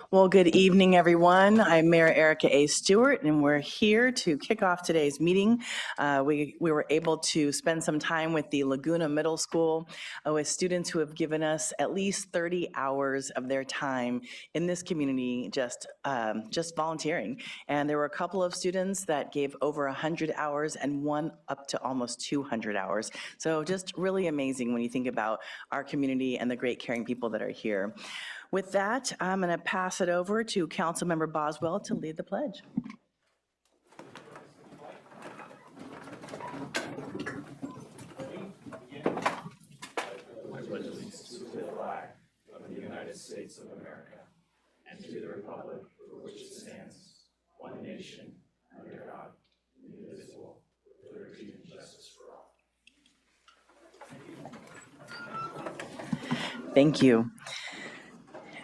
Well, good evening, everyone. I'm Mayor Erica A. Stewart, and we're here to kick off today's meeting. We were able to spend some time with the Laguna Middle School with students who have given us at least 30 hours of their time in this community just volunteering. And there were a couple of students that gave over 100 hours and one up to almost 200 hours. So just really amazing when you think about our community and the great caring people that are here. With that, I'm going to pass it over to Councilmember Boswell to lead the pledge. I pledge allegiance to the flag of the United States of America and to the republic for which it stands, one nation, under God, indivisible, with liberty and justice for all. Thank you.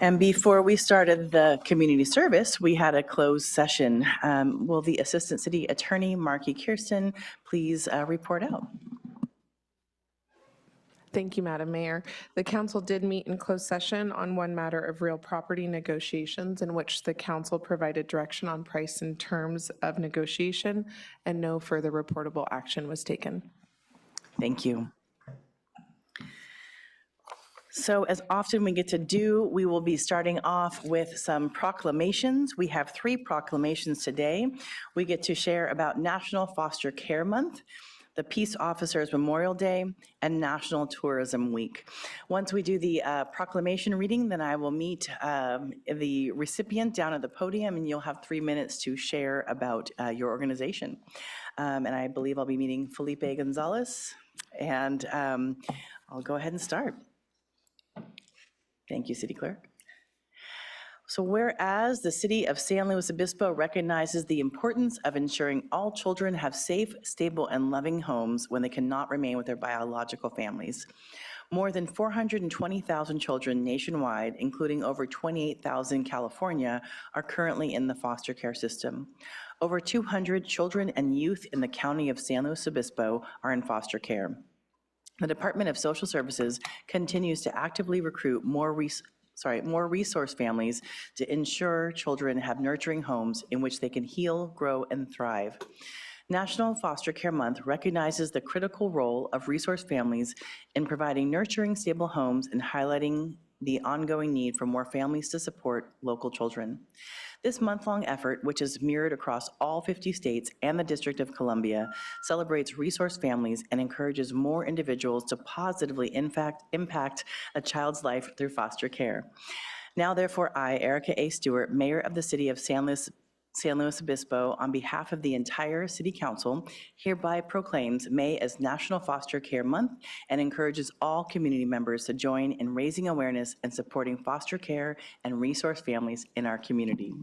And before we started the community service, we had a closed session. Will the Assistant City Attorney, Marky Kirsten, please report out? Thank you, Madam Mayor. The council did meet in closed session on one matter of real property negotiations in which the council provided direction on price and terms of negotiation, and no further reportable action was taken. Thank you. So as often we get to do, we will be starting off with some proclamations. We have 3 proclamations today. We get to share about National Foster Care Month, the Peace Officers Memorial Day, and National Tourism Week. Once we do the proclamation reading, then I will meet the recipient down at the podium, and you'll have 3 minutes to share about your organization. And I believe I'll be meeting Felipe Gonzalez, and I'll go ahead and start. Thank you, City Clerk. So whereas the City of San Luis Obispo recognizes the importance of ensuring all children have safe, stable, and loving homes when they cannot remain with their biological families. More than 420,000 children nationwide, including over 28,000 in California, are currently in the foster care system. Over 200 children and youth in the county of San Luis Obispo are in foster care. The Department of Social Services continues to actively recruit more resource families to ensure children have nurturing homes in which they can heal, grow, and thrive. National Foster Care Month recognizes the critical role of resource families in providing nurturing, stable homes and highlighting the ongoing need for more families to support local children. This month-long effort, which is mirrored across all 50 states and the District of Columbia, celebrates resource families and encourages more individuals to positively impact a child's life through foster care. Now, therefore, I, Erica A. Stewart, Mayor of the City of San Luis Obispo, on behalf of the entire City Council, hereby proclaims May as National Foster Care Month and encourages all community members to join in raising awareness and supporting foster care and resource families in our community.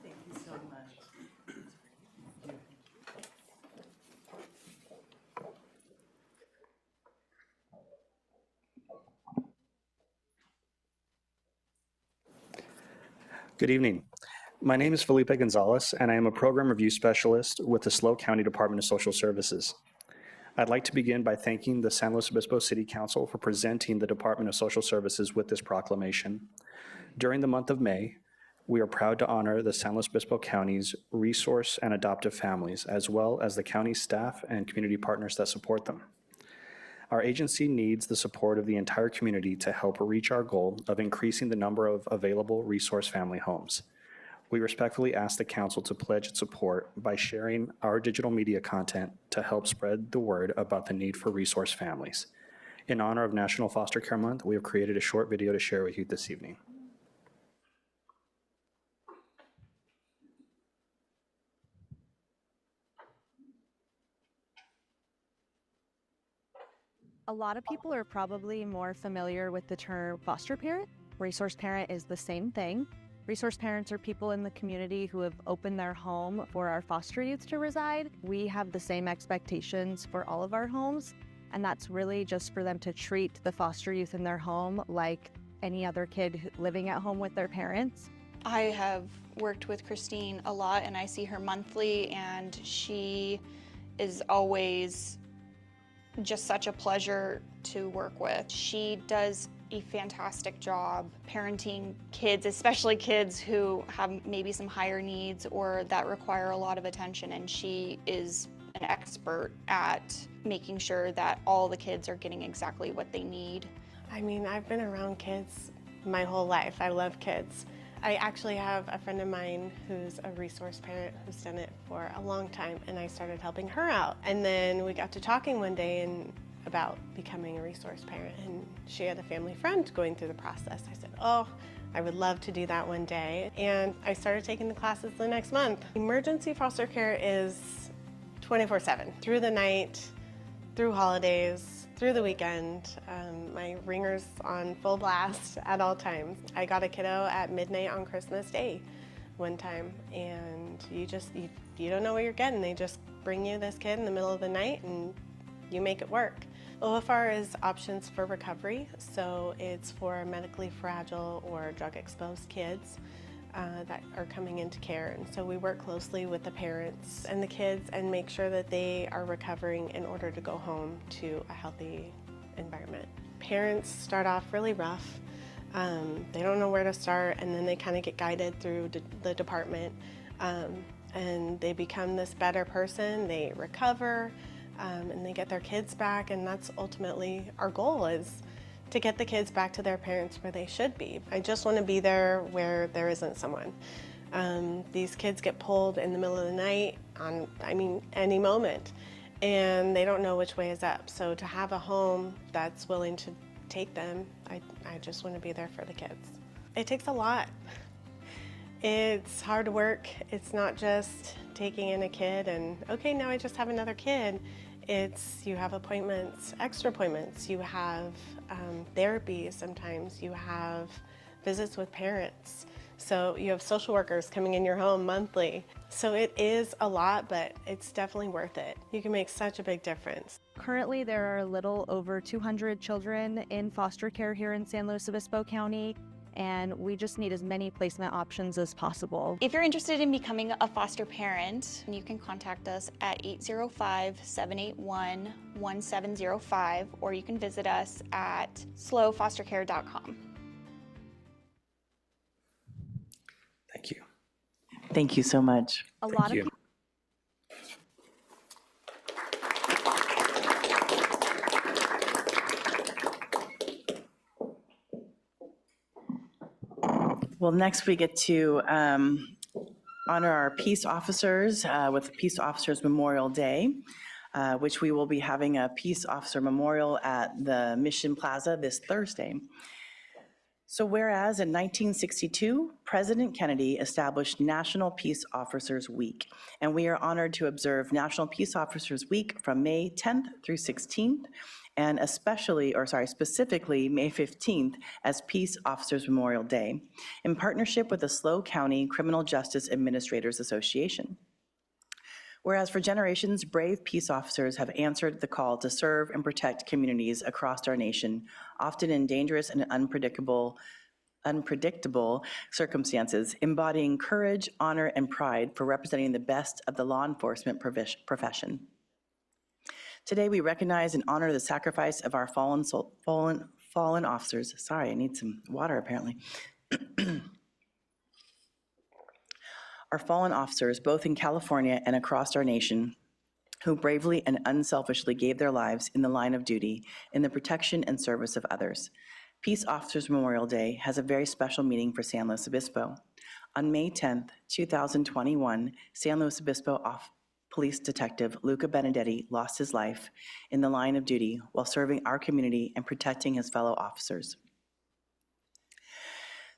Thank you so much. Good evening. My name is Felipe Gonzalez, and I am a Program Review Specialist with the SLO County Department of Social Services. I'd like to begin by thanking the San Luis Obispo City Council for presenting the Department of Social Services with this proclamation. During the month of May, we are proud to honor the San Luis Obispo County's resource and adoptive families, as well as the county staff and community partners that support them. Our agency needs the support of the entire community to help reach our goal of increasing the number of available resource family homes. We respectfully ask the council to pledge its support by sharing our digital media content to help spread the word about the need for resource families. In honor of National Foster Care Month, we have created a short video to share with you this evening. A lot of people are probably more familiar with the term foster parent. Resource parent is the same thing. Resource parents are people in the community who have opened their home for our foster youth to reside. We have the same expectations for all of our homes, and that's really just for them to treat the foster youth in their home like any other kid living at home with their parents. I have worked with Christine a lot, and I see her monthly, and she is always just such a pleasure to work with. She does a fantastic job parenting kids, especially kids who have maybe some higher needs or that require a lot of attention, and she is an expert at making sure that all the kids are getting exactly what they need. I mean, I've been around kids my whole life. I love kids. I actually have a friend of mine who's a resource parent who's done it for a long time, and I started helping her out. And then we got to talking one day about becoming a resource parent, and she had a family friend going through the process. I said, oh, I would love to do that one day. And I started taking the classes the next month. Emergency foster care is 24/7, through the night, through holidays, through the weekend. My ringer's on full blast at all times. I got a kiddo at midnight on Christmas Day one time, and you don't know what you're getting. They just bring you this kid in the middle of the night and you make it work. OFR is options for recovery, so it's for medically fragile or drug-exposed kids that are coming into care. And so we work closely with the parents and the kids and make sure that they are recovering in order to go home to a healthy environment. Parents start off really rough. They don't know where to start, and then they kind of get guided through the department, and they become this better person. They recover, and they get their kids back, and that's ultimately our goal, is to get the kids back to their parents where they should be. I just want to be there where there isn't someone. These kids get pulled in the middle of the night on, any moment, and they don't know which way is up. So to have a home that's willing to take them, I just want to be there for the kids. It takes a lot. It's hard work. It's not just taking in a kid and, okay, now I just have another kid. You have appointments, extra appointments. You have therapy sometimes. You have visits with parents. So you have social workers coming in your home monthly. So it is a lot, but it's definitely worth it. You can make such a big difference. Currently, there are a little over 200 children in foster care here in San Luis Obispo County, and we just need as many placement options as possible. If you're interested in becoming a foster parent, you can contact us at 805-781-1705, or you can visit us at slowfostercare.com. Thank you. Thank you so much. A lot of you. people Well, next we get to honor our peace officers with Peace Officers Memorial Day, which we will be having a Peace Officer Memorial at the Mission Plaza this Thursday. So whereas in 1962, President Kennedy established National Peace Officers Week, and we are honored to observe National Peace Officers Week from May 10th through 16th, and specifically May 15th as Peace Officers Memorial Day, in partnership with the SLO County Criminal Justice Administrators Association. Whereas for generations, brave peace officers have answered the call to serve and protect communities across our nation, often in dangerous and unpredictable circumstances, embodying courage, honor, and pride for representing the best of the law enforcement profession. Today, we recognize and honor the sacrifice of our fallen officers. Sorry, I need some water apparently. Our fallen officers, both in California and across our nation, who bravely and unselfishly gave their lives in the line of duty in the protection and service of others. Peace Officers Memorial Day has a very special meaning for San Luis Obispo. On May 10th, 2021, San Luis Obispo Police Detective Luca Benedetti lost his life in the line of duty while serving our community and protecting his fellow officers.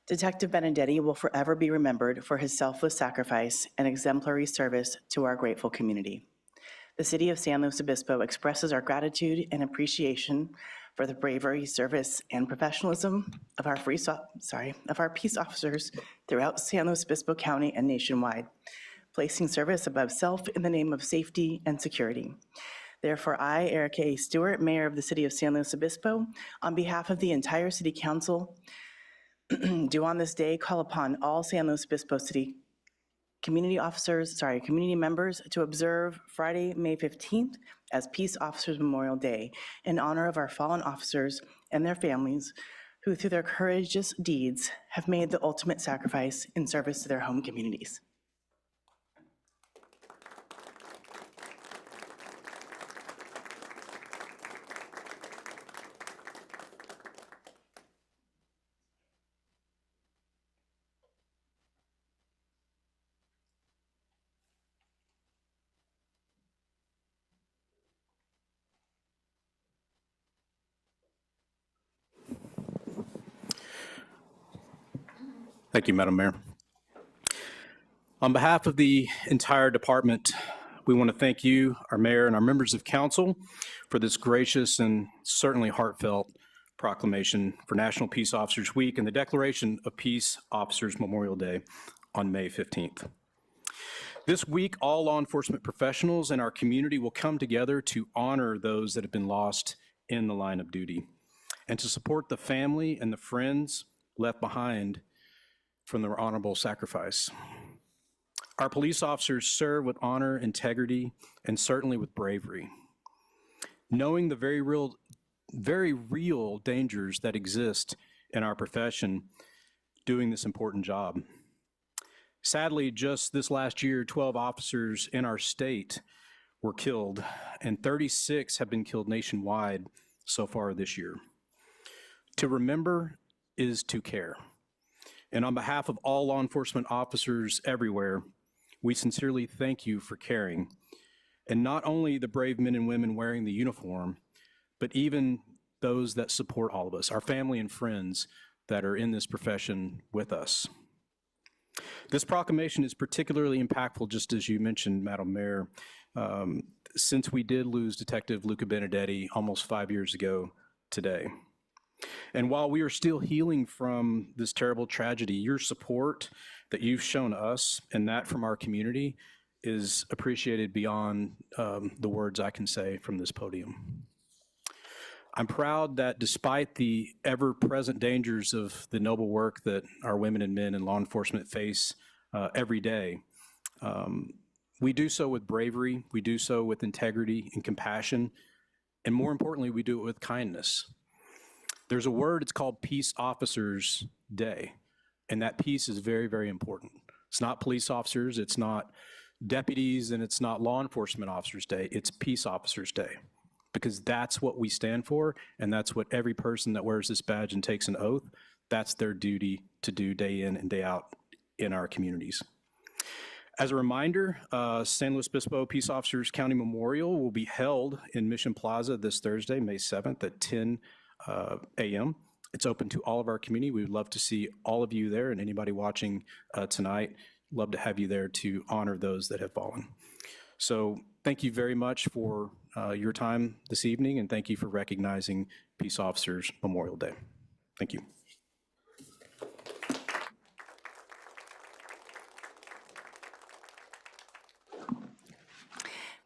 Detective Benedetti will forever be remembered for his selfless sacrifice and exemplary service to our grateful community. The City of San Luis Obispo expresses our gratitude and appreciation for the bravery, service, and professionalism of our peace officers throughout San Luis Obispo County and nationwide, placing service above self in the name of safety and security. Therefore, I, Erica A. Stewart, Mayor of the City of San Luis Obispo, on behalf of the entire City Council, do on this day call upon all San Luis Obispo City community members to observe Friday, May 15th as Peace Officers Memorial Day in honor of our fallen officers and their families who, through their courageous deeds, have made the ultimate sacrifice in service to their home communities. Thank you, Madam Mayor. On behalf of the entire department, we want to thank you, our mayor, and our members of council for this gracious and certainly heartfelt proclamation for National Peace Officers Week and the declaration of Peace Officers Memorial Day on May 15th. This week, all law enforcement professionals in our community will come together to honor those that have been lost in the line of duty and to support the family and the friends left behind from their honorable sacrifice. Our police officers serve with honor, integrity, and certainly with bravery, knowing the very real dangers that exist in our profession doing this important job. Sadly, just this last year, 12 officers in our state were killed, and 36 have been killed nationwide so far this year. To remember is to care. And on behalf of all law enforcement officers everywhere, we sincerely thank you for caring. And not only the brave men and women wearing the uniform, but even those that support all of us, our family and friends that are in this profession with us. This proclamation is particularly impactful, just as you mentioned, Madam Mayor, since we did lose Detective Luca Benedetti almost 5 years ago today. And while we are still healing from this terrible tragedy, your support that you've shown us and that from our community is appreciated beyond the words I can say from this podium. I'm proud that despite the ever-present dangers of the noble work that our women and men in law enforcement face every day, we do so with bravery, we do so with integrity and compassion, and more importantly, we do it with kindness. There's a word, it's called Peace Officers Day, and that peace is very, very important. It's not police officers, it's not deputies, and it's not law enforcement officers day, it's Peace Officers Day, because that's what we stand for, and that's what every person that wears this badge and takes an oath, that's their duty to do day in and day out in our communities. As a reminder, San Luis Obispo Peace Officers County Memorial will be held in Mission Plaza this Thursday, May 7th at 10 a.m. It's open to all of our community. We would love to see all of you there, and anybody watching tonight, love to have you there to honor those that have fallen. So thank you very much for your time this evening, and thank you for recognizing Peace Officers Memorial Day. Thank you.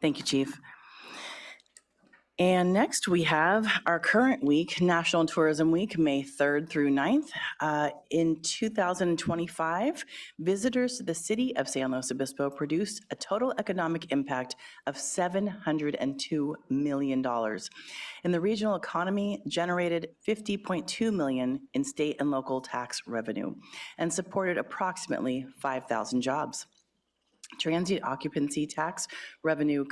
Thank you, Chief. And next we have our current week, National Tourism Week, May 3rd through 9th. In 2025, visitors to the city of San Luis Obispo produced a total economic impact of $702 million. And the regional economy generated $50.2 million in state and local tax revenue and supported approximately 5,000 jobs. Transient occupancy tax revenue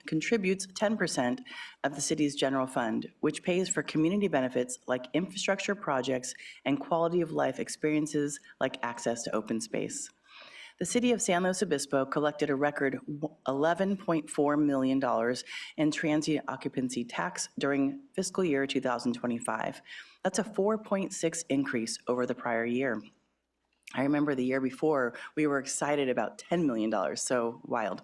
contributes 10% of the city's general fund, which pays for community benefits like infrastructure projects and quality of life experiences like access to open space. The city of San Luis Obispo collected a record $11.4 million in transient occupancy tax during fiscal year 2025. That's a 4.6% increase over the prior year. I remember the year before, we were excited about $10 million, so wild.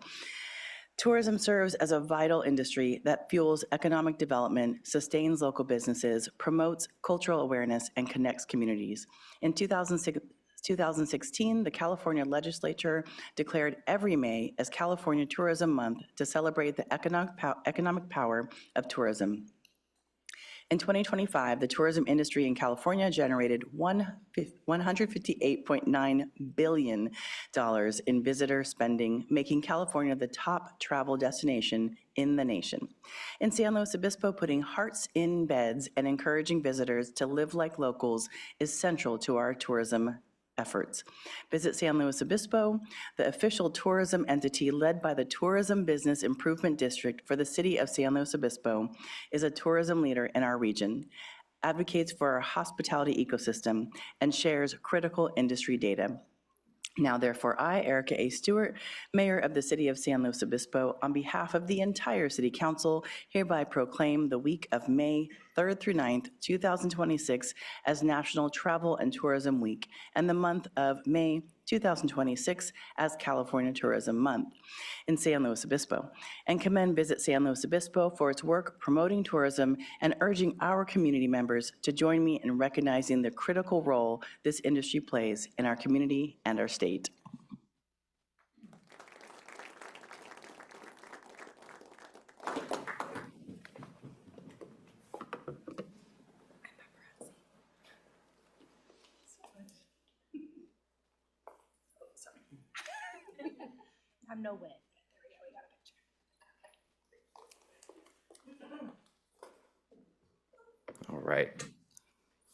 Tourism serves as a vital industry that fuels economic development, sustains local businesses, promotes cultural awareness, and connects communities. In 2016, the California legislature declared every May as California Tourism Month to celebrate the economic power of tourism. In 2025, the tourism industry in California generated $158.9 billion in visitor spending, making California the top travel destination in the nation. In San Luis Obispo, putting hearts in beds and encouraging visitors to live like locals is central to our tourism efforts. Visit San Luis Obispo, the official tourism entity led by the Tourism Business Improvement District for the city of San Luis Obispo, is a tourism leader in our region, advocates for our hospitality ecosystem, and shares critical industry data. Now, therefore, I, Erica A. Stewart, Mayor of the City of San Luis Obispo, on behalf of the entire City Council, hereby proclaim the week of May 3rd through 9th, 2026 as National Travel and Tourism Week, and the month of May 2026 as California Tourism Month in San Luis Obispo, and commend Visit San Luis Obispo for its work promoting tourism and urging our community members to join me in recognizing the critical role this industry plays in our community and our state. I'm no win. All right.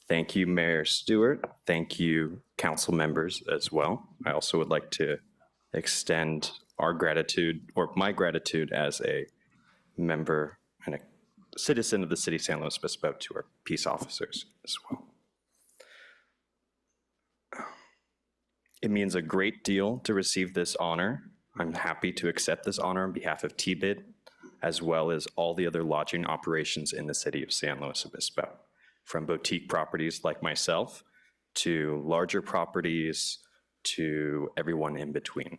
Thank you, Mayor Stewart. Thank you, council members as well. I also would like to extend our gratitude, or my gratitude as a member and a citizen of the city of San Luis Obispo, to our peace officers as well. It means a great deal to receive this honor. I'm happy to accept this honor on behalf of TBID, as well as all the other lodging operations in the city of San Luis Obispo, from boutique properties like myself to larger properties to everyone in between.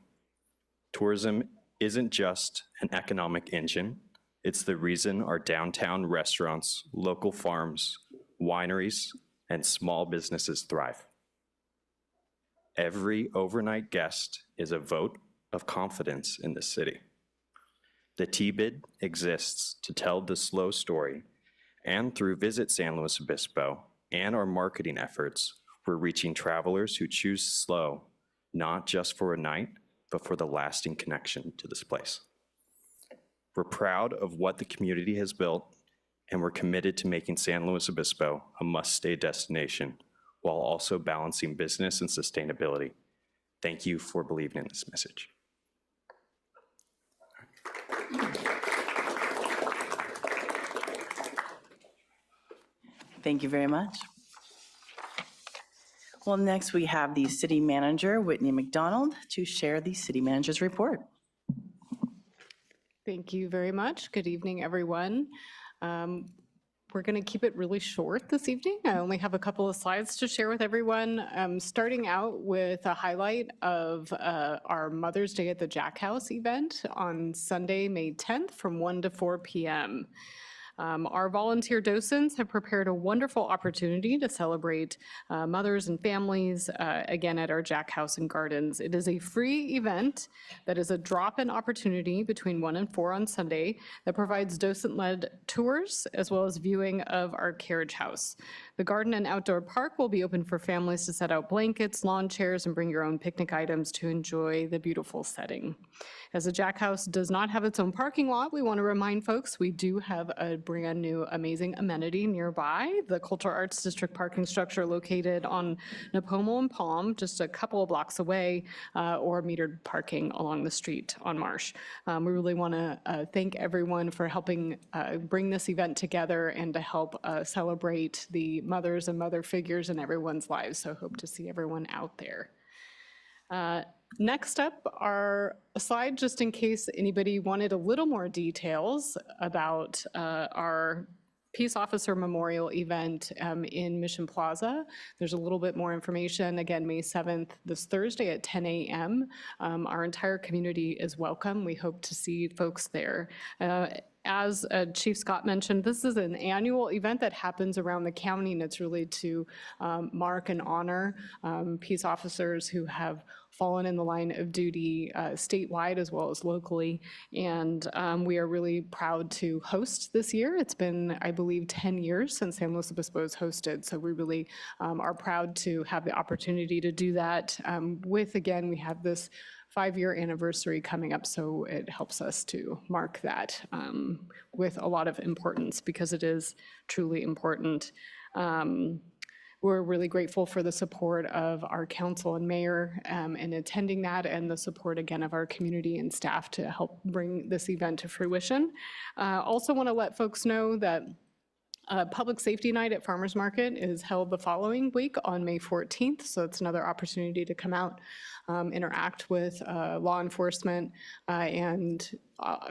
Tourism isn't just an economic engine. It's the reason our downtown restaurants, local farms, wineries, and small businesses thrive. Every overnight guest is a vote of confidence in the city. The TBID exists to tell the slow story, and through Visit San Luis Obispo and our marketing efforts, we're reaching travelers who choose slow, not just for a night, but for the lasting connection to this place. We're proud of what the community has built, and we're committed to making San Luis Obispo a must-stay destination while also balancing business and sustainability. Thank you for believing in this message. Thank you very much. Well, next we have the city manager, Whitney McDonald, to share the city manager's report. Thank you very much. Good evening, everyone. We're going to keep it really short this evening. I only have a couple of slides to share with everyone, starting out with a highlight of our Mother's Day at the Jack House event on Sunday, May 10th from 1 to 4 p.m. Our volunteer docents have prepared a wonderful opportunity to celebrate mothers and families, again, at our Jack House and Gardens. It is a free event that is a drop-in opportunity between 1 and 4 on Sunday that provides docent-led tours as well as viewing of our carriage house. The garden and outdoor park will be open for families to set out blankets, lawn chairs, and bring your own picnic items to enjoy the beautiful setting. As the Jack House does not have its own parking lot, we want to remind folks we do have a brand new amazing amenity nearby, the Cultural Arts District parking structure located on Napomo and Palm, just a couple of blocks away, or metered parking along the street on Marsh. We really want to thank everyone for helping bring this event together and to help celebrate the mothers and mother figures in everyone's lives. So hope to see everyone out there. Next up are a slide just in case anybody wanted a little more details about our Peace Officer Memorial event in Mission Plaza. There's a little bit more information. Again, May 7th, this Thursday at 10 a.m. Our entire community is welcome. We hope to see folks there. As Chief Scott mentioned, this is an annual event that happens around the county, and it's really to mark and honor peace officers who have fallen in the line of duty statewide as well as locally. And we are really proud to host this year. It's been, I believe, 10 years since San Luis Obispo has hosted. So we really are proud to have the opportunity to do that again, we have this 5-year anniversary coming up, so it helps us to mark that with a lot of importance because it is truly important. We're really grateful for the support of our council and mayor in attending that, and the support again of our community and staff to help bring this event to fruition. Also want to let folks know that Public Safety Night at Farmers Market is held the following week on May 14th, so it's another opportunity to come out, interact with law enforcement, and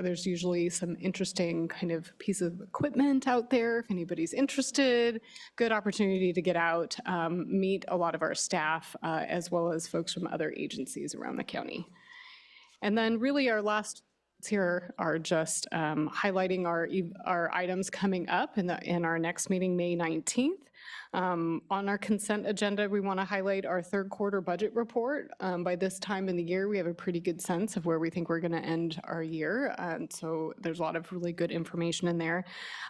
there's usually some interesting kind of pieces of equipment out there if anybody's interested. Good opportunity to get out, meet a lot of our staff, as well as folks from other agencies around the county. And then really our last here are just highlighting our items coming up in our next meeting, May 19th. On our consent agenda, we want to highlight our third quarter budget report. By this time in the year, we have a pretty good sense of where we think we're going to end our year. And so there's a lot of really good information in there.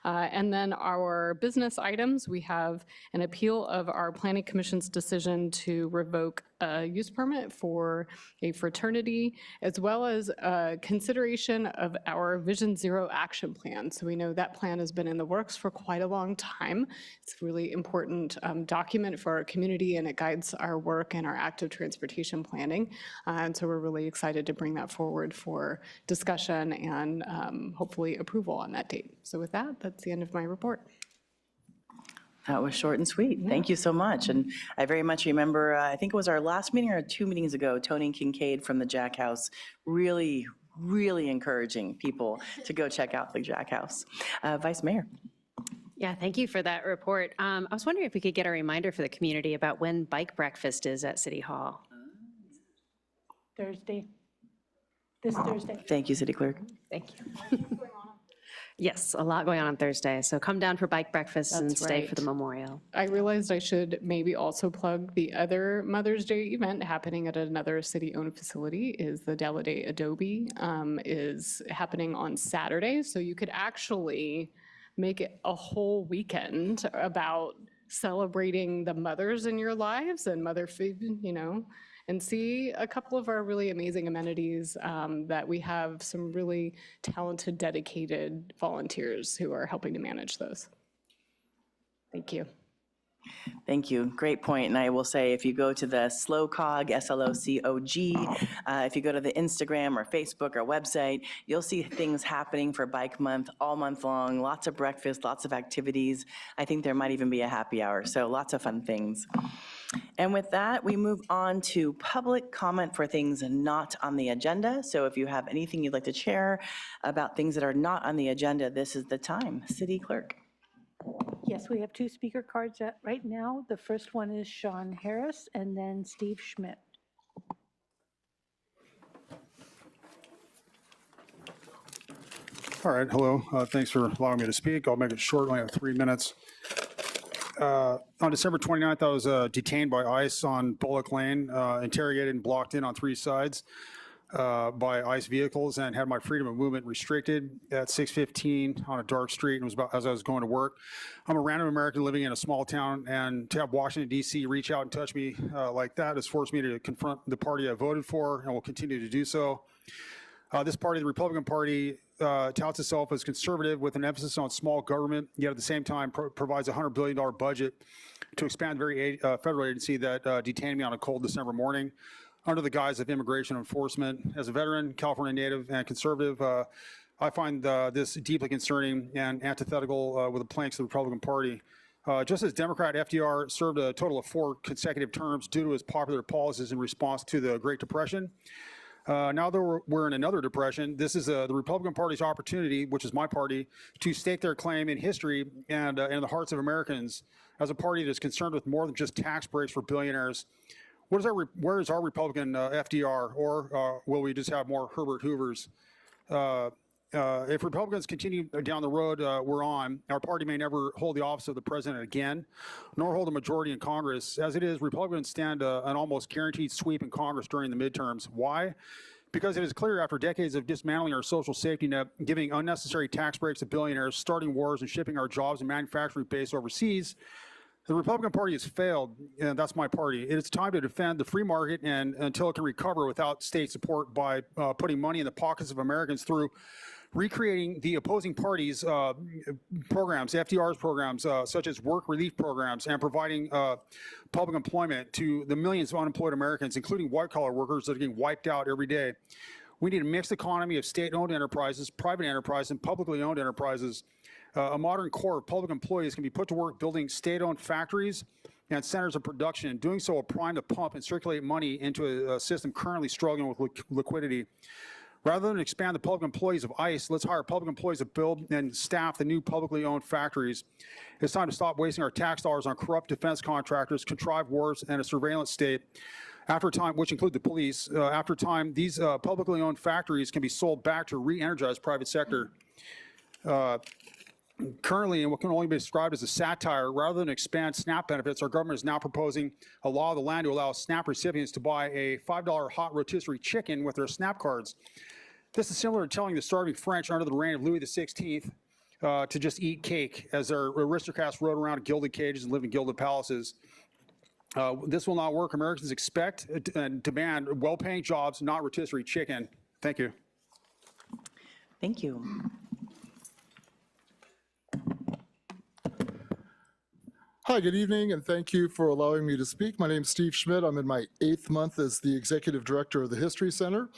And then our business items, we have an appeal of our Planning Commission's decision to revoke a use permit for a fraternity, as well as consideration of our Vision Zero action plan. So we know that plan has been in the works for quite a long time. It's a really important document for our community, and it guides our work and our active transportation planning. And so we're really excited to bring that forward for discussion and hopefully approval on that date. So with that, that's the end of my report. That was short and sweet. Thank you so much. And I very much remember, I think it was our last meeting or 2 meetings ago, Tony Kincaid from the Jack House really encouraging people to go check out the Jack House. Vice Mayor. Yeah, thank you for that report. I was wondering if we could get a reminder for the community about when bike breakfast is at City Hall. Thursday. This Thursday. Thank you, City Clerk. Thank you. Yes, a lot going on Thursday. So come down for bike breakfast and That's stay right. for the memorial. I realized I should maybe also plug the other Mother's Day event happening at another city-owned facility is the Dalladé Adobe is happening on Saturday. So you could actually make it a whole weekend about celebrating the mothers in your lives and mother food, you know, and see a couple of our really amazing amenities that we have some really talented, dedicated volunteers who are helping to manage those. Thank you. Thank you. Great point. And I will say, if you go to the SLOCOG, SLOCOG, if you go to the Instagram or Facebook or website, you'll see things happening for Bike Month all month long. Lots of breakfast, lots of activities. I think there might even be a happy hour. So lots of fun things. And with that, we move on to public comment for things not on the agenda. So if you have anything you'd like to share about things that are not on the agenda, this is the time. City Clerk. Yes, we have 2 speaker cards right now. The first one is Sean Harris and then Steve Schmidt. All right, hello. Thanks for allowing me to speak. I'll make it short. I only have 3 minutes. On December 29th, I was detained by ICE on Bullock Lane, interrogated and blocked in on 3 sides by ICE vehicles, and had my freedom of movement restricted at 6:15 on a dark street, and it was about as I was going to work. I'm a random American living in a small town, and to have Washington, D.C. reach out and touch me like that has forced me to confront the party I voted for and will continue to do so. This party, the Republican Party, touts itself as conservative with an emphasis on small government, yet at the same time provides a $100 billion budget to expand the very federal agency that detained me on a cold December morning under the guise of immigration enforcement. As a veteran, California native, and conservative, I find this deeply concerning and antithetical with the planks of the Republican Party. Just as Democrat FDR served a total of 4 consecutive terms due to his popular policies in response to the Great Depression, now that we're in another depression, this is the Republican Party's opportunity, which is my party, to stake their claim in history and in the hearts of Americans as a party that is concerned with more than just tax breaks for billionaires. Where is our Republican FDR, or will we just have more Herbert Hoovers? If Republicans continue down the road we're on, our party may never hold the office of the president again, nor hold a majority in Congress. As it is, Republicans stand an almost guaranteed sweep in Congress during the midterms. Why? Because it is clear after decades of dismantling our social safety net, giving unnecessary tax breaks to billionaires, starting wars, and shipping our jobs and manufacturing base overseas, the Republican Party has failed, and that's my party. It is time to defend the free market and until it can recover without state support by putting money in the pockets of Americans through recreating the opposing parties' programs, FDR's programs, such as work relief programs, and providing public employment to the millions of unemployed Americans, including white-collar workers that are getting wiped out every day. We need a mixed economy of state-owned enterprises, private enterprises, and publicly owned enterprises. A modern core of public employees can be put to work building state-owned factories and centers of production, and doing so will prime the pump and circulate money into a system currently struggling with liquidity. Rather than expand the public employees of ICE, let's hire public employees to build and staff the new publicly owned factories. It's time to stop wasting our tax dollars on corrupt defense contractors, contrived wars, and a surveillance state. After time, which include the police, after time, these publicly owned factories can be sold back to re-energize private sector. Currently, in what can only be described as a satire, rather than expand SNAP benefits, our government is now proposing a law of the land to allow SNAP recipients to buy a $5 hot rotisserie chicken with their SNAP cards. This is similar to telling the starving French under the reign of Louis XVI to just eat cake as their aristocrats rode around in gilded cages and lived in gilded palaces. This will not work. Americans expect and demand well-paying jobs, not rotisserie chicken. Thank you. Thank you. Hi, good evening, and thank you for allowing me to speak. My name is Steve Schmidt. I'm in my 8th month as the Executive Director of the History Center.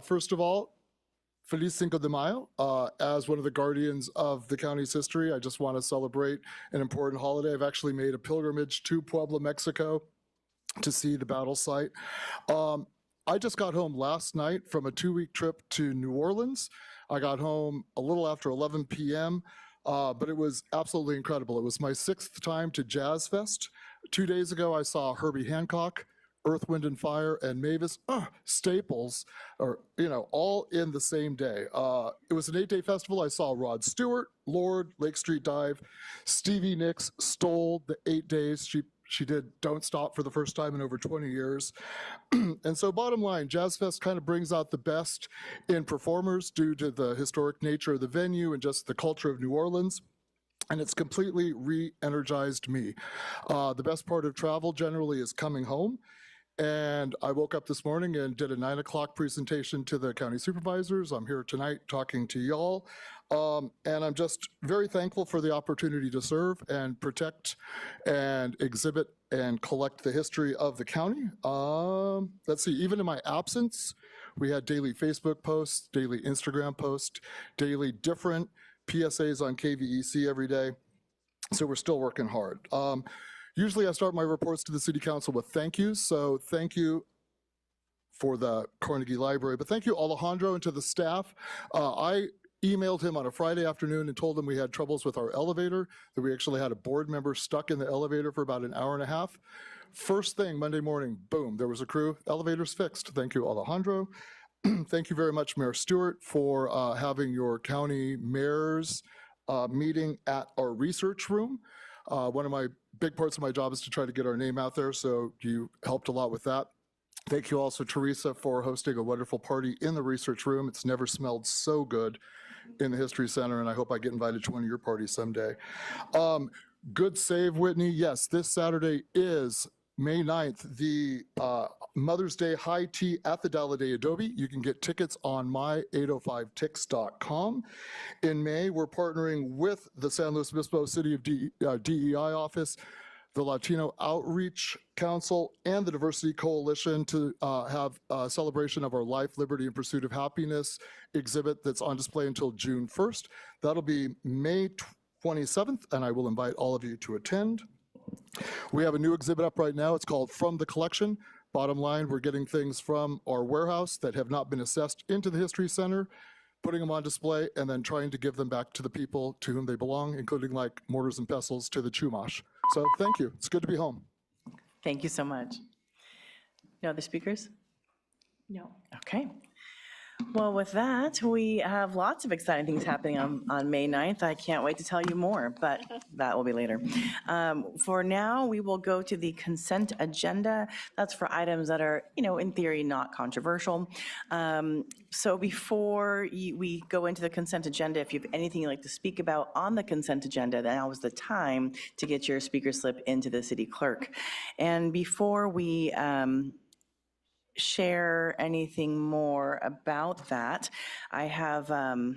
First of all, Feliz Cinco de Mayo. As one of the guardians of the county's history, I just want to celebrate an important holiday. I've actually made a pilgrimage to Puebla, Mexico to see the battle site. I just got home last night from a 2-week trip to New Orleans. I got home a little after 11 p.m., but it was absolutely incredible. It was my 6th time to Jazz Fest. 2 days ago, I saw Herbie Hancock, Earth, Wind and Fire, and Mavis Staples, or, all in the same day. It was an 8-day festival. I saw Rod Stewart, Lord, Lake Street Dive. Stevie Nicks stole the 8 days. She did Don't Stop for the first time in over 20 years. And so bottom line, Jazz Fest kind of brings out the best in performers due to the historic nature of the venue and just the culture of New Orleans. And it's completely re-energized me. The best part of travel generally is coming home. And I woke up this morning and did a 9 o'clock presentation to the county supervisors. I'm here tonight talking to y'all. And I'm just very thankful for the opportunity to serve and protect and exhibit and collect the history of the county. Let's see, even in my absence, we had daily Facebook posts, daily Instagram posts, daily different PSAs on KVEC every day. So we're still working hard. Usually I start my reports to the City Council with thank yous. So thank you for the Carnegie Library, but thank you Alejandro and to the staff. I emailed him on a Friday afternoon and told him we had troubles with our elevator, that we actually had a board member stuck in the elevator for about an hour and a half. First thing Monday morning, boom, there was a crew, elevator's fixed. Thank you, Alejandro. Thank you very much, Mayor Stewart, for having your county mayors meeting at our research room. One of my big parts of my job is to try to get our name out there, so you helped a lot with that. Thank you also, Teresa, for hosting a wonderful party in the research room. It's never smelled so good in the History Center, and I hope I get invited to one of your parties someday. Good save, Whitney. Yes, this Saturday is May 9th, the Mother's Day High Tea at the Dalladé Adobe. You can get tickets on my805tix.com. In May, we're partnering with the San Luis Obispo City of DEI office, the Latino Outreach Council, and the Diversity Coalition to have a celebration of our Life, Liberty, and Pursuit of Happiness exhibit that's on display until June 1st. That'll be May 27th, and I will invite all of you to attend. We have a new exhibit up right now. It's called From the Collection. Bottom line, we're getting things from our warehouse that have not been assessed into the History Center, putting them on display, and then trying to give them back to the people to whom they belong, including like mortars and pestles to the Chumash. So thank you. It's good to be home. Thank you so much. No other speakers? No. Okay. Well, with that, we have lots of exciting things happening on May 9th. I can't wait to tell you more, but that will be later. For now, we will go to the consent agenda. That's for items that are, in theory, not controversial. So before we go into the consent agenda, if you have anything you'd like to speak about on the consent agenda, then now is the time to get your speaker slip into the city clerk. And before we share anything more about that, I have, no,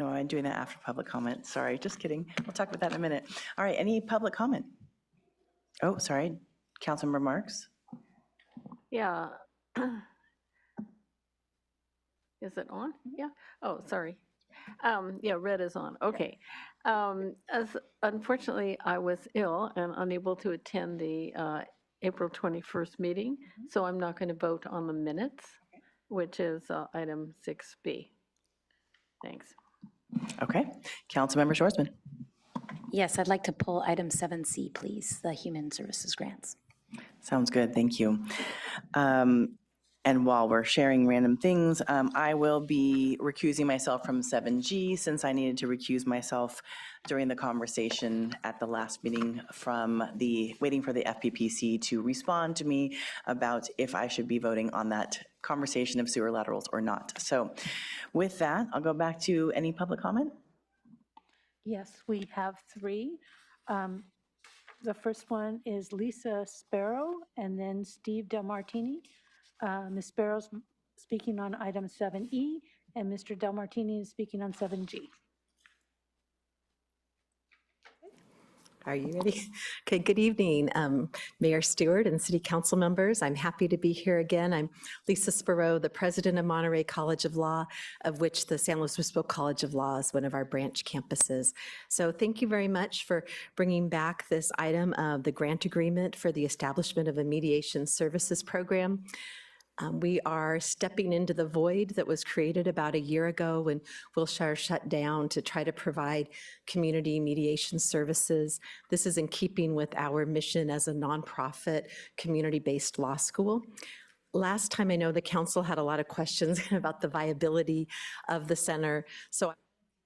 I'm doing that after public comment. Sorry, just kidding. We'll talk about that in a minute. All right, any public comment? Oh, sorry, Councilmember Marks? Yeah. Is it on? Yeah. Oh, sorry. Yeah, red is on. Okay. Unfortunately, I was ill and unable to attend the April 21st meeting, so I'm not going to vote on the minutes, which is item 6B. Thanks. Okay. Councilmember Schwarzman? Yes, I'd like to pull item 7C, please, the Human Services Grants. Sounds good. Thank you. And while we're sharing random things, I will be recusing myself from 7G since I needed to recuse myself during the conversation at the last meeting waiting for the FPPC to respond to me about if I should be voting on that conversation of sewer laterals or not. So with that, I'll go back to any public comment. Yes, we have three. The first one is Lisa Sparrow and then Steve Del Martini. Ms. Sparrow's speaking on item 7E and Mr. Del Martini is speaking on 7G. Are you ready? Okay, good evening, Mayor Stewart and City Council members. I'm happy to be here again. I'm Lisa Sparrow, the president of Monterey College of Law, of which the San Luis Obispo College of Law is one of our branch campuses. So thank you very much for bringing back this item of the grant agreement for the establishment of a mediation services program. We are stepping into the void that was created about a year ago when Wilshire shut down to try to provide community mediation services. This is in keeping with our mission as a nonprofit, community-based law school. Last time, I know the council had a lot of questions about the viability of the center, so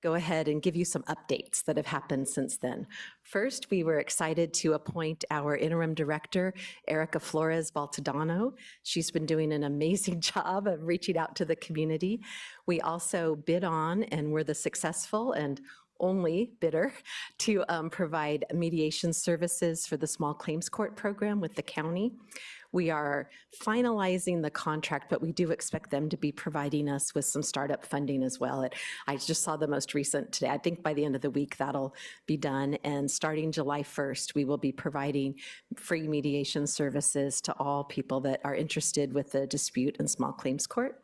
go ahead and give you some updates that have happened since then. First, we were excited to appoint our interim director, Erica Flores Baltodano. She's been doing an amazing job of reaching out to the community. We also bid on and were the successful and only bidder to provide mediation services for the small claims court program with the county. We are finalizing the contract, but we do expect them to be providing us with some startup funding as well. I just saw the most recent today. I think by the end of the week that'll be done. And starting July 1st, we will be providing free mediation services to all people that are interested with the dispute and small claims court.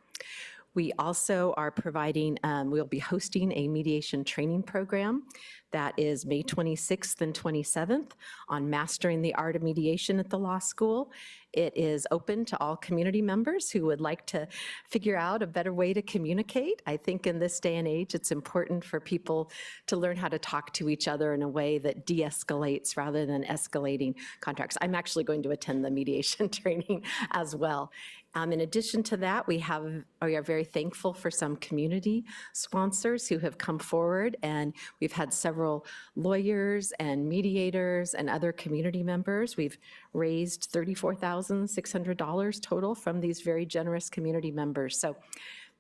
We also are providing, we'll be hosting a mediation training program that is May 26th and 27th on mastering the art of mediation at the law school. It is open to all community members who would like to figure out a better way to communicate. I think in this day and age, it's important for people to learn how to talk to each other in a way that de-escalates rather than escalating contracts. I'm actually going to attend the mediation training as well. In addition to that, we are very thankful for some community sponsors who have come forward, and we've had several lawyers and mediators and other community members. We've raised $34,600 total from these very generous community members. So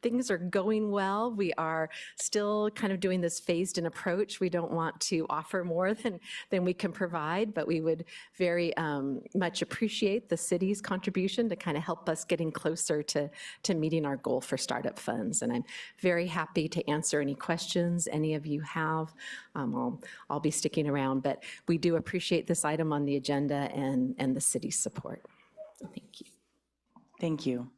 things are going well. We are still kind of doing this phased-in approach. We don't want to offer more than we can provide, but we would very much appreciate the city's contribution to kind of help us getting closer to meeting our goal for startup funds. And I'm very happy to answer any questions any of you have. I'll be sticking around, but we do appreciate this item on the agenda and the city's support. So thank you. Thank you.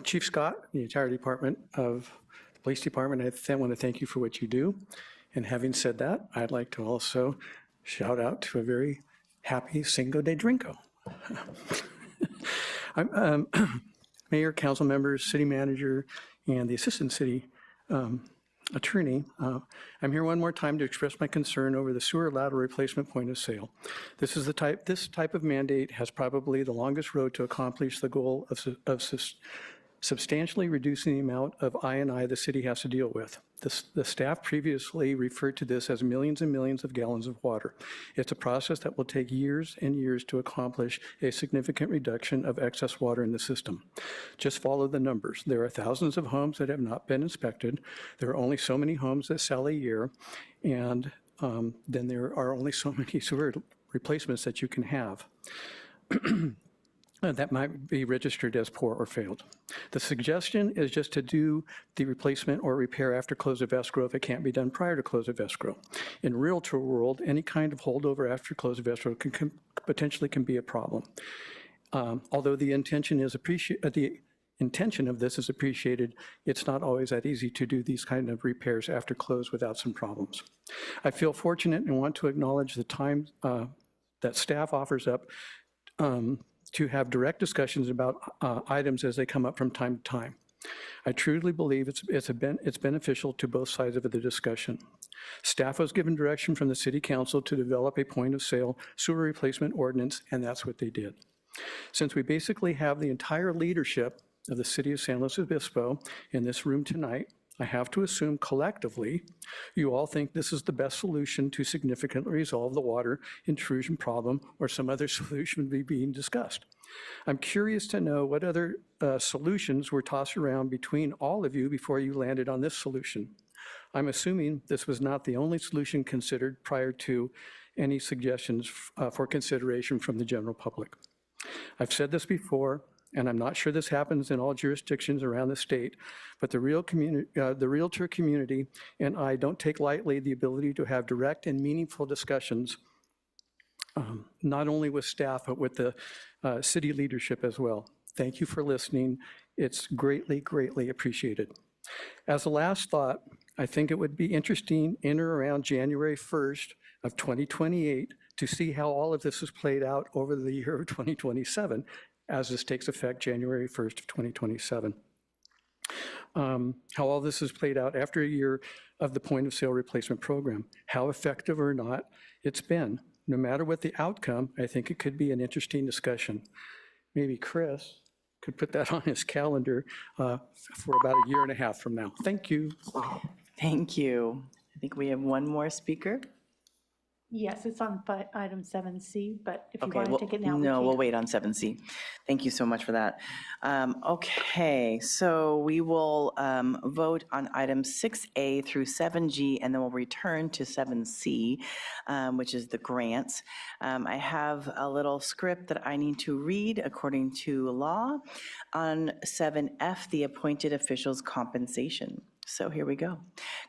Chief Scott, the entire department of the police department, I want to thank you for what you do. And having said that, I'd like to also shout out to a very happy Cinco de Drinko. Mayor, council members, city manager, and the assistant city attorney, I'm here one more time to express my concern over the sewer lateral replacement point of sale. This type of mandate has probably the longest road to accomplish the goal of substantially reducing the amount of I&I the city has to deal with. The staff previously referred to this as millions and millions of gallons of water. It's a process that will take years and years to accomplish a significant reduction of excess water in the system. Just follow the numbers. There are thousands of homes that have not been inspected. There are only so many homes that sell a year, and then there are only so many sewer replacements that you can have. That might be registered as poor or failed. The suggestion is just to do the replacement or repair after close of escrow if it can't be done prior to close of escrow. In realtor world, any kind of holdover after close of escrow potentially can be a problem. Although the intention of this is appreciated, it's not always that easy to do these kind of repairs after close without some problems. I feel fortunate and want to acknowledge the time that staff offers up to have direct discussions about items as they come up from time to time. I truly believe it's beneficial to both sides of the discussion. Staff was given direction from the City Council to develop a point of sale sewer replacement ordinance, and that's what they did. Since we basically have the entire leadership of the City of San Luis Obispo in this room tonight, I have to assume collectively you all think this is the best solution to significantly resolve the water intrusion problem, or some other solution would be being discussed. I'm curious to know what other solutions were tossed around between all of you before you landed on this solution. I'm assuming this was not the only solution considered prior to any suggestions for consideration from the general public. I've said this before, and I'm not sure this happens in all jurisdictions around the state, but the realtor community and I don't take lightly the ability to have direct and meaningful discussions, not only with staff, but with the city leadership as well. Thank you for listening. It's greatly, greatly appreciated. As a last thought, I think it would be interesting in or around January 1st of 2028 to see how all of this is played out over the year of 2027, as this takes effect January 1st of 2027. How all this is played out after a year of the point of sale replacement program, how effective or not it's been. No matter what the outcome, I think it could be an interesting discussion. Maybe Chris could put that on his calendar for about a year and a half from now. Thank you. Thank you. I think we have one more speaker. Yes, it's on item 7C, but if you Okay, want to well, take it now, we no, we'll can. wait on 7C. Thank you so much for that. Okay, so we will vote on items 6A through 7G, and then we'll return to 7C, which is the grants. I have a little script that I need to read according to law on 7F, the appointed officials' compensation. So here we go.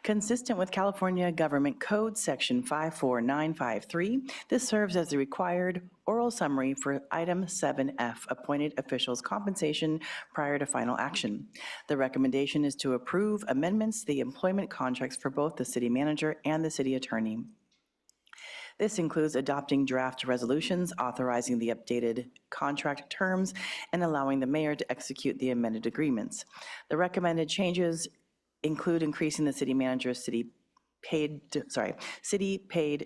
Consistent with California Government Code Section 54953, this serves as the required oral summary for item 7F, appointed officials' compensation prior to final action. The recommendation is to approve amendments to the employment contracts for both the city manager and the city attorney. This includes adopting draft resolutions, authorizing the updated contract terms, and allowing the mayor to execute the amended agreements. The recommended changes include increasing the city manager's city paid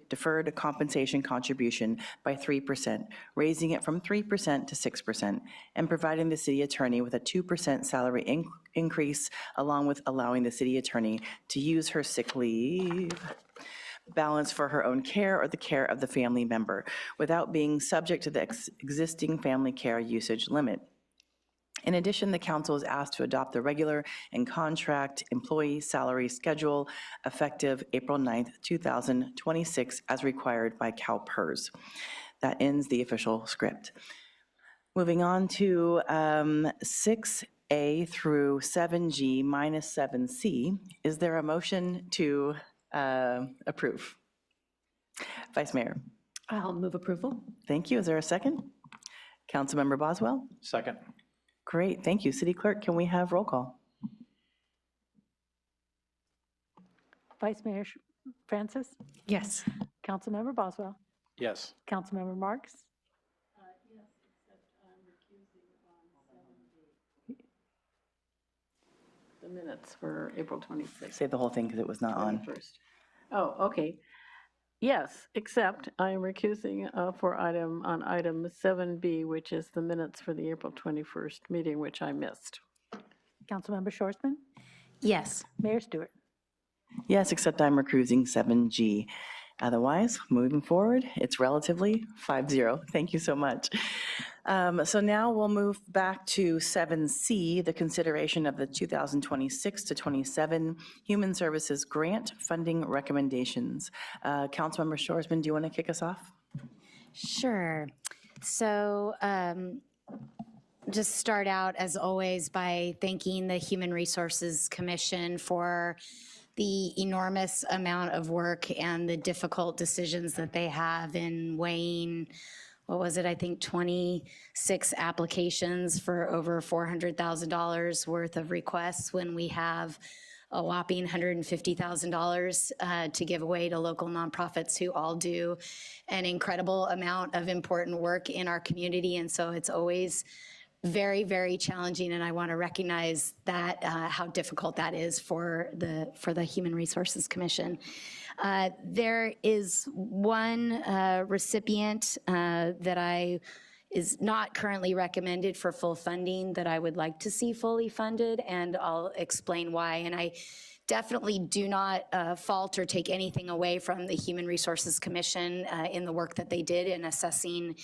deferred compensation contribution by 3%, raising it from 3% to 6%, and providing the city attorney with a 2% salary increase, along with allowing the city attorney to use her sick leave balance for her own care or the care of the family member without being subject to the existing family care usage limit. In addition, the council is asked to adopt the regular and contract employee salary schedule effective April 9th, 2026, as required by CalPERS. That ends the official script. Moving on to 6A through 7G minus 7C. Is there a motion to approve? Vice Mayor. I'll move approval. Thank you. Is there a second? Councilmember Boswell? Second. Great, thank you. City Clerk, can we have roll call? Vice Mayor Francis? Yes. Councilmember Boswell? Yes. Councilmember Marks? The minutes for April 26th. Say the whole thing because it was not on. Oh, okay. Yes, except I am recusing on item 7B, which is the minutes for the April 21st meeting, which I missed. Councilmember Schwarzman, Yes. Mayor Stewart. Yes, except I'm recusing 7G. Otherwise, moving forward, it's relatively 5-0. Thank you so much. So now we'll move back to 7C, the consideration of the 2026 to 27 Human Services Grant Funding Recommendations. Councilmember Schwarzman, do you want to kick us off? Sure. So just start out, as always, by thanking the Human Resources Commission for the enormous amount of work and the difficult decisions that they have in weighing, what was it, I think 26 applications for over $400,000 worth of requests when we have a whopping $150,000 to give away to local nonprofits who all do an incredible amount of important work in our community. And so it's always very, very challenging, and I want to recognize that how difficult that is for the Human Resources Commission. There is one recipient that is not currently recommended for full funding that I would like to see fully funded, and I'll explain why. And I definitely do not fault or take anything away from the Human Resources Commission in the work that they did in assessing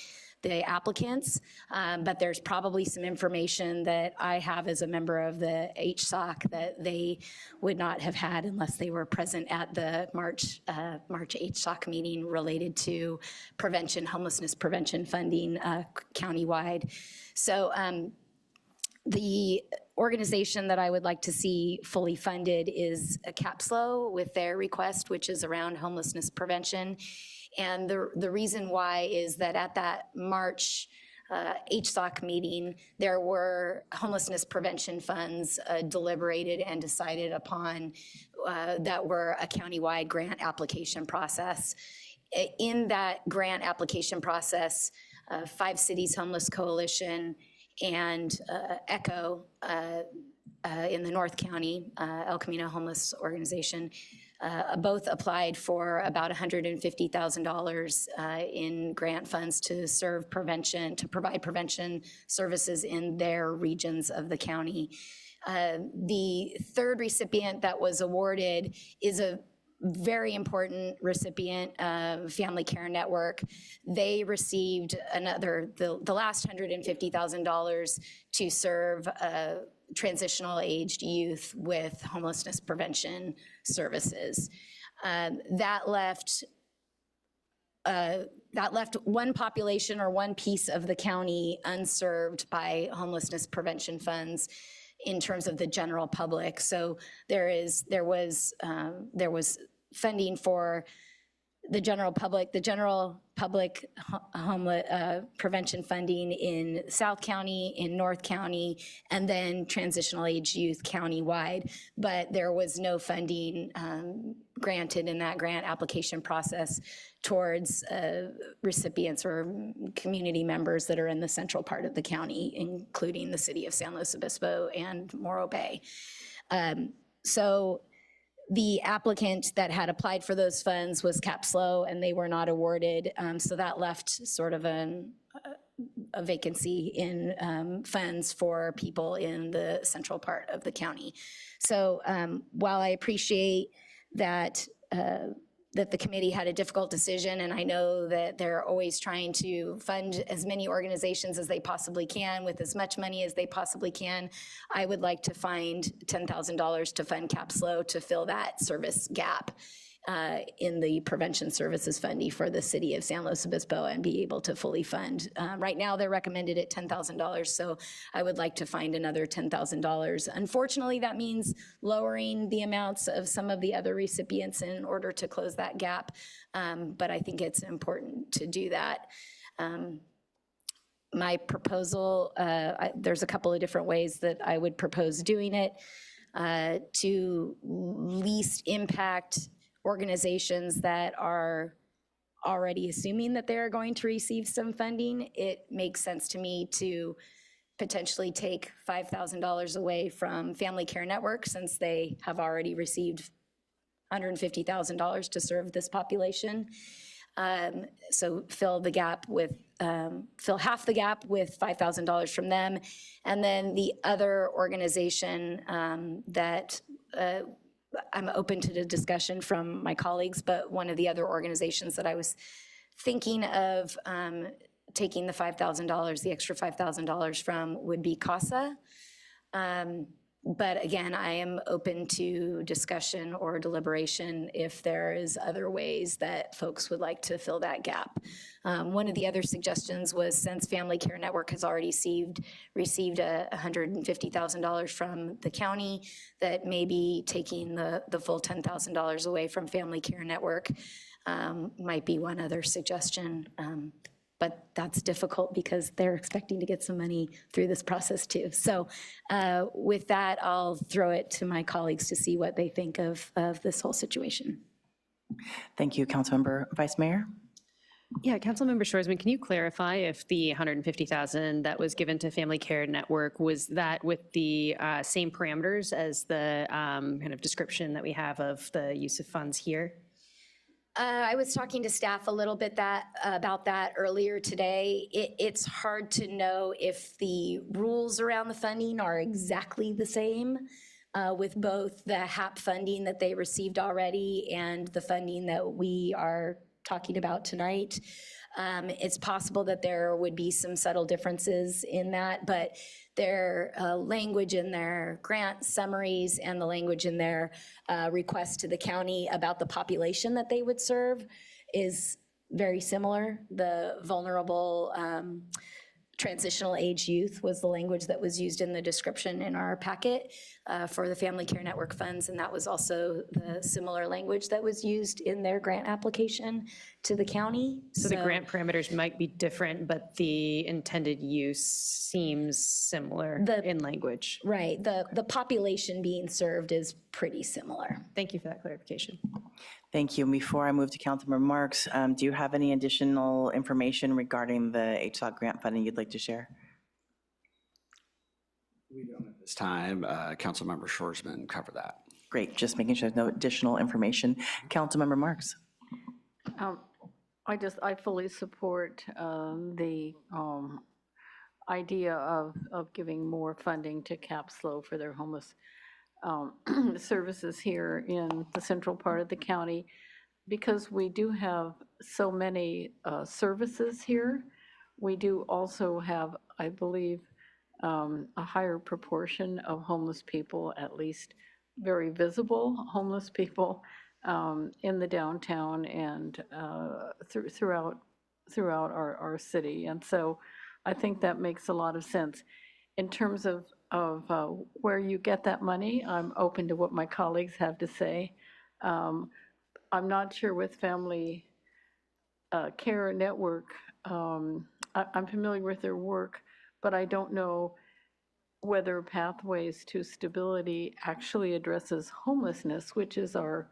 the applicants, but there's probably some information that I have as a member of the HSOC that they would not have had unless they were present at the March HSOC meeting related to homelessness prevention funding countywide. So the organization that I would like to see fully funded is CAPSLO with their request, which is around homelessness prevention. And the reason why is that at that March HSOC meeting, there were homelessness prevention funds deliberated and decided upon that were a countywide grant application process. In that grant application process, 5 Cities Homeless Coalition and ECHO in the North County, El Camino Homeless Organization, both applied for about $150,000 in grant funds to provide prevention services in their regions of the county. The third recipient that was awarded is a very important recipient of Family Care Network. They received the last $150,000 to serve transitional aged youth with homelessness prevention services. That left one population or one piece of the county unserved by homelessness prevention funds in terms of the general public. So there was funding for the general public prevention funding in South County, in North County, and then transitional age youth countywide. But there was no funding granted in that grant application process towards recipients or community members that are in the central part of the county, including the city of San Luis Obispo and Morro Bay. So the applicant that had applied for those funds was CAPSLO, and they were not awarded. So that left sort of a vacancy in funds for people in the central part of the county. So while I appreciate that that the committee had a difficult decision, and I know that they're always trying to fund as many organizations as they possibly can with as much money as they possibly can, I would like to find $10,000 to fund CAPSLO to fill that service gap in the prevention services funding for the city of San Luis Obispo and be able to fully fund. Right now, they're recommended at $10,000, so I would like to find another $10,000. Unfortunately, that means lowering the amounts of some of the other recipients in order to close that gap, but I think it's important to do that. My proposal, there's a couple of different ways that I would propose doing it. To least impact organizations that are already assuming that they're going to receive some funding, it makes sense to me to potentially take $5,000 away from Family Care Network since they have already received $150,000 to serve this population. So fill half the gap with $5,000 from them. And then the other organization that I'm open to the discussion from my colleagues, but one of the other organizations that I was thinking of taking the $5,000, the extra $5,000 from would be CASA. But again, I am open to discussion or deliberation if there is other ways that folks would like to fill that gap. One of the other suggestions was, since Family Care Network has already received $150,000 from the county, that maybe taking the full $10,000 away from Family Care Network might be one other suggestion. But that's difficult because they're expecting to get some money through this process too. So with that, I'll throw it to my colleagues to see what they think of this whole situation. Thank you, Councilmember. Vice Mayor? Yeah, Councilmember Shoresman, can you clarify if the $150,000 that was given to Family Care Network, was that with the same parameters as the kind of description that we have of the use of funds here? I was talking to staff a little bit about that earlier today. It's hard to know if the rules around the funding are exactly the same with both the HAP funding that they received already and the funding that we are talking about tonight. It's possible that there would be some subtle differences in that, but their language in their grant summaries and the language in their request to the county about the population that they would serve is very similar. The vulnerable transitional age youth was the language that was used in the description in our packet for the Family Care Network funds, and that was also the similar language that was used in their grant application to the county. So the grant parameters might be different, but the intended use seems similar in language. Right, the population being served is pretty similar. Thank you for that clarification. Thank you. And before I move to Councilmember Marks, do you have any additional information regarding the HSOC grant funding you'd like to share? We don't at this time. Councilmember Shoresman covered that. Great, just making sure there's no additional information. Councilmember Marks. I fully support the idea of giving more funding to CAPSLO for their homeless services here in the central part of the county, because we do have so many services here. We do also have, I believe, a higher proportion of homeless people, at least very visible homeless people in the downtown and throughout our city. And so I think that makes a lot of sense. In terms of where you get that money, I'm open to what my colleagues have to say. I'm not sure with Family Care Network. I'm familiar with their work, but I don't know whether Pathways to Stability actually addresses homelessness, which is our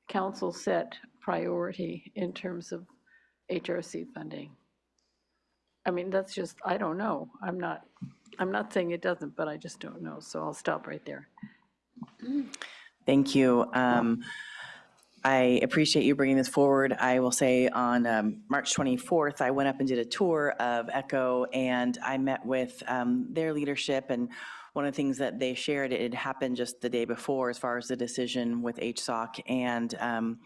council set priority in terms of HRC funding. I mean, that's just, I don't know. I'm not saying it doesn't, but I just don't know. So I'll stop right there. Thank you. I appreciate you bringing this forward. I will say on March 24th, I went up and did a tour of ECHO, and I met with their leadership, and one of the things that they shared, it had happened just the day before as far as the decision with HSOC, and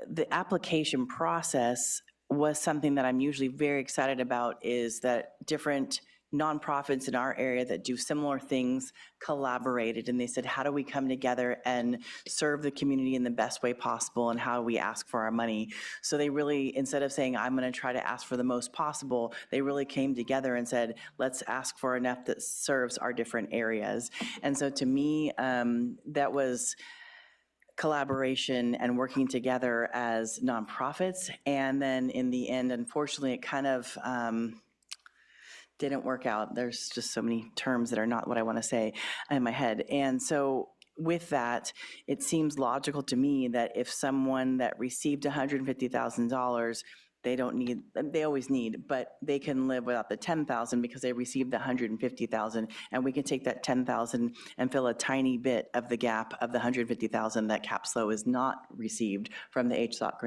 the application process was something that I'm usually very excited about, is that different nonprofits in our area that do similar things collaborated, and they said, how do we come together and serve the community in the best way possible, and how do we ask for our money? So they really, instead of saying, I'm going to try to ask for the most possible, they really came together and said, let's ask for enough that serves our different areas. And so to me, that was collaboration and working together as nonprofits. And then in the end, unfortunately, it kind of didn't work out. There's just so many terms that are not what I want to say in my head. And so with that, it seems logical to me that if someone that received $150,000 they don't need, they always need, but they can live without the 10,000 because they received the 150,000, and we can take that 10,000 and fill a tiny bit of the gap of the 150,000 that CAPSLO is not received from the HSOC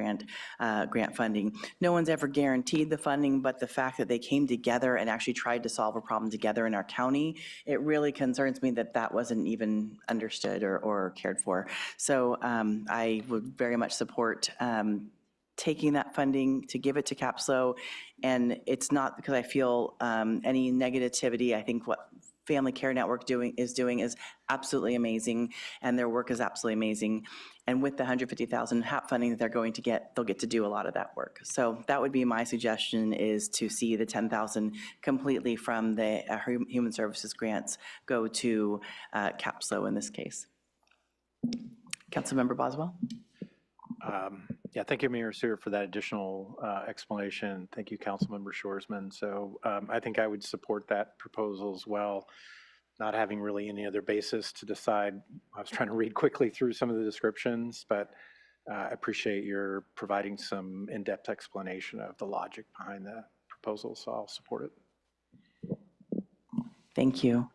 grant funding. No one's ever guaranteed the funding, but the fact that they came together and actually tried to solve a problem together in our county, it really concerns me that that wasn't even understood or cared for. So I would very much support taking that funding to give it to CAPSLO. And it's not because I feel any negativity. I think what Family Care Network is absolutely amazing, and their work is absolutely amazing. And with the 150,000 HAP funding that they're going to get, they'll get to do a lot of that work. So that would be my suggestion, is to see the 10,000 completely from the Human Services grants go to CAPSLO in this case. Councilmember Boswell. Yeah, thank you, Mayor Stewart, for that additional explanation. Thank you, Councilmember Shoresman. So I think I would support that proposal as well, not having really any other basis to decide. I was trying to read quickly through some of the descriptions, but I appreciate your providing some in-depth explanation of the logic behind the proposal, so I'll support it. Thank you.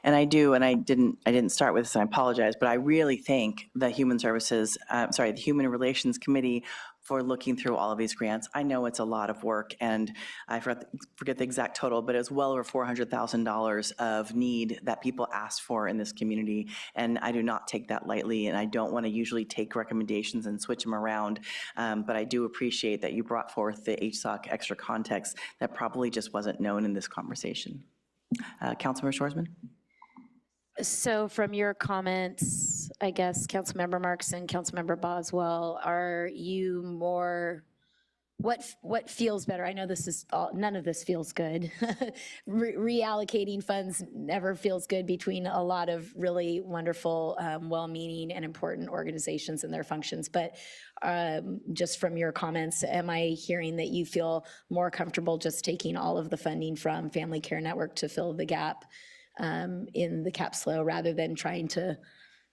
And I do, and I didn't start with this, and I apologize, but I really thank the Human Relations Committee for looking through all of these grants. I know it's a lot of work, and I forget the exact total, but it's well over $400,000 of need that people asked for in this community, and I do not take that lightly, and I don't want to usually take recommendations and switch them around, but I do appreciate that you brought forth the HSOC extra context that probably just wasn't known in this conversation. Councilmember Shoresman. So from your comments, I guess, Councilmember Marks and Councilmember Boswell, are you more, what feels better? I know this is none of this feels good. Reallocating funds never feels good between a lot of really wonderful, well-meaning and important organizations and their functions. But just from your comments, am I hearing that you feel more comfortable just taking all of the funding from Family Care Network to fill the gap in the CAPSLO rather than trying to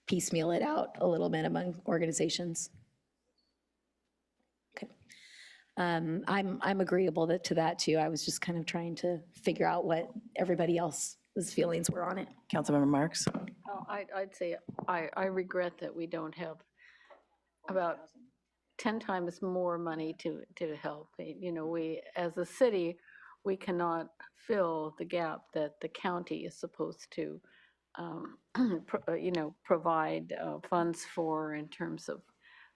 piecemeal it out a little bit among organizations? Okay. I'm agreeable to that too. I was just kind of trying to figure out what everybody else's feelings were on it. Councilmember Marks. Oh, I'd say I regret that we don't have about 10 times more money to help. You know, we, as a city, we cannot fill the gap that the county is supposed to, provide funds for in terms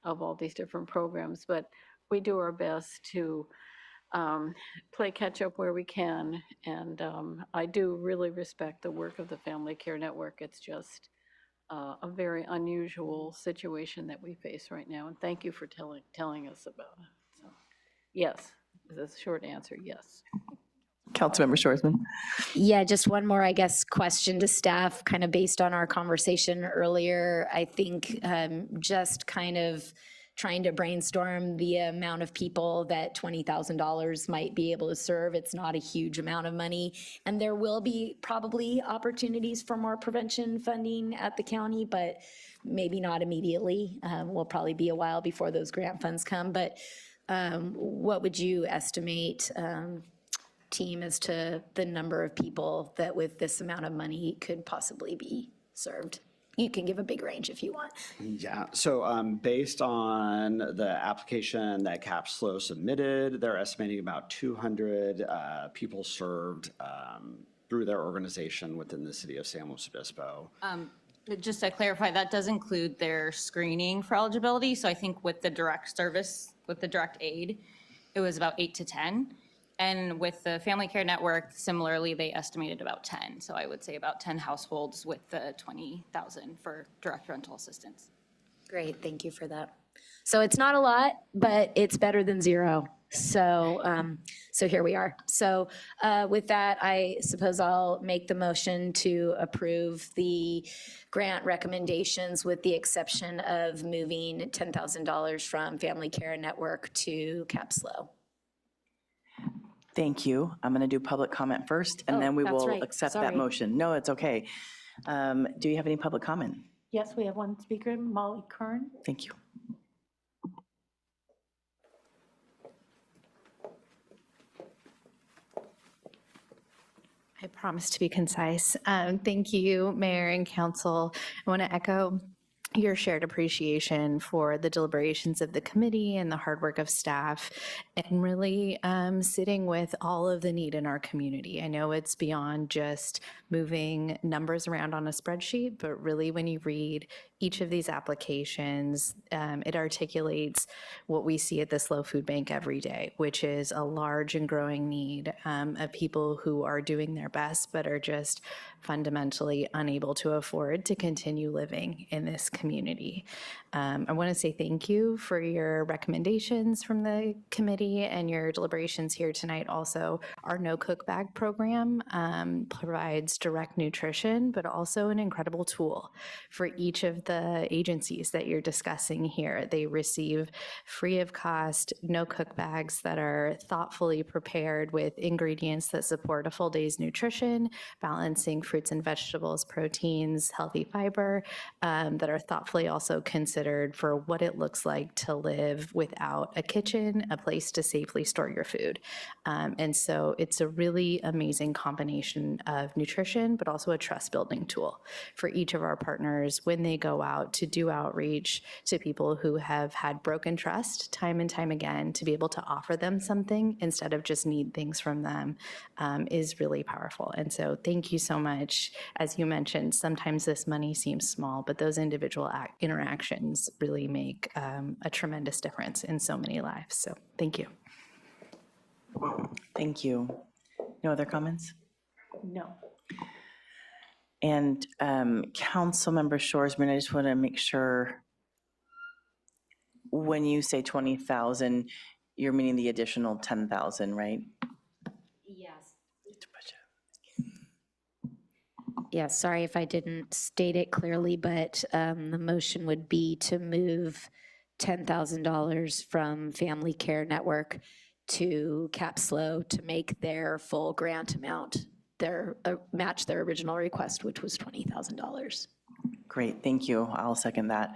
of all these different programs. But we do our best to play catch up where we can. And I do really respect the work of the Family Care Network. It's just a very unusual situation that we face right now. And thank you for telling us about it. So, yes, the short answer, yes. Councilmember Shoresman. Yeah, just one more, I guess, question to staff, kind of based on our conversation earlier. I think just kind of trying to brainstorm the amount of people that $20,000 might be able to serve. It's not a huge amount of money. And there will be probably opportunities for more prevention funding at the county, but maybe not immediately. Will probably be a while before those grant funds come. But what would you estimate, team, as to the number of people that with this amount of money could possibly be served? You can give a big range if you want. Yeah, so based on the application that CAPSLO submitted, they're estimating about 200 people served through their organization within the city of San Luis Obispo. Just to clarify, that does include their screening for eligibility. So I think with the direct service, with the direct aid, it was about 8 to 10. And with the Family Care Network, similarly, they estimated about 10. So I would say about 10 households with the 20,000 for direct rental assistance. Great, thank you for that. So it's not a lot, but it's better than zero. So, so here we are. So with that, I suppose I'll make the motion to approve the grant recommendations with the exception of moving $10,000 from Family Care Network to CAPSLO. Thank you. I'm going to do public comment first, and then we will accept that motion. No, it's okay. Do you have any public comment? Yes, we have one speaker, Molly Kern. Thank you. promise to be concise. Thank you, Mayor and Council. I want to echo your shared appreciation for the deliberations of the committee and the hard work of staff and really sitting with all of the need in our community. I know it's beyond just moving numbers around on a spreadsheet, but really when you read each of these applications, it articulates what we see at the SLO Food Bank every day, which is a large and growing need of people who are doing their best, but are just fundamentally unable to afford to continue living in this community. I want to say thank you for your recommendations from the committee and your deliberations here tonight. Also, our No Cook Bag program provides direct nutrition, but also an incredible tool for each of the agencies that you're discussing here. They receive free of cost No Cook bags that are thoughtfully prepared with ingredients that support a full day's nutrition, balancing fruits and vegetables, proteins, healthy fiber, that are thoughtfully also considered for what it looks like to live without a kitchen, a place to safely store your food. And so it's a really amazing combination of nutrition, but also a trust building tool for each of our partners when they go out to do outreach to people who have had broken trust time and time again. To be able to offer them something instead of just need things from them is really powerful. And so thank you so much. As you mentioned, sometimes this money seems small, but those individual interactions really make a tremendous difference in so many lives. So thank you. Thank you. No other comments? No. And Councilmember Shoresman, I just want to make sure, when you say 20,000, you're meaning the additional 10,000, right? Yes. Yes, sorry if I didn't state it clearly, but the motion would be to move $10,000 from Family Care Network to CapSLO to make their full grant amount, match their original request, which was $20,000. Great, thank you. I'll second that.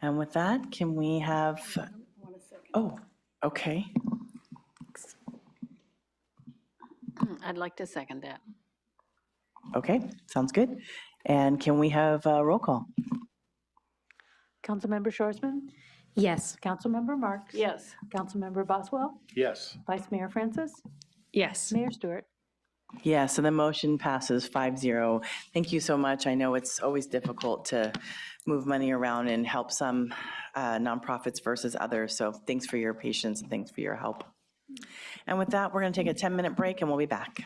And with that, can we have, oh, okay. I'd like to second that. Okay, sounds good. And can we have a roll call? Councilmember Shoresman? Yes. Councilmember Marks? Yes. Councilmember Boswell? Yes. Vice Mayor Francis? Yes. Mayor Stewart? Yeah, so the motion passes 5-0. Thank you so much. I know it's always difficult to move money around and help some nonprofits versus others. So thanks for your patience and thanks for your help. And with that, we're going to take a 10-minute break and we'll be back.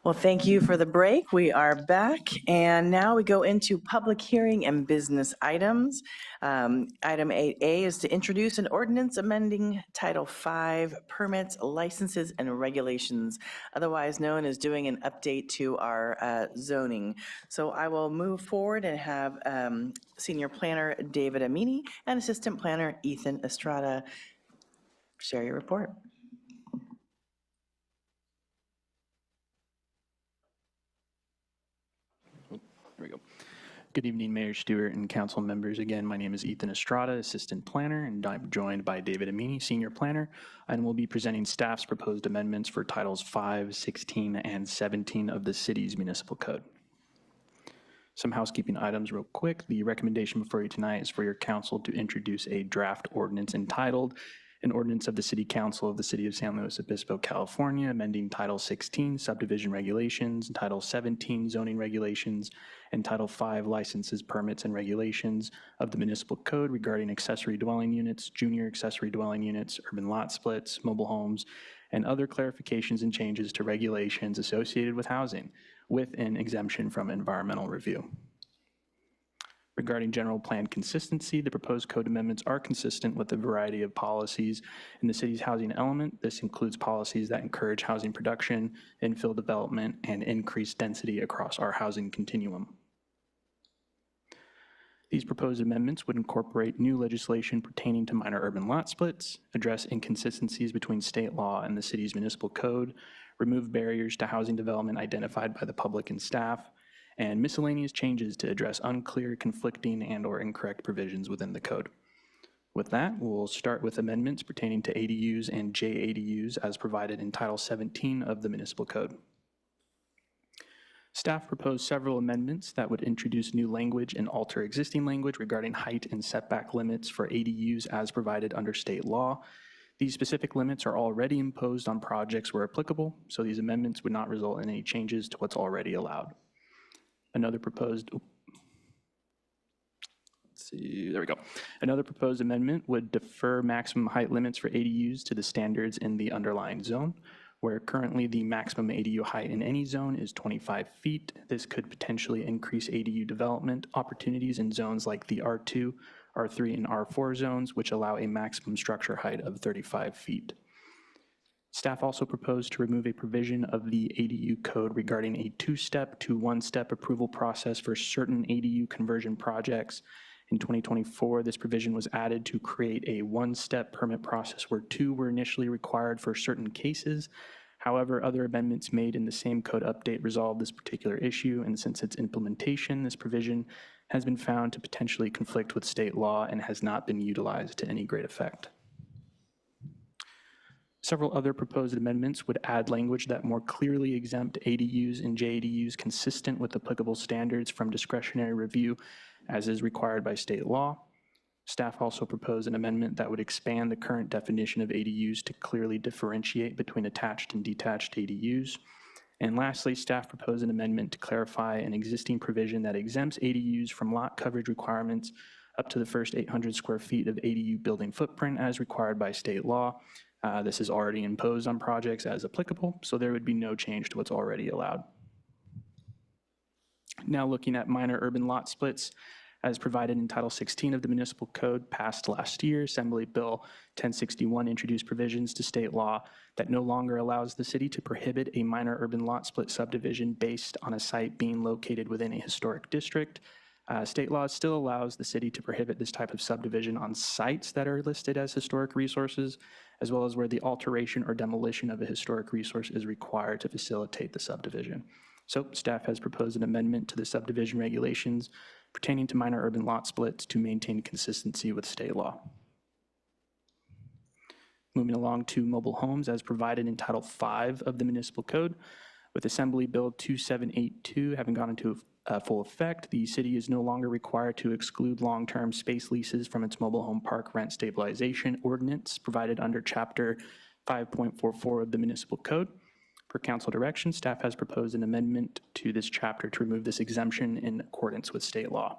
Well, thank you for the break. We are back, and now we go into public hearing and business items. Item 8A is to introduce an ordinance amending Title V, permits, licenses, and regulations, otherwise known as doing an update to our zoning. So I will move forward and have Senior Planner David Amini and Assistant Planner Ethan Estrada share your report. There we go. Good evening, Mayor Stewart and council members. Again, my name is Ethan Estrada, Assistant Planner, and I'm joined by David Amini, Senior Planner, and we'll be presenting staff's proposed amendments for Titles 5, 16, and 17 of the city's municipal code. Some housekeeping items real quick. The recommendation before you tonight is for your council to introduce a draft ordinance entitled An Ordinance of the City Council of the City of San Luis Obispo, California, amending Title 16 Subdivision Regulations, Title 17 Zoning Regulations, and Title 5 Licenses, Permits, and Regulations of the Municipal Code regarding accessory dwelling units, junior accessory dwelling units, urban lot splits, mobile homes, and other clarifications and changes to regulations associated with housing, with an exemption from environmental review. Regarding general plan consistency, the proposed code amendments are consistent with a variety of policies in the city's housing element. This includes policies that encourage housing production, infill development, and increase density across our housing continuum. These proposed amendments would incorporate new legislation pertaining to minor urban lot splits, address inconsistencies between state law and the city's municipal code, remove barriers to housing development identified by the public and staff, and miscellaneous changes to address unclear, conflicting, and/or incorrect provisions within the code. With that, we'll start with amendments pertaining to ADUs and JADUs as provided in Title 17 of the Municipal Code. Staff proposed several amendments that would introduce new language and alter existing language regarding height and setback limits for ADUs as provided under state law. These specific limits are already imposed on projects where applicable, so these amendments would not result in any changes to what's already allowed. Another proposed Another proposed amendment would defer maximum height limits for ADUs to the standards in the underlying zone, where currently the maximum ADU height in any zone is 25 feet. This could potentially increase ADU development opportunities in zones like the R2, R3, and R4 zones, which allow a maximum structure height of 35 feet. Staff also proposed to remove a provision of the ADU code regarding a two-step to one-step approval process for certain ADU conversion projects. In 2024, this provision was added to create a one-step permit process where two were initially required for certain cases. However, other amendments made in the same code update resolved this particular issue, and since its implementation, this provision has been found to potentially conflict with state law and has not been utilized to any great effect. Several other proposed amendments would add language that more clearly exempt ADUs and JADUs consistent with applicable standards from discretionary review as is required by state law. Staff also proposed an amendment that would expand the current definition of ADUs to clearly differentiate between attached and detached ADUs. And lastly, staff proposed an amendment to clarify an existing provision that exempts ADUs from lot coverage requirements up to the first 800 square feet of ADU building footprint as required by state law. This is already imposed on projects as applicable, so there would be no change to what's already allowed. Now looking at minor urban lot splits, as provided in Title 16 of the Municipal Code passed last year, Assembly Bill 1061 introduced provisions to state law that no longer allows the city to prohibit a minor urban lot split subdivision based on a site being located within a historic district. State law still allows the city to prohibit this type of subdivision on sites that are listed as historic resources, as well as where the alteration or demolition of a historic resource is required to facilitate the subdivision. So staff has proposed an amendment to the subdivision regulations pertaining to minor urban lot splits to maintain consistency with state law. Moving along to mobile homes as provided in Title 5 of the Municipal Code, with Assembly Bill 2782 having gone into full effect, the city is no longer required to exclude long-term space leases from its mobile home park rent stabilization ordinance provided under Chapter 5.44 of the Municipal Code. Per council direction, staff has proposed an amendment to this chapter to remove this exemption in accordance with state law.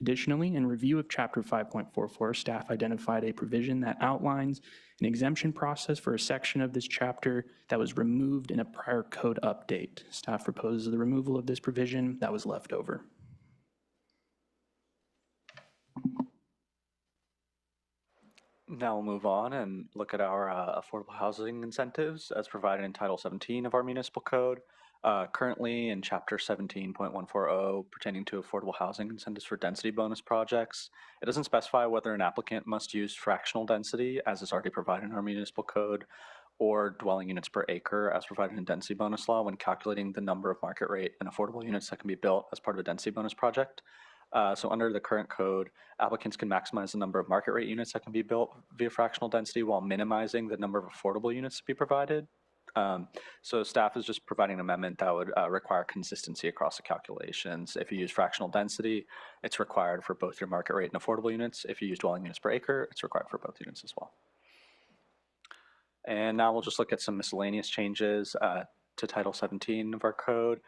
Additionally, in review of Chapter 5.44, staff identified a provision that outlines an exemption process for a section of this chapter that was removed in a prior code update. Staff proposes the removal of this provision that was left over. Now we'll move on and look at our affordable housing incentives as provided in Title 17 of our municipal code. Currently in Chapter 17.140 pertaining to affordable housing incentives for density bonus projects, it doesn't specify whether an applicant must use fractional density as is already provided in our municipal code or dwelling units per acre as provided in density bonus law when calculating the number of market rate and affordable units that can be built as part of a density bonus project. So under the current code, applicants can maximize the number of market rate units that can be built via fractional density while minimizing the number of affordable units to be provided. So staff is just providing an amendment that would require consistency across the calculations. If you use fractional density, it's required for both your market rate and affordable units. If you use dwelling units per acre, it's required for both units as well. And now we'll just look at some miscellaneous changes to Title 17 of our code.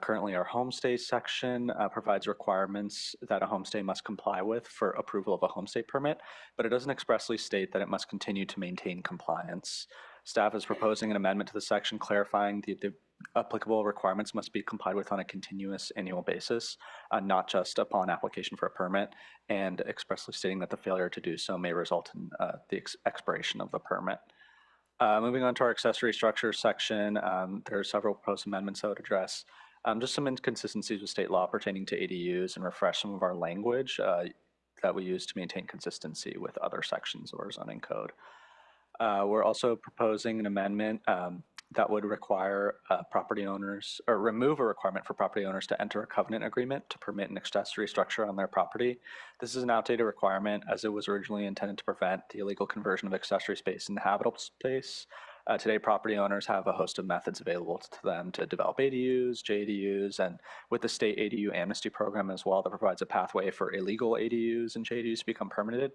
Currently, our homestay section provides requirements that a homestay must comply with for approval of a homestay permit, but it doesn't expressly state that it must continue to maintain compliance. Staff is proposing an amendment to the section clarifying the applicable requirements must be complied with on a continuous annual basis, not just upon application for a permit, and expressly stating that the failure to do so may result in the expiration of the permit. Moving on to our accessory structure section, there are several proposed amendments that would address just some inconsistencies with state law pertaining to ADUs and refresh some of our language that we use to maintain consistency with other sections of our zoning code. We're also proposing an amendment that would require property owners, or remove a requirement for property owners to enter a covenant agreement to permit an accessory structure on their property. This is an outdated requirement as it was originally intended to prevent the illegal conversion of accessory space into habitable space. Today, property owners have a host of methods available to them to develop ADUs, JDUs, and with the state ADU amnesty program as well, that provides a pathway for illegal ADUs and JDUs to become permitted.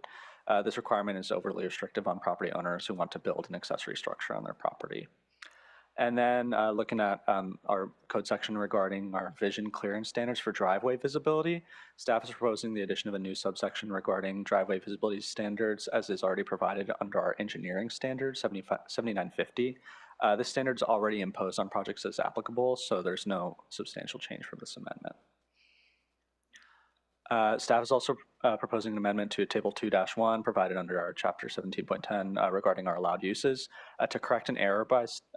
This requirement is overly restrictive on property owners who want to build an accessory structure on their property. And then looking at our code section regarding our vision clearance standards for driveway visibility, staff is proposing the addition of a new subsection regarding driveway visibility standards as is already provided under our engineering standard 7950. This standard is already imposed on projects as applicable, so there's no substantial change from this amendment. Staff is also proposing an amendment to Table 2-1 provided under our Chapter 17.10 regarding our allowed uses to correct an error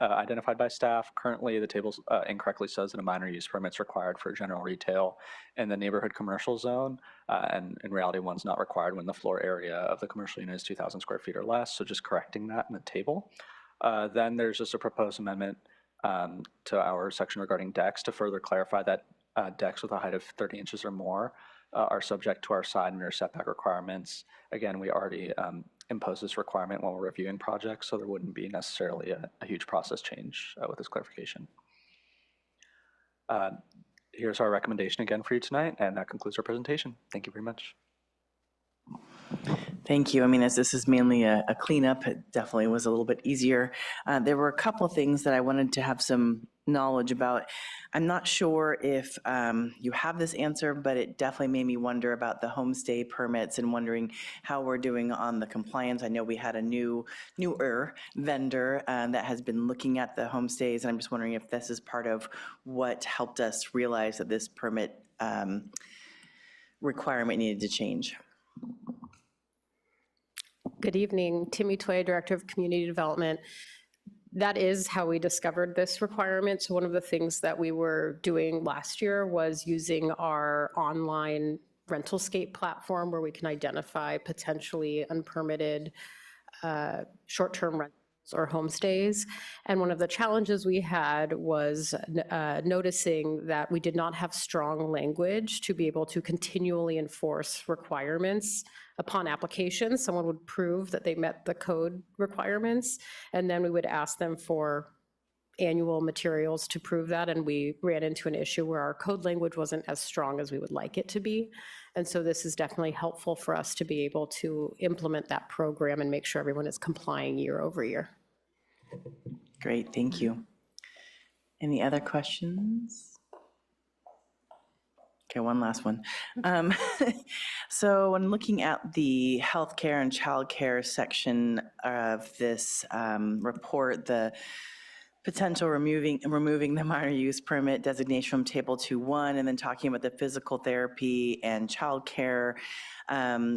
identified by staff. Currently, the table incorrectly says that a minor use permit is required for general retail in the neighborhood commercial zone, and in reality, one's not required when the floor area of the commercial unit is 2,000 square feet or less, so just correcting that in the table. Then there's just a proposed amendment to our section regarding decks to further clarify that decks with a height of 30 inches or more are subject to our side and rear setback requirements. Again, we already impose this requirement when we're reviewing projects, so there wouldn't be necessarily a huge process change with this clarification. Here's our recommendation again for you tonight, and that concludes our presentation. Thank you very much. Thank you. I mean, as this is mainly a cleanup, it definitely was a little bit easier. There were a couple of things that I wanted to have some knowledge about. I'm not sure if you have this answer, but it definitely made me wonder about the homestay permits and wondering how we're doing on the compliance. I know we had a newer vendor that has been looking at the homestays, and I'm just wondering if this is part of what helped us realize that this permit requirement needed to change. Good evening, Timmy Toya, Director of Community Development. That is how we discovered this requirement. So one of the things that we were doing last year was using our online Rentalscape platform where we can identify potentially unpermitted short-term rentals or homestays. And one of the challenges we had was noticing that we did not have strong language to be able to continually enforce requirements upon application. Someone would prove that they met the code requirements, and then we would ask them for annual materials to prove that, and we ran into an issue where our code language wasn't as strong as we would like it to be. And so this is definitely helpful for us to be able to implement that program and make sure everyone is complying year over year. Great, thank you. Any other questions? Okay, one last one. So when looking at the healthcare and childcare section of this report, the potential removing the minor use permit designation from Table 2-1, and then talking about the physical therapy and childcare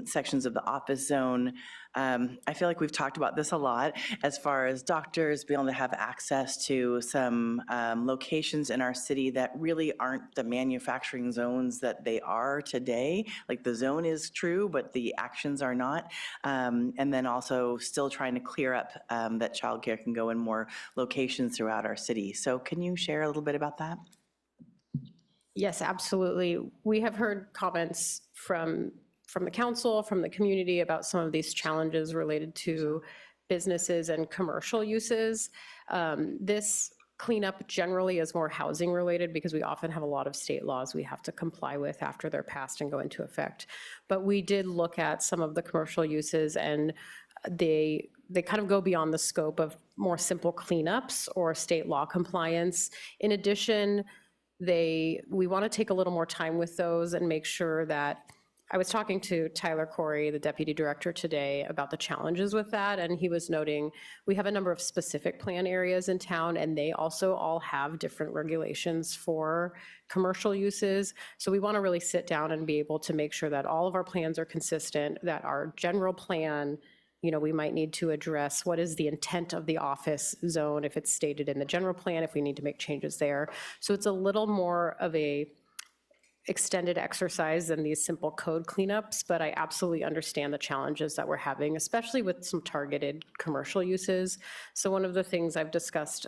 sections of the office zone. I feel like we've talked about this a lot as far as doctors being able to have access to some locations in our city that really aren't the manufacturing zones that they are today. Like the zone is true, but the actions are not. And then also still trying to clear up that childcare can go in more locations throughout our city. So can you share a little bit about that? Yes, absolutely. We have heard comments from the council, from the community about some of these challenges related to businesses and commercial uses. This cleanup generally is more housing related because we often have a lot of state laws we have to comply with after they're passed and go into effect. But we did look at some of the commercial uses, and they kind of go beyond the scope of more simple cleanups or state law compliance. In addition, we want to take a little more time with those and make sure that I was talking to Tyler Corey, the deputy director, today about the challenges with that, and he was noting we have a number of specific plan areas in town, and they also all have different regulations for commercial uses. So we want to really sit down and be able to make sure that all of our plans are consistent, that our general plan, you know, we might need to address what is the intent of the office zone if it's stated in the general plan, if we need to make changes there. So it's a little more of a extended exercise than these simple code cleanups, but I absolutely understand the challenges that we're having, especially with some targeted commercial uses. So one of the things I've discussed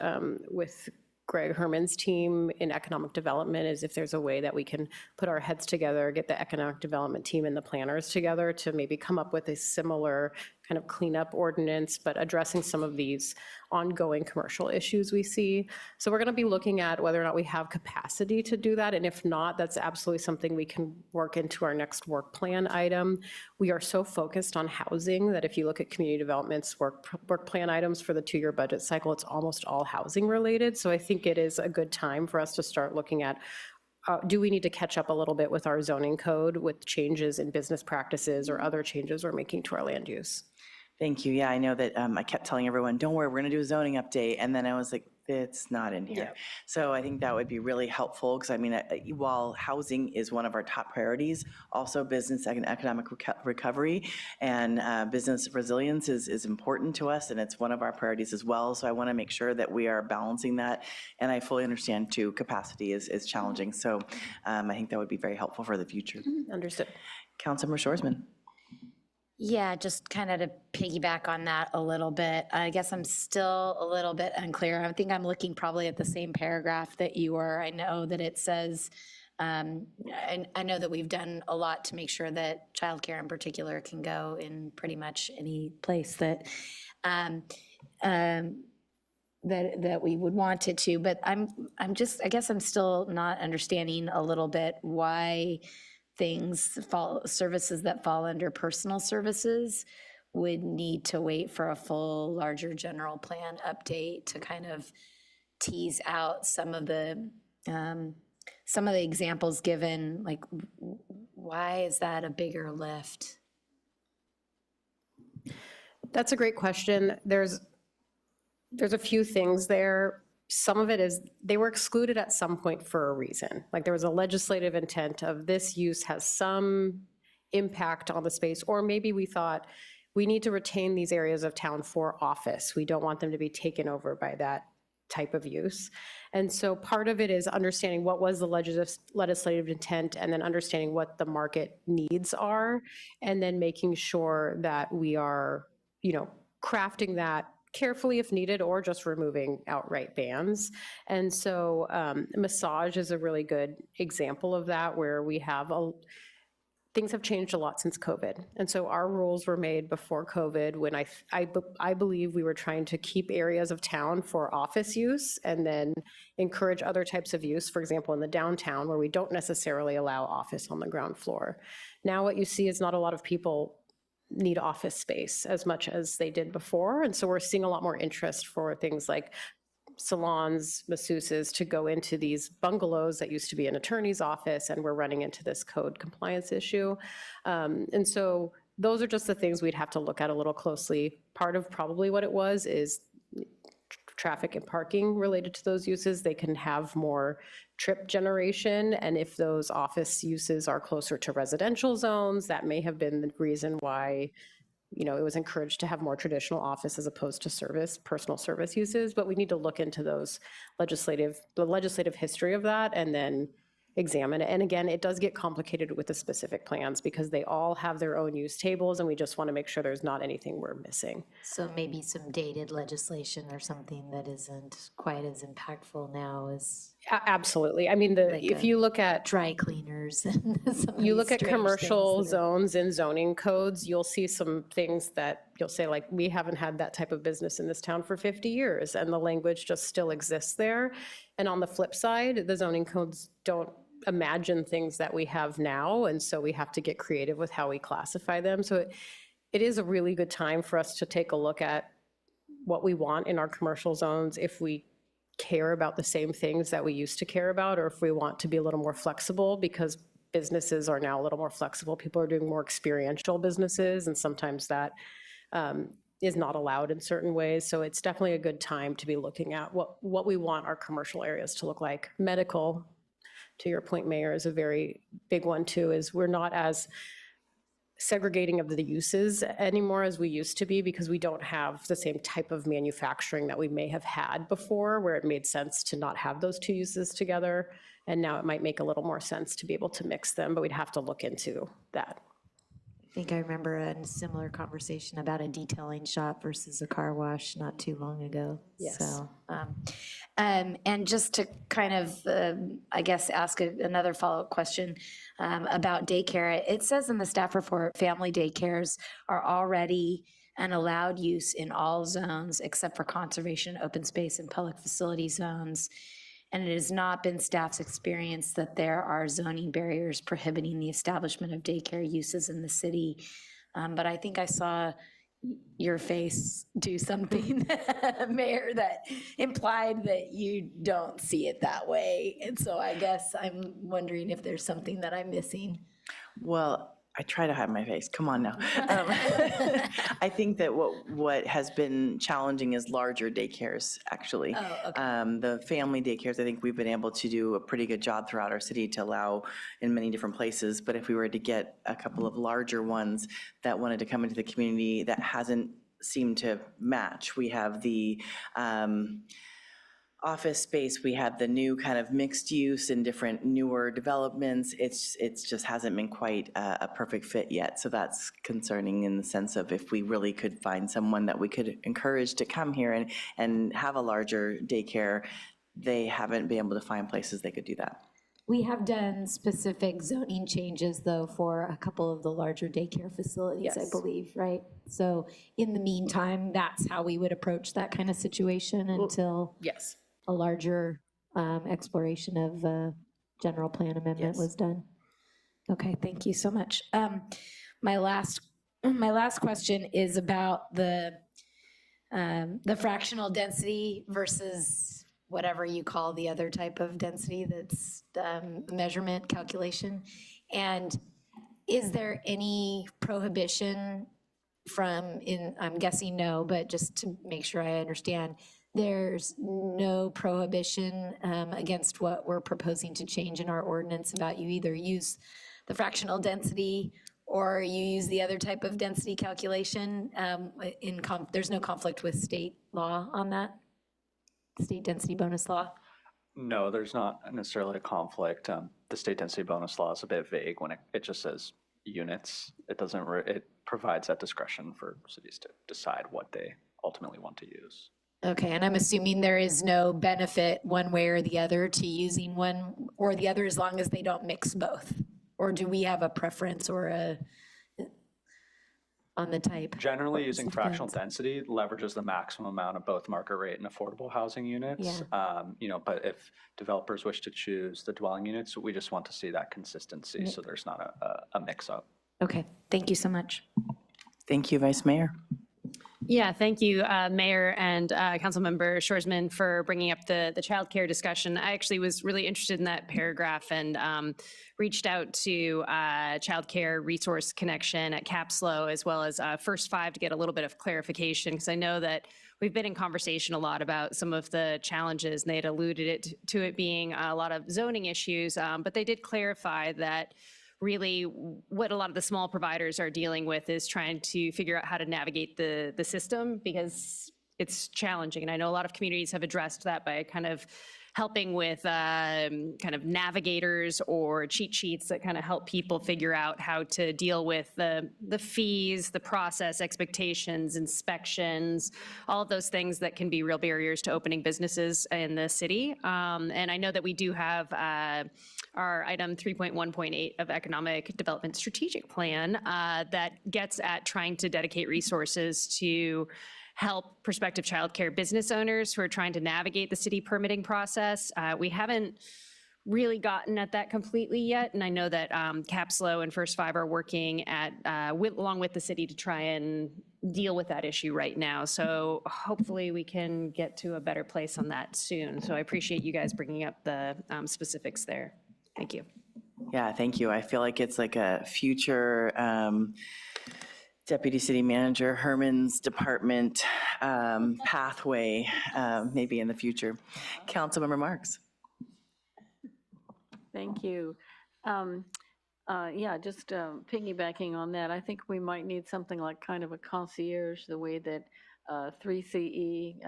with Greg Herman's team in economic development is if there's a way that we can put our heads together, get the economic development team and the planners together to maybe come up with a similar kind of cleanup ordinance, but addressing some of these ongoing commercial issues we see. So we're going to be looking at whether or not we have capacity to do that. And if not, that's absolutely something we can work into our next work plan item. We are so focused on housing that if you look at community development's work plan items for the 2-year budget cycle, it's almost all housing related. So I think it is a good time for us to start looking at do we need to catch up a little bit with our zoning code with changes in business practices or other changes we're making to our land use? Thank you. Yeah, I know that I kept telling everyone, don't worry, we're going to do a zoning update. And then I was like, it's not in here. So I think that would be really helpful because I mean, while housing is one of our top priorities, also business and economic recovery and business resilience is important to us, and it's one of our priorities as well. So I want to make sure that we are balancing that. And I fully understand too, capacity is challenging. So I think that would be very helpful for the future. Understood. Councilmember Shorsman. Yeah, just kind of to piggyback on that a little bit. I guess I'm still a little bit unclear. I think I'm looking probably at the same paragraph that you were. I know that it says, and I know that we've done a lot to make sure that childcare in particular can go in pretty much any place that that we would want it to. But I guess I'm still not understanding a little bit why services that fall under personal services would need to wait for a full, larger general plan update to kind of tease out some of the examples given. Like, why is that a bigger lift? That's a great question. There's a few things there. Some of it is they were excluded at some point for a reason. Like there was a legislative intent of this use has some impact on the space, or maybe we thought we need to retain these areas of town for office. We don't want them to be taken over by that type of use. And so part of it is understanding what was the legislative intent and then understanding what the market needs are, and then making sure that we are, crafting that carefully if needed, or just removing outright bans. And so massage is a really good example of that, where we have things have changed a lot since COVID. And so our rules were made before COVID when I believe we were trying to keep areas of town for office use and then encourage other types of use, for example, in the downtown where we don't necessarily allow office on the ground floor. Now what you see is not a lot of people need office space as much as they did before. And so we're seeing a lot more interest for things like salons, masseuses to go into these bungalows that used to be an attorney's office, and we're running into this code compliance issue. And so those are just the things we'd have to look at a little closely. Part of probably what it was is traffic and parking related to those uses. They can have more trip generation, and if those office uses are closer to residential zones, that may have been the reason why it was encouraged to have more traditional office as opposed to personal service uses. But we need to look into the legislative history of that and then examine it. And again, it does get complicated with the specific plans because they all have their own use tables, and we just want to make sure there's not anything we're missing. So maybe some dated legislation or something that isn't quite as impactful now as. Absolutely. I mean, if you look at dry cleaners, and you look at commercial zones and zoning codes, you'll see some things that you'll say, like, we haven't had that type of business in this town for 50 years, and the language just still exists there. And on the flip side, the zoning codes don't imagine things that we have now, and so we have to get creative with how we classify them. So it is a really good time for us to take a look at what we want in our commercial zones, if we care about the same things that we used to care about, or if we want to be a little more flexible, because businesses are now a little more flexible. People are doing more experiential businesses, and sometimes that is not allowed in certain ways. So it's definitely a good time to be looking at what we want our commercial areas to look like. Medical, to your point, Mayor, is a very big one too, is we're not as segregating of the uses anymore as we used to be, because we don't have the same type of manufacturing that we may have had before, where it made sense to not have those two uses together. And now it might make a little more sense to be able to mix them, but we'd have to look into that. I think I remember a similar conversation about a detailing shop versus a car wash not too long ago. Yes. So, And just to kind of, I guess, ask another follow-up question about daycare. It says in the staff report, family daycares are already an allowed use in all zones except for conservation, open space, and public facility zones. And it has not been staff's experience that there are zoning barriers prohibiting the establishment of daycare uses in the city. But I think I saw your face do something, Mayor, that implied that you don't see it that way. And so I guess I'm wondering if there's something that I'm missing. Well, I try to hide my face. Come on now. I think that what has been challenging is larger daycares, actually. Oh, okay. The family daycares, I think we've been able to do a pretty good job throughout our city to allow in many different places. But if we were to get a couple of larger ones that wanted to come into the community, that hasn't seemed to match. We have the office space, we have the new kind of mixed use and different newer developments. It's just hasn't been quite a perfect fit yet. So that's concerning in the sense of if we really could find someone that we could encourage to come here and have a larger daycare, they haven't been able to find places they could do that. we have done specific zoning changes, though, for a couple of the larger daycare facilities, I Yes. believe, right? So in the meantime, that's how we would approach that kind of situation until Yes. a larger exploration of general plan amendment Yes. was done. Okay, thank you so much. My last question is about the fractional density versus whatever you call the other type of density that's measurement calculation. And is there any prohibition I'm guessing no, but just to make sure I understand, there's no prohibition against what we're proposing to change in our ordinance about you either use the fractional density or you use the other type of density calculation. There's no conflict with state law on that? State density bonus law? No, there's not necessarily a conflict. The state density bonus law is a bit vague when it just says units. It doesn't, it provides that discretion for cities to decide what they ultimately want to use. Okay, and I'm assuming there is no benefit one way or the other to using one or the other as long as they don't mix both? Or do we have a preference or on the type? Generally, using fractional density leverages the maximum amount of both market rate and affordable housing units. But if developers wish to choose the dwelling units, we just want to see that consistency so there's not a mix-up. Okay, thank you so much. Thank you, Vice Mayor. Yeah, thank you, Mayor and Councilmember Shoresman, for bringing up the childcare discussion. I actually was really interested in that paragraph and reached out to Childcare Resource Connection at CapsLO as well as First Five to get a little bit of clarification, because I know that we've been in conversation a lot about some of the challenges, and they had alluded to it being a lot of zoning issues, but they did clarify that really what a lot of the small providers are dealing with is trying to figure out how to navigate the system, because it's challenging. And I know a lot of communities have addressed that by kind of helping with kind of navigators or cheat sheets that kind of help people figure out how to deal with the fees, the process, expectations, inspections, all of those things that can be real barriers to opening businesses in the city. And I know that we do have our item 3.1.8 of Economic Development Strategic Plan that gets at trying to dedicate resources to help prospective childcare business owners who are trying to navigate the city permitting process. We haven't really gotten at that completely yet, and I know that CapsLO and First Five are working at along with the city to try and deal with that issue right now. So hopefully we can get to a better place on that soon. So I appreciate you guys bringing up the specifics there. Thank you. Yeah, thank you. I feel like it's like a future Deputy City Manager Herman's department pathway, maybe in the future. Councilmember Marks. Thank you. Yeah, just piggybacking on that, I think we might need something like kind of a concierge, the way that 3CE,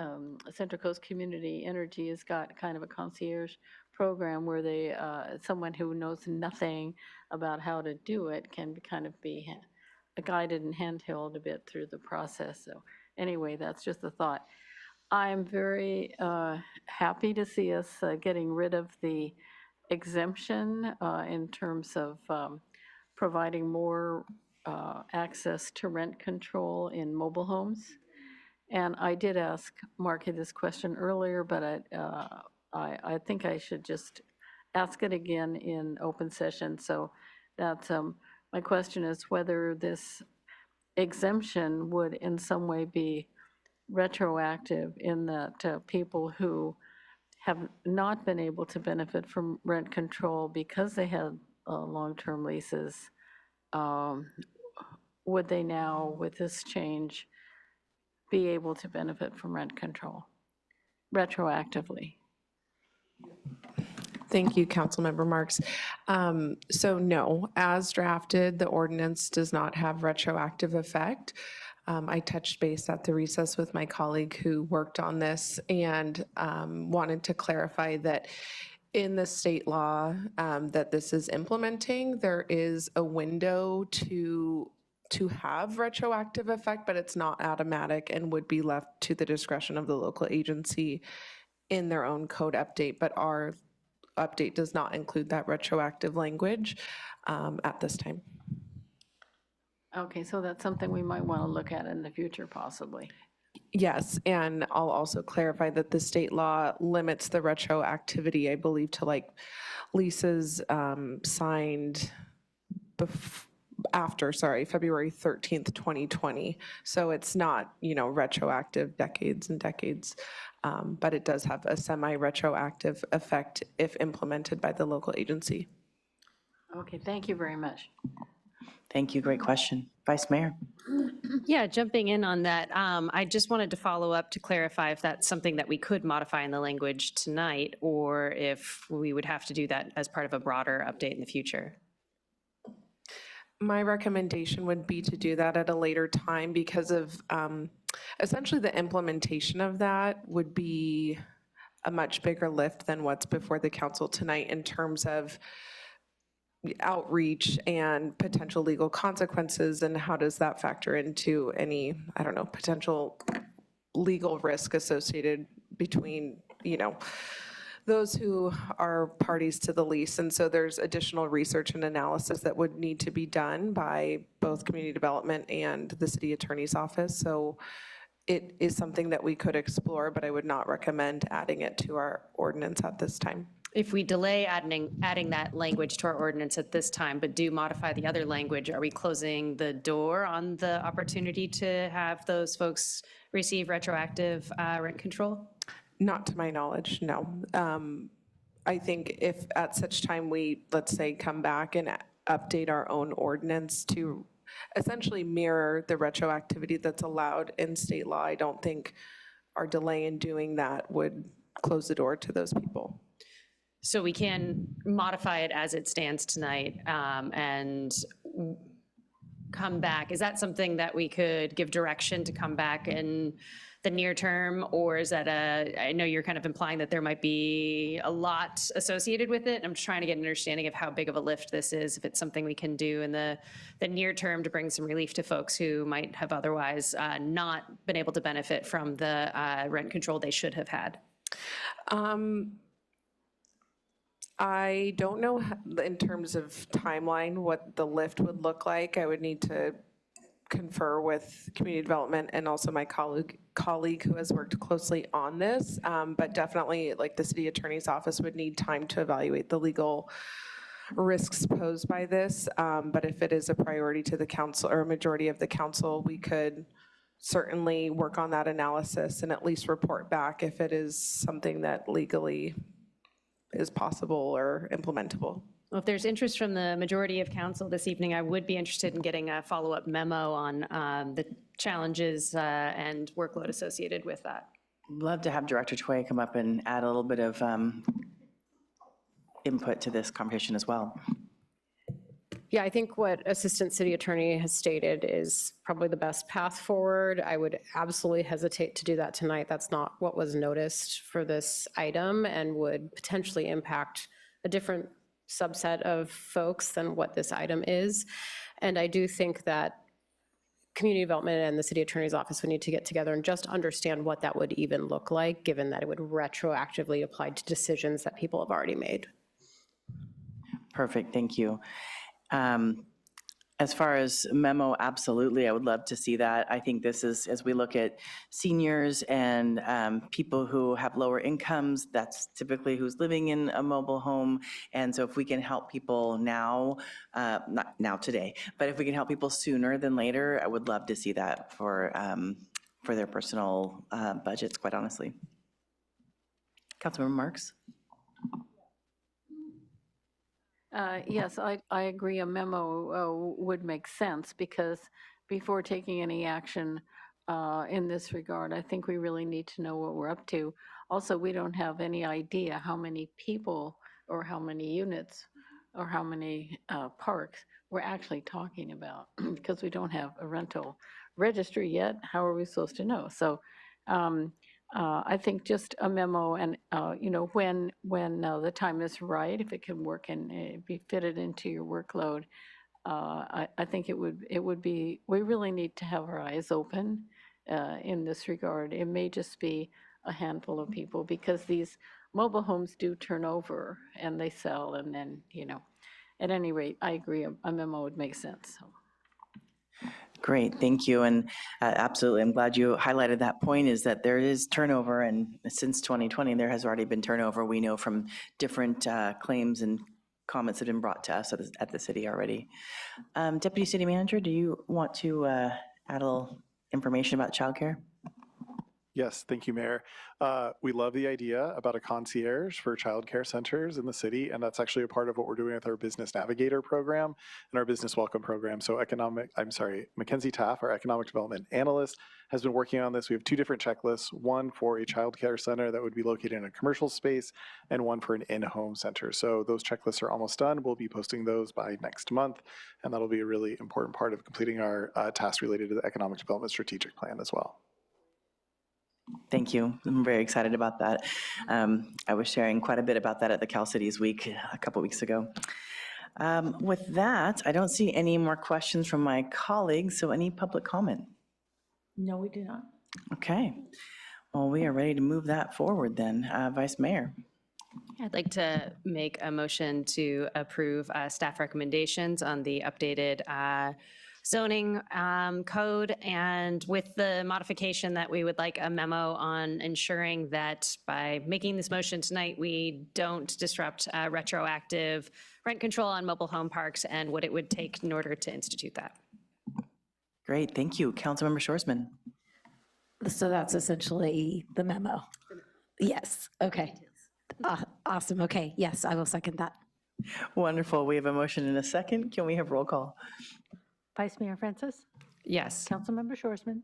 Central Coast Community Energy, has got kind of a concierge program where they, someone who knows nothing about how to do it can kind of be guided and handheld a bit through the process. So anyway, that's just a thought. I'm very happy to see us getting rid of the exemption in terms of providing more access to rent control in mobile homes. And I did ask Marky this question earlier, but I think I should just ask it again in open session. So that's my question is whether this exemption would in some way be retroactive in that people who have not been able to benefit from rent control because they had long-term leases, would they now, with this change, be able to benefit from rent control retroactively? Thank you, Councilmember Marks. So no, as drafted, the ordinance does not have retroactive effect. I touched base at the recess with my colleague who worked on this and wanted to clarify that in the state law that this is implementing, there is a window to have retroactive effect, but it's not automatic and would be left to the discretion of the local agency in their own code update. But our update does not include that retroactive language at this time. Okay, so that's something we might want to look at in the future, possibly. Yes, and I'll also clarify that the state law limits the retroactivity, I believe, to like leases signed after February 13th, 2020. So it's not, retroactive decades and decades, but it does have a semi-retroactive effect if implemented by the local agency. Okay, thank you very much. Thank you. Great question. Vice Mayor. Yeah, jumping in on that, I just wanted to follow up to clarify if that's something that we could modify in the language tonight, or if we would have to do that as part of a broader update in the future. My recommendation would be to do that at a later time because of essentially the implementation of that would be a much bigger lift than what's before the council tonight in terms of outreach and potential legal consequences, and how does that factor into any, potential legal risk associated between, those who are parties to the lease. And so there's additional research and analysis that would need to be done by both community development and the city attorney's office. So it is something that we could explore, but I would not recommend adding it to our ordinance at this time. If we delay adding that language to our ordinance at this time, but do modify the other language, are we closing the door on the opportunity to have those folks receive retroactive rent control? Not to my knowledge, no. I think if at such time we, let's say, come back and update our own ordinance to essentially mirror the retroactivity that's allowed in state law, I don't think our delay in doing that would close the door to those people. So we can modify it as it stands tonight and come back. Is that something that we could give direction to come back in the near term? Or is that I know you're kind of implying that there might be a lot associated with it. I'm just trying to get an understanding of how big of a lift this is, if it's something we can do in the near term to bring some relief to folks who might have otherwise not been able to benefit from the rent control they should have had. I don't know in terms of timeline what the lift would look like. I would need to confer with community development and also my colleague who has worked closely on this. But definitely, like, the city attorney's office would need time to evaluate the legal risks posed by this. But if it is a priority to the council or a majority of the council, we could certainly work on that analysis and at least report back if it is something that legally is possible or implementable. Well, if there's interest from the majority of council this evening, I would be interested in getting a follow-up memo on the challenges and workload associated with that. Love to have Director Tway come up and add a little bit of input to this conversation as well. Yeah, I think what Assistant City Attorney has stated is probably the best path forward. I would absolutely hesitate to do that tonight. That's not what was noticed for this item and would potentially impact a different subset of folks than what this item is. And I do think that Community Development and the City Attorney's Office would need to get together and just understand what that would even look like, given that it would retroactively apply to decisions that people have already made. Perfect, thank you. As far as memo, absolutely, I would love to see that. I think this is, as we look at seniors and people who have lower incomes, that's typically who's living in a mobile home. And so if we can help people now, not now today, but if we can help people sooner than later, I would love to see that for their personal budgets, quite honestly. Councilmember Marks? Yes, I agree. A memo would make sense because before taking any action in this regard, I think we really need to know what we're up to. Also, we don't have any idea how many people or how many units or how many parks we're actually talking about because we don't have a rental registry yet. How are we supposed to know? So I think just a memo and, you know, when the time is right, if it can work and be fitted into your workload, I think it would be, we really need to have our eyes open in this regard. It may just be a handful of people because these mobile homes do turn over and they sell and then, you know, at any rate, I agree, a memo would make sense. So. Great, thank you. And absolutely, I'm glad you highlighted that point, is that there is turnover, and since 2020, there has already been turnover. We know from different claims and comments that have been brought to us at the city already. Deputy City Manager, do you want to add a little information about childcare? Yes, thank you, Mayor. We love the idea about a concierge for childcare centers in the city, and that's actually a part of what we're doing with our Business Navigator program and our Business Welcome program. So Mackenzie Taff, our Economic Development Analyst, has been working on this. We have two different checklists, one for a childcare center that would be located in a commercial space and one for an in-home center. So those checklists are almost done. We'll be posting those by next month, and that'll be a really important part of completing our task related to the Economic Development Strategic Plan as well. Thank you. I'm very excited about that. I was sharing quite a bit about that at the Cal Cities Week a couple weeks ago. With that, I don't see any more questions from my colleagues, so any public comment? No, we do not. Okay. Well, we are ready to move that forward then. Vice Mayor. I'd like to make a motion to approve staff recommendations on the updated zoning code, and with the modification that we would like a memo on ensuring that by making this motion tonight, we don't disrupt retroactive rent control on mobile home parks and what it would take in order to institute that. Great, thank you. Councilmember Shorsman. So that's essentially the memo. Yes, okay. Awesome, okay, yes, I will second that. Wonderful, we have a motion and a second. Can we have roll call? Vice Mayor Francis? Yes. Councilmember Shorsman?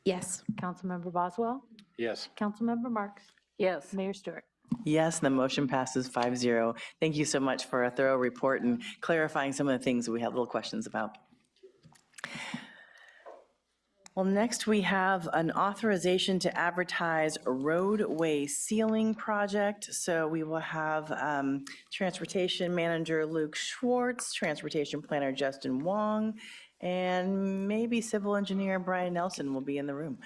Yes. Councilmember Boswell? Yes. Councilmember Marks? Yes. Mayor Stewart? Yes, the motion passes 5-0. Thank you so much for a thorough report and clarifying some of the things that we had little questions about. Well, next we have an authorization to advertise a roadway sealing project. So we will have Transportation Manager Luke Schwartz, Transportation Planner Justin Wong, and maybe Civil Engineer Brian Nelson will be in the room.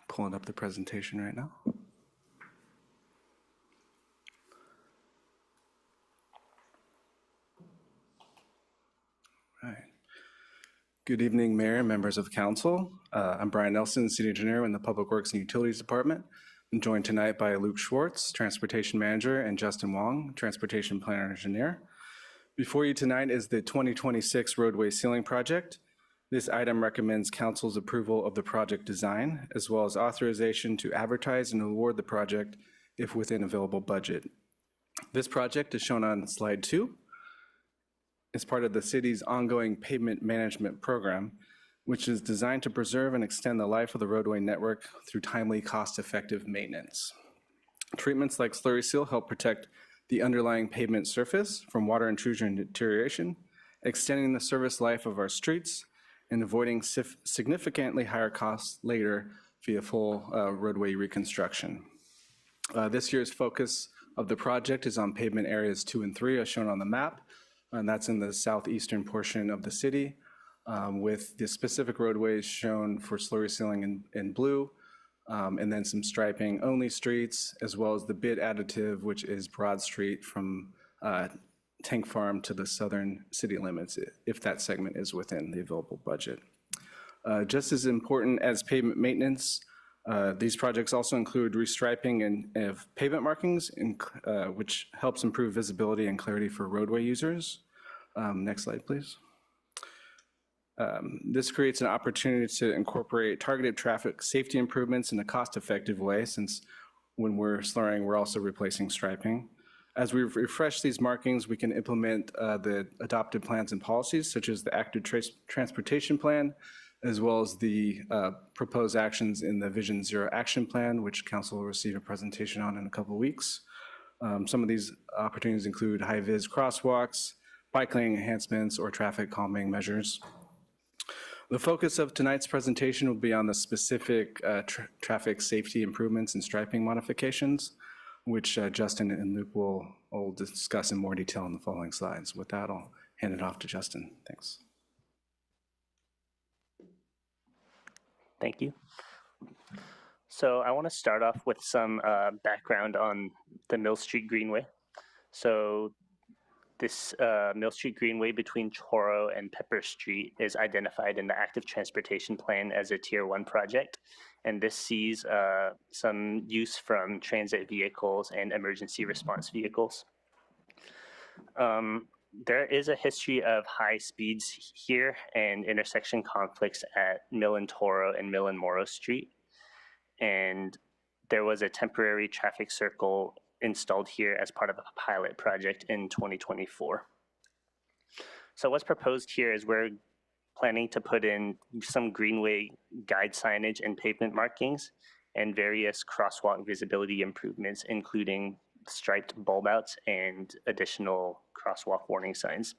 Pulling up the presentation right now. Right. Good evening, Mayor and members of Council. I'm Brian Nelson, City Engineer in the Public Works and Utilities Department. I'm joined tonight by Luke Schwartz, Transportation Manager, and Justin Wong, Transportation Planner and Engineer. Before you tonight is the 2026 roadway sealing project. This item recommends Council's approval of the project design, as well as authorization to advertise and award the project if within available budget. This project is shown on slide 2. It's part of the city's ongoing pavement management program, which is designed to preserve and extend the life of the roadway network through timely, cost-effective maintenance. Treatments like slurry seal help protect the underlying pavement surface from water intrusion and deterioration, extending the service life of our streets and avoiding significantly higher costs later via full roadway reconstruction. This year's focus of the project is on pavement areas 2 and 3 as shown on the map, and that's in the southeastern portion of the city, with the specific roadways shown for slurry sealing in blue, and then some striping only streets, as well as the bid additive, which is Broad Street from Tank Farm to the southern city limits, if that segment is within the available budget. Just as important as pavement maintenance, these projects also include restriping of pavement markings, which helps improve visibility and clarity for roadway users. Next slide, please. This creates an opportunity to incorporate targeted traffic safety improvements in a cost-effective way, since when we're slurring, we're also replacing striping. As we refresh these markings, we can implement the adopted plans and policies, such as the active transportation plan, as well as the proposed actions in the Vision Zero Action Plan, which Council will receive a presentation on in a couple of weeks. Some of these opportunities include high-vis crosswalks, bike lane enhancements, or traffic calming measures. The focus of tonight's presentation will be on the specific traffic safety improvements and striping modifications, which Justin and Luke will discuss in more detail in the following slides. With that, I'll hand it off to Justin. Thanks. Thank you. So I want to start off with some background on the Mill Street Greenway. So this Mill Street Greenway between Choro and Pepper Street is identified in the Active Transportation Plan as a Tier 1 project. And this sees some use from transit vehicles and emergency response vehicles. There is a history of high speeds here and intersection conflicts at Mill and Toro and Mill and Morrow Street. And there was a temporary traffic circle installed here as part of a pilot project in 2024. So what's proposed here is we're planning to put in some greenway guide signage and pavement markings and various crosswalk visibility improvements, including striped bulb outs and additional crosswalk warning signs.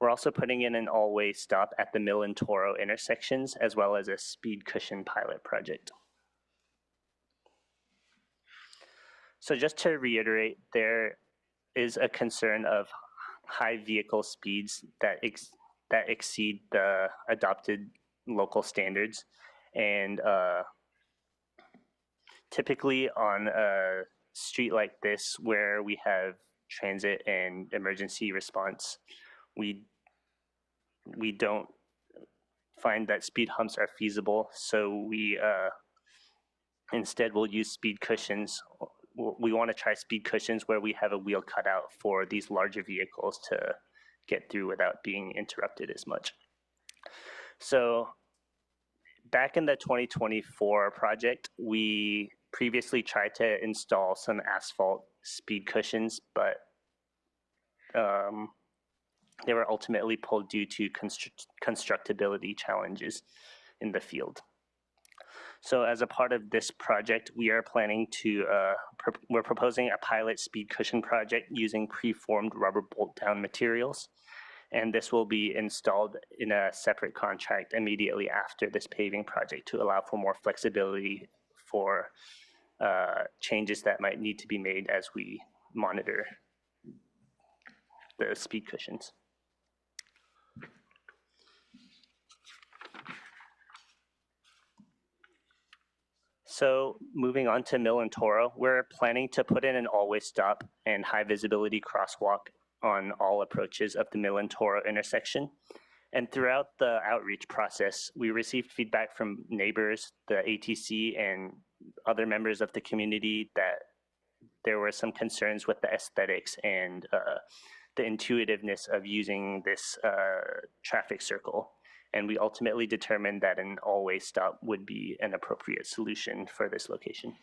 We're also putting in an all-way stop at the Mill and Toro intersections, as well as a speed cushion pilot project. So just to reiterate, there is a concern of high vehicle speeds that exceed the adopted local standards. And typically on a street like this, where we have transit and emergency response, we don't find that speed humps are feasible. So we instead will use speed cushions. We want to try speed cushions where we have a wheel cut out for these larger vehicles to get through without being interrupted as much. So back in the 2024 project, we previously tried to install some asphalt speed cushions, but they were ultimately pulled due to constructability challenges in the field. So as a part of this project, we are planning to, we're proposing a pilot speed cushion project using preformed rubber bolt down materials. And this will be installed in a separate contract immediately after this paving project to allow for more flexibility for changes that might need to be made as we monitor the speed cushions. So moving on to Mill and Toro, we're planning to put in an always stop and high visibility crosswalk on all approaches of the Mill and Toro intersection. And throughout the outreach process, we received feedback from neighbors, the ATC, and other members of the community that there were some concerns with the aesthetics and the intuitiveness of using this traffic circle. And we ultimately determined that an always stop would be an appropriate solution for this location.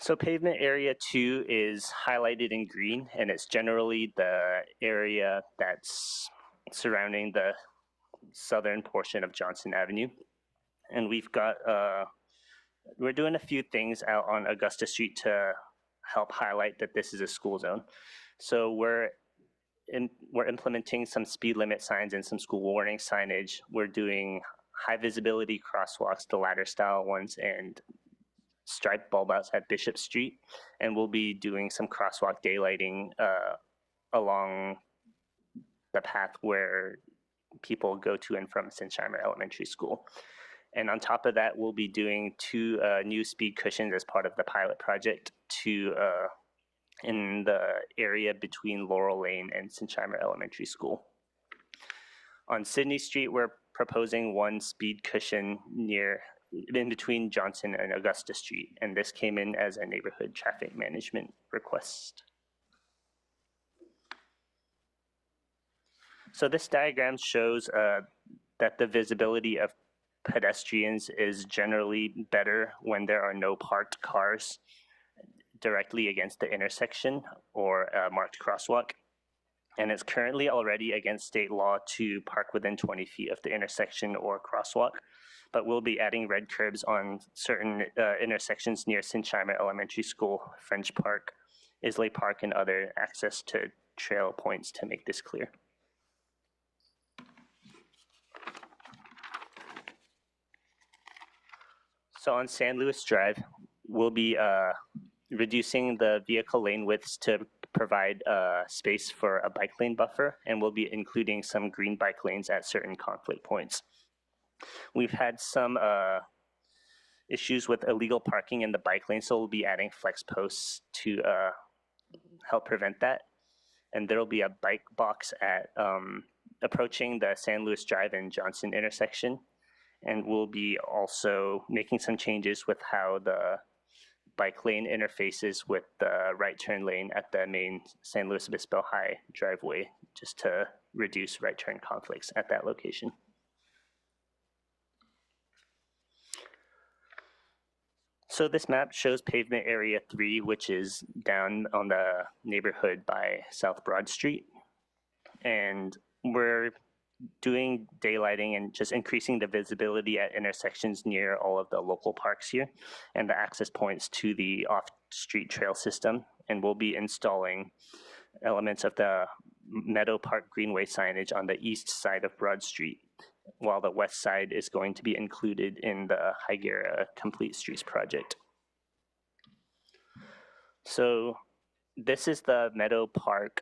So pavement area 2 is highlighted in green, and it's generally the area that's surrounding the southern portion of Johnson Avenue. And we've got, we're doing a few things out on Augusta Street to help highlight that this is a school zone. So we're implementing some speed limit signs and some school warning signage. We're doing high visibility crosswalks, the ladder style ones, and striped bulb outs at Bishop Street. And we'll be doing some crosswalk daylighting along the path where people go to and from Sinsheimer Elementary School. And on top of that, we'll be doing 2 new speed cushions as part of the pilot project in the area between Laurel Lane and Sinsheimer Elementary School. On Sydney Street, we're proposing 1 speed cushion in between Johnson and Augusta Street, and this came in as a neighborhood traffic management request. So this diagram shows that the visibility of pedestrians is generally better when there are no parked cars directly against the intersection or a marked crosswalk. And it's currently already against state law to park within 20 feet of the intersection or crosswalk, but we'll be adding red curbs on certain intersections near Sinsheimer Elementary School, French Park, Islay Park, and other access to trail points to make this clear. So on San Luis Drive, we'll be reducing the vehicle lane widths to provide space for a bike lane buffer, and we'll be including some green bike lanes at certain conflict points. We've had some issues with illegal parking in the bike lane, so we'll be adding flex posts to help prevent that. And there'll be a bike box at approaching the San Luis Drive and Johnson intersection. And we'll be also making some changes with how the bike lane interfaces with the right turn lane at the main San Luis Obispo High driveway, just to reduce right turn conflicts at that location. So this map shows pavement area 3, which is down on the neighborhood by South Broad Street. And we're doing daylighting and just increasing the visibility at intersections near all of the local parks here and the access points to the off-street trail system. And we'll be installing elements of the Meadow Park Greenway signage on the east side of Broad Street, while the west side is going to be included in the Higuera Complete Streets project. So this is the Meadow Park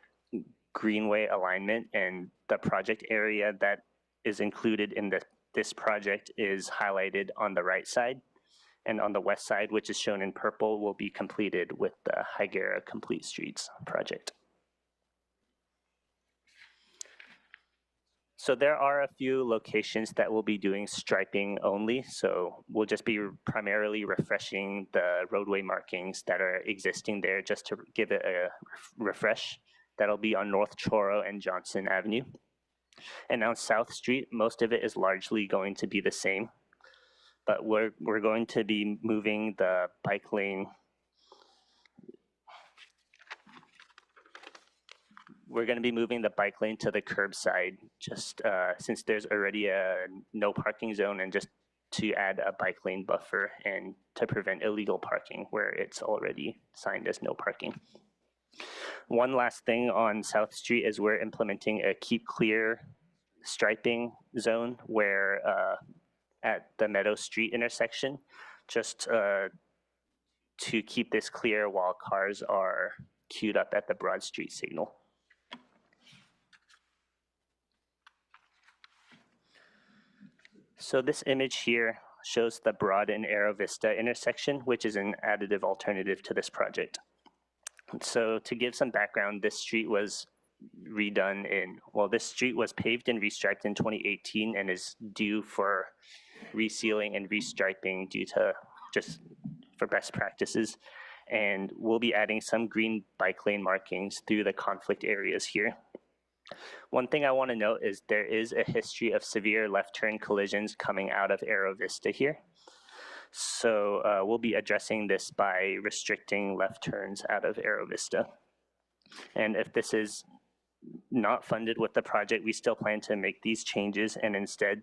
Greenway alignment, and the project area that is included in this project is highlighted on the right side, and on the west side, which is shown in purple, will be completed with the Higuera Complete Streets project. So there are a few locations that will be doing striping only, so we'll just be primarily refreshing the roadway markings that are existing there just to give it a refresh. That'll be on North Choro and Johnson Avenue. And on South Street, most of it is largely going to be the same, but we're going to be moving the bike lane. We're going to be moving the bike lane to the curbside, just since there's already a no parking zone, and just to add a bike lane buffer and to prevent illegal parking where it's already signed as no parking. One last thing on South Street is we're implementing a keep clear striping zone where at the Meadow Street intersection, just to keep this clear while cars are queued up at the Broad Street signal. So this image here shows the Broad and Arrow Vista intersection, which is an additive alternative to this project. So to give some background, this street was redone this street was paved and restriped in 2018 and is due for resealing and restriping due to just for best practices. And we'll be adding some green bike lane markings through the conflict areas here. One thing I want to note is there is a history of severe left turn collisions coming out of Arrow Vista here. So we'll be addressing this by restricting left turns out of Aero Vista. And if this is not funded with the project, we still plan to make these changes, and instead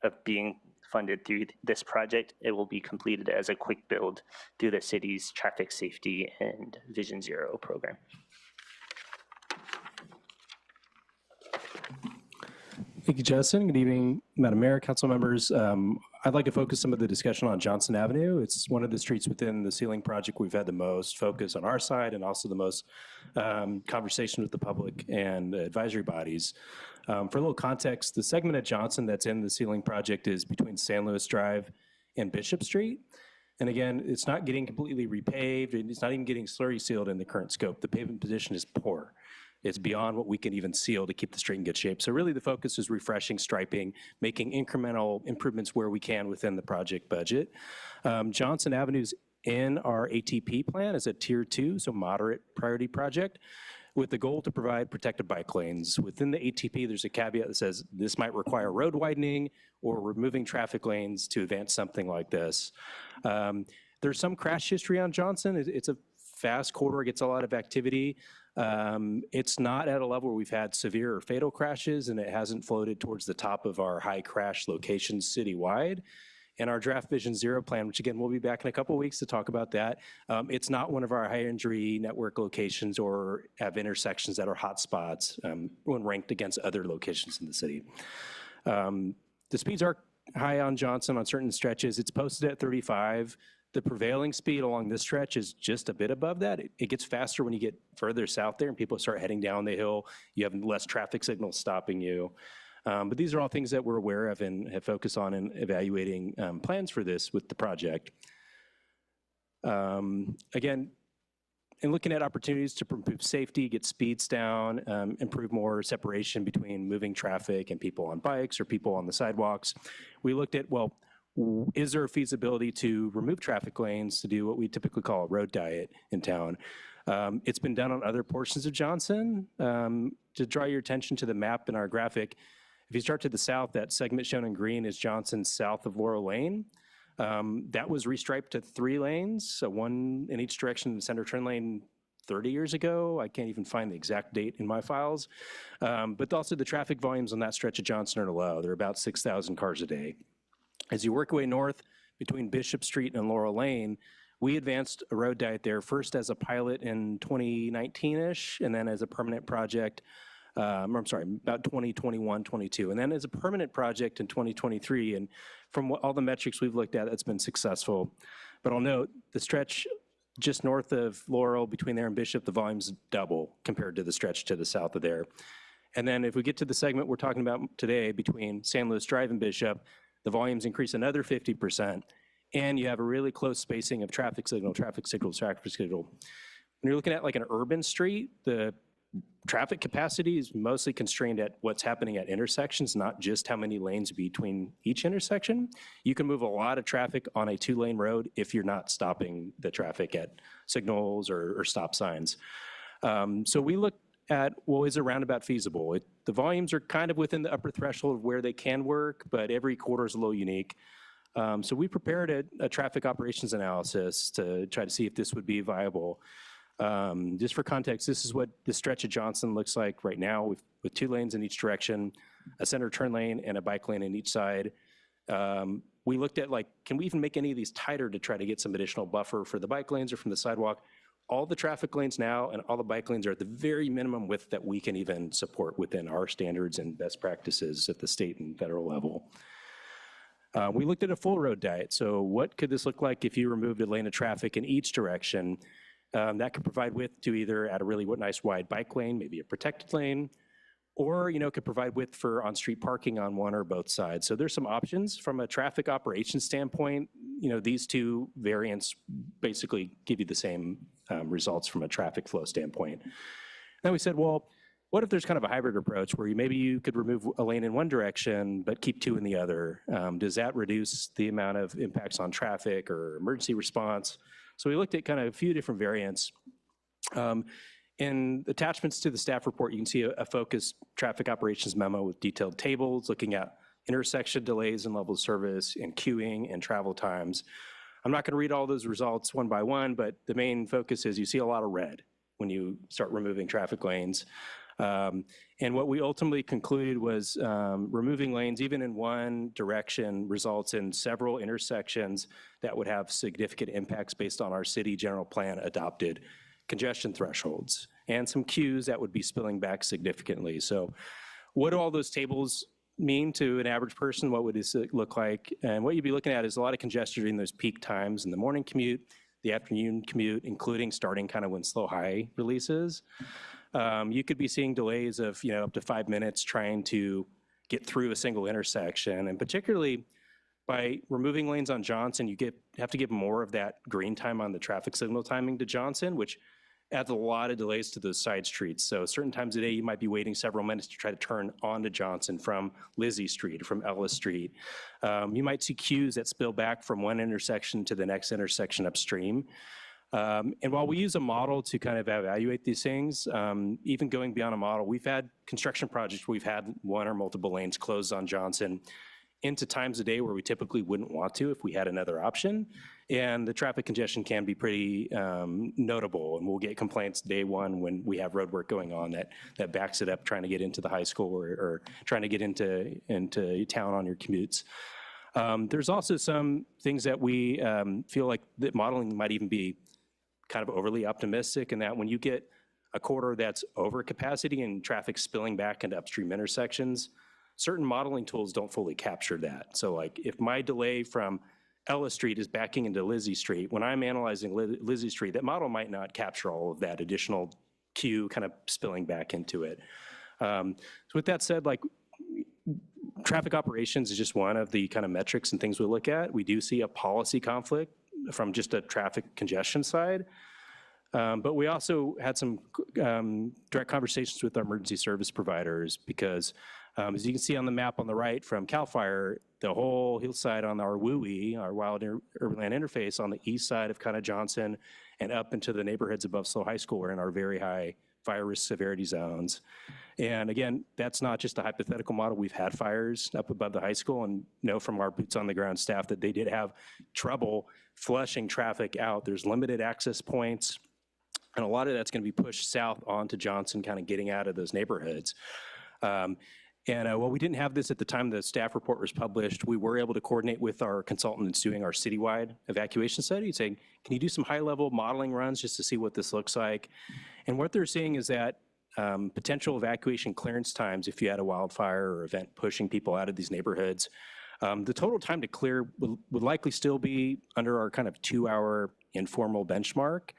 of being funded through this project, it will be completed as a quick build through the city's traffic safety and Vision Zero program. Thank you, Justin. Good evening, Madam Mayor, council members. I'd like to focus some of the discussion on Johnson Avenue. It's one of the streets within the Ceiling project we've had the most focus on our side and also the most conversation with the public and advisory bodies. For a little context, the segment at Johnson that's in the Ceiling project is between San Luis Drive and Bishop Street. And again, it's not getting completely repaved, and it's not even getting slurry sealed in the current scope. The pavement position is poor. It's beyond what we can even seal to keep the street in good shape. So really the focus is refreshing, striping, making incremental improvements where we can within the project budget. Johnson Avenue's in our ATP plan as a tier 2, so moderate priority project, with the goal to provide protected bike lanes. Within the ATP, there's a caveat that says this might require road widening or removing traffic lanes to advance something like this. There's some crash history on Johnson. It's a fast corridor, gets a lot of activity. It's not at a level where we've had severe or fatal crashes, and it hasn't floated towards the top of our high crash locations citywide. And our draft Vision Zero plan, which again, we'll be back in a couple of weeks to talk about that. It's not one of our high injury network locations or have intersections that are hot spots when ranked against other locations in the city. The speeds are high on Johnson on certain stretches. It's posted at 35. The prevailing speed along this stretch is just a bit above that. It gets faster when you get further south there and people start heading down the hill. You have less traffic signals stopping you. But these are all things that we're aware of and have focused on in evaluating plans for this with the project. Again, in looking at opportunities to improve safety, get speeds down, improve more separation between moving traffic and people on bikes or people on the sidewalks, we looked at, well, is there a feasibility to remove traffic lanes to do what we typically call a road diet in town? It's been done on other portions of Johnson. To draw your attention to the map in our graphic, if you start to the south, that segment shown in green is Johnson south of Laurel Lane. That was restriped to 3 lanes, so 1 in each direction in the center turn lane 30 years ago. I can't even find the exact date in my files. But also the traffic volumes on that stretch of Johnson are low. They're about 6,000 cars a day. As you work your way north between Bishop Street and Laurel Lane, we advanced a road diet there, first as a pilot in 2019-ish, and then as a permanent project, I'm sorry, about 2021, 22, and then as a permanent project in 2023. And from all the metrics we've looked at, it's been successful. But I'll note, the stretch just north of Laurel, between there and Bishop, the volume's double compared to the stretch to the south of there. And then if we get to the segment we're talking about today between San Luis Drive and Bishop, the volumes increase another 50%, and you have a really close spacing of traffic signal, traffic signal, traffic signal. When you're looking at like an urban street, the traffic capacity is mostly constrained at what's happening at intersections, not just how many lanes between each intersection. You can move a lot of traffic on a 2-lane road if you're not stopping the traffic at signals or stop signs. So we look at, well, is a roundabout feasible? The volumes are kind of within the upper threshold of where they can work, but every corridor is a little unique. So we prepared a traffic operations analysis to try to see if this would be viable. Just for context, this is what the stretch of Johnson looks like right now with 2 lanes in each direction, a center turn lane and a bike lane in each side. We looked at, like, can we even make any of these tighter to try to get some additional buffer for the bike lanes or from the sidewalk? All the traffic lanes now and all the bike lanes are at the very minimum width that we can even support within our standards and best practices at the state and federal level. We looked at a full road diet. So what could this look like if you removed a lane of traffic in each direction? That could provide width to either add a really nice wide bike lane, maybe a protected lane, or could provide width for on-street parking on one or both sides. So there's some options from a traffic operations standpoint. These 2 variants basically give you the same results from a traffic flow standpoint. Then we said, well, what if there's kind of a hybrid approach where maybe you could remove a lane in one direction but keep 2 in the other? Does that reduce the amount of impacts on traffic or emergency response? So we looked at kind of a few different variants. In attachments to the staff report, you can see a focused traffic operations memo with detailed tables looking at intersection delays and level of service and queuing and travel times. I'm not going to read all those results one by one, but the main focus is you see a lot of red when you start removing traffic lanes. And what we ultimately concluded was removing lanes, even in one direction, results in several intersections that would have significant impacts based on our city general plan adopted congestion thresholds and some queues that would be spilling back significantly. So what do all those tables mean to an average person? What would this look like? And what you'd be looking at is a lot of congestion during those peak times in the morning commute, the afternoon commute, including starting kind of when slow high releases. You could be seeing delays of up to 5 minutes trying to get through a single intersection. And particularly by removing lanes on Johnson, you have to give more of that green time on the traffic signal timing to Johnson, which adds a lot of delays to those side streets. So certain times of day, you might be waiting several minutes to try to turn onto Johnson from Lizzie Street or from Ellis Street. You might see queues that spill back from one intersection to the next intersection upstream. And while we use a model to kind of evaluate these things, even going beyond a model, we've had construction projects where we've had one or multiple lanes closed on Johnson into times of day where we typically wouldn't want to if we had another option. And the traffic congestion can be pretty notable, and we'll get complaints day one when we have road work going on that backs it up trying to get into the high school or trying to get into town on your commutes. There's also some things that we feel like that modeling might even be kind of overly optimistic, in that when you get a corridor that's over capacity and traffic spilling back into upstream intersections, certain modeling tools don't fully capture that. So like if my delay from Ellis Street is backing into Lizzie Street, when I'm analyzing Lizzie Street, that model might not capture all of that additional queue kind of spilling back into it. So with that said, like traffic operations is just one of the kind of metrics and things we look at. We do see a policy conflict from just a traffic congestion side. But we also had some direct conversations with our emergency service providers because as you can see on the map on the right from CAL FIRE, the whole hillside on our WUI, our Wild Urban Land Interface on the east side of kind of Johnson and up into the neighborhoods above SLO High School are in our very high fire risk severity zones. And again, that's not just a hypothetical model. We've had fires up above the high school and know from our boots on the ground staff that they did have trouble flushing traffic out. There's limited access points, and a lot of that's going to be pushed south onto Johnson, kind of getting out of those neighborhoods. While we didn't have this at the time the staff report was published, we were able to coordinate with our consultants doing our citywide evacuation study, saying, can you do some high-level modeling runs just to see what this looks like? And what they're seeing is that potential evacuation clearance times, if you had a wildfire or event pushing people out of these neighborhoods, the total time to clear would likely still be under our kind of 2-hour informal benchmark.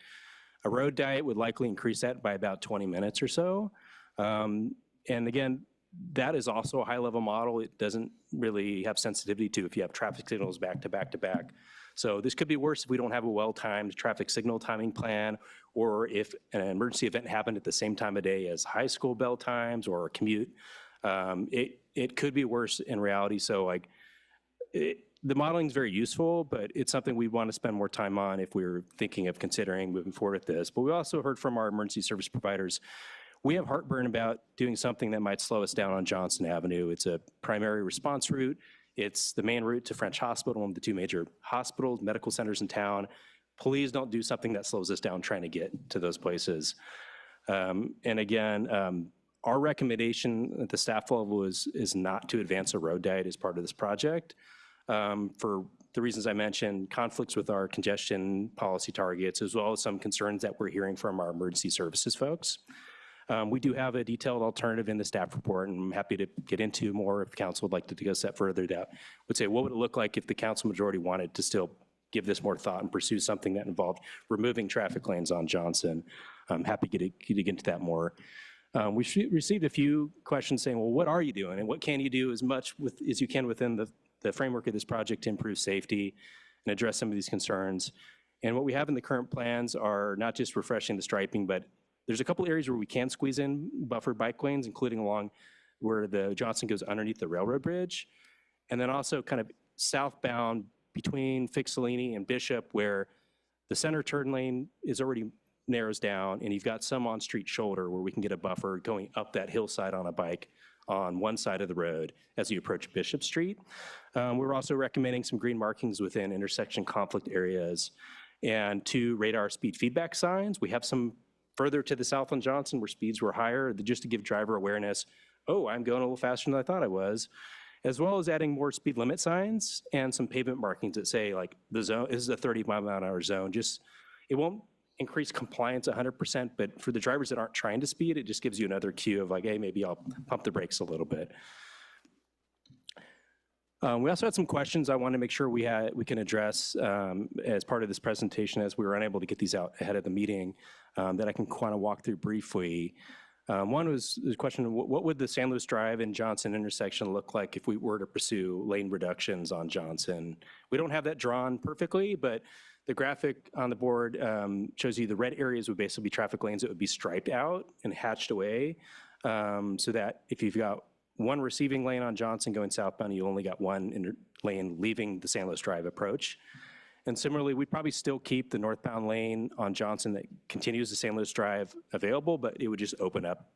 A road diet would likely increase that by about 20 minutes or so. And again, that is also a high-level model. It doesn't really have sensitivity to if you have traffic signals back to back to back. So this could be worse if we don't have a well-timed traffic signal timing plan, or if an emergency event happened at the same time of day as high school bell times or a commute. It could be worse in reality. So like the modeling is very useful, but it's something we want to spend more time on if we're thinking of considering moving forward with this. But we also heard from our emergency service providers, we have heartburn about doing something that might slow us down on Johnson Avenue. It's a primary response route. It's the main route to French Hospital, one of the two major hospitals, medical centers in town. Please don't do something that slows us down trying to get to those places. And again, our recommendation at the staff level is not to advance a road diet as part of this project. For the reasons I mentioned, conflicts with our congestion policy targets, as well as some concerns that we're hearing from our emergency services folks. We do have a detailed alternative in the staff report, and I'm happy to get into more if council would like to discuss that further. That would say, what would it look like if the council majority wanted to still give this more thought and pursue something that involved removing traffic lanes on Johnson? I'm happy to get into that more. We received a few questions saying, well, what are you doing? And what can you do as much as you can within the framework of this project to improve safety and address some of these concerns? And what we have in the current plans are not just refreshing the striping, but there's a couple areas where we can squeeze in buffered bike lanes, including along where the Johnson goes underneath the railroad bridge. And then also kind of southbound between Fixellini and Bishop, where the center turn lane is already narrows down, and you've got some on-street shoulder where we can get a buffer going up that hillside on a bike on one side of the road as you approach Bishop Street. We're also recommending some green markings within intersection conflict areas and 2 radar speed feedback signs. We have some further to the south on Johnson where speeds were higher, just to give driver awareness, oh, I'm going a little faster than I thought I was, as well as adding more speed limit signs and some pavement markings that say like the zone, this is a 30-mile-an-hour zone. Just, it won't increase compliance 100%, but for the drivers that aren't trying to speed, it just gives you another cue of like, hey, maybe I'll pump the brakes a little bit. We also had some questions I want to make sure we can address as part of this presentation, as we were unable to get these out ahead of the meeting, that I can kind of walk through briefly. One was the question, what would the San Luis Drive and Johnson intersection look like if we were to pursue lane reductions on Johnson? We don't have that drawn perfectly, but the graphic on the board shows you the red areas would basically be traffic lanes that would be striped out and hatched away, so that if you've got one receiving lane on Johnson going southbound, you only got one lane leaving the San Luis Drive approach. And similarly, we'd probably still keep the northbound lane on Johnson that continues the San Luis Drive available, but it would just open up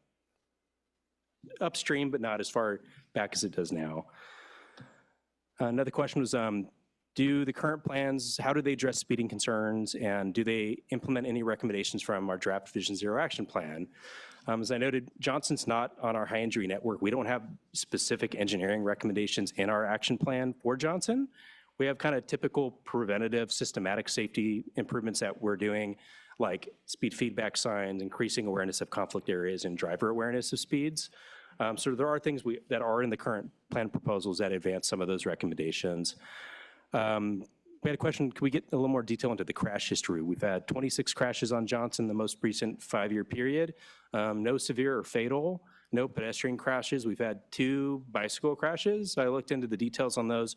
upstream, but not as far back as it does now. Another question was, do the current plans, how do they address speeding concerns, and do they implement any recommendations from our draft Vision Zero action plan? As I noted, Johnson's not on our high injury network. We don't have specific engineering recommendations in our action plan for Johnson. We have kind of typical preventative systematic safety improvements that we're doing, like speed feedback signs, increasing awareness of conflict areas, and driver awareness of speeds. So there are things that are in the current plan proposals that advance some of those recommendations. We had a question, can we get a little more detail into the crash history? We've had 26 crashes on Johnson the most recent 5-year period. No severe or fatal, no pedestrian crashes. We've had 2 bicycle crashes. I looked into the details on those.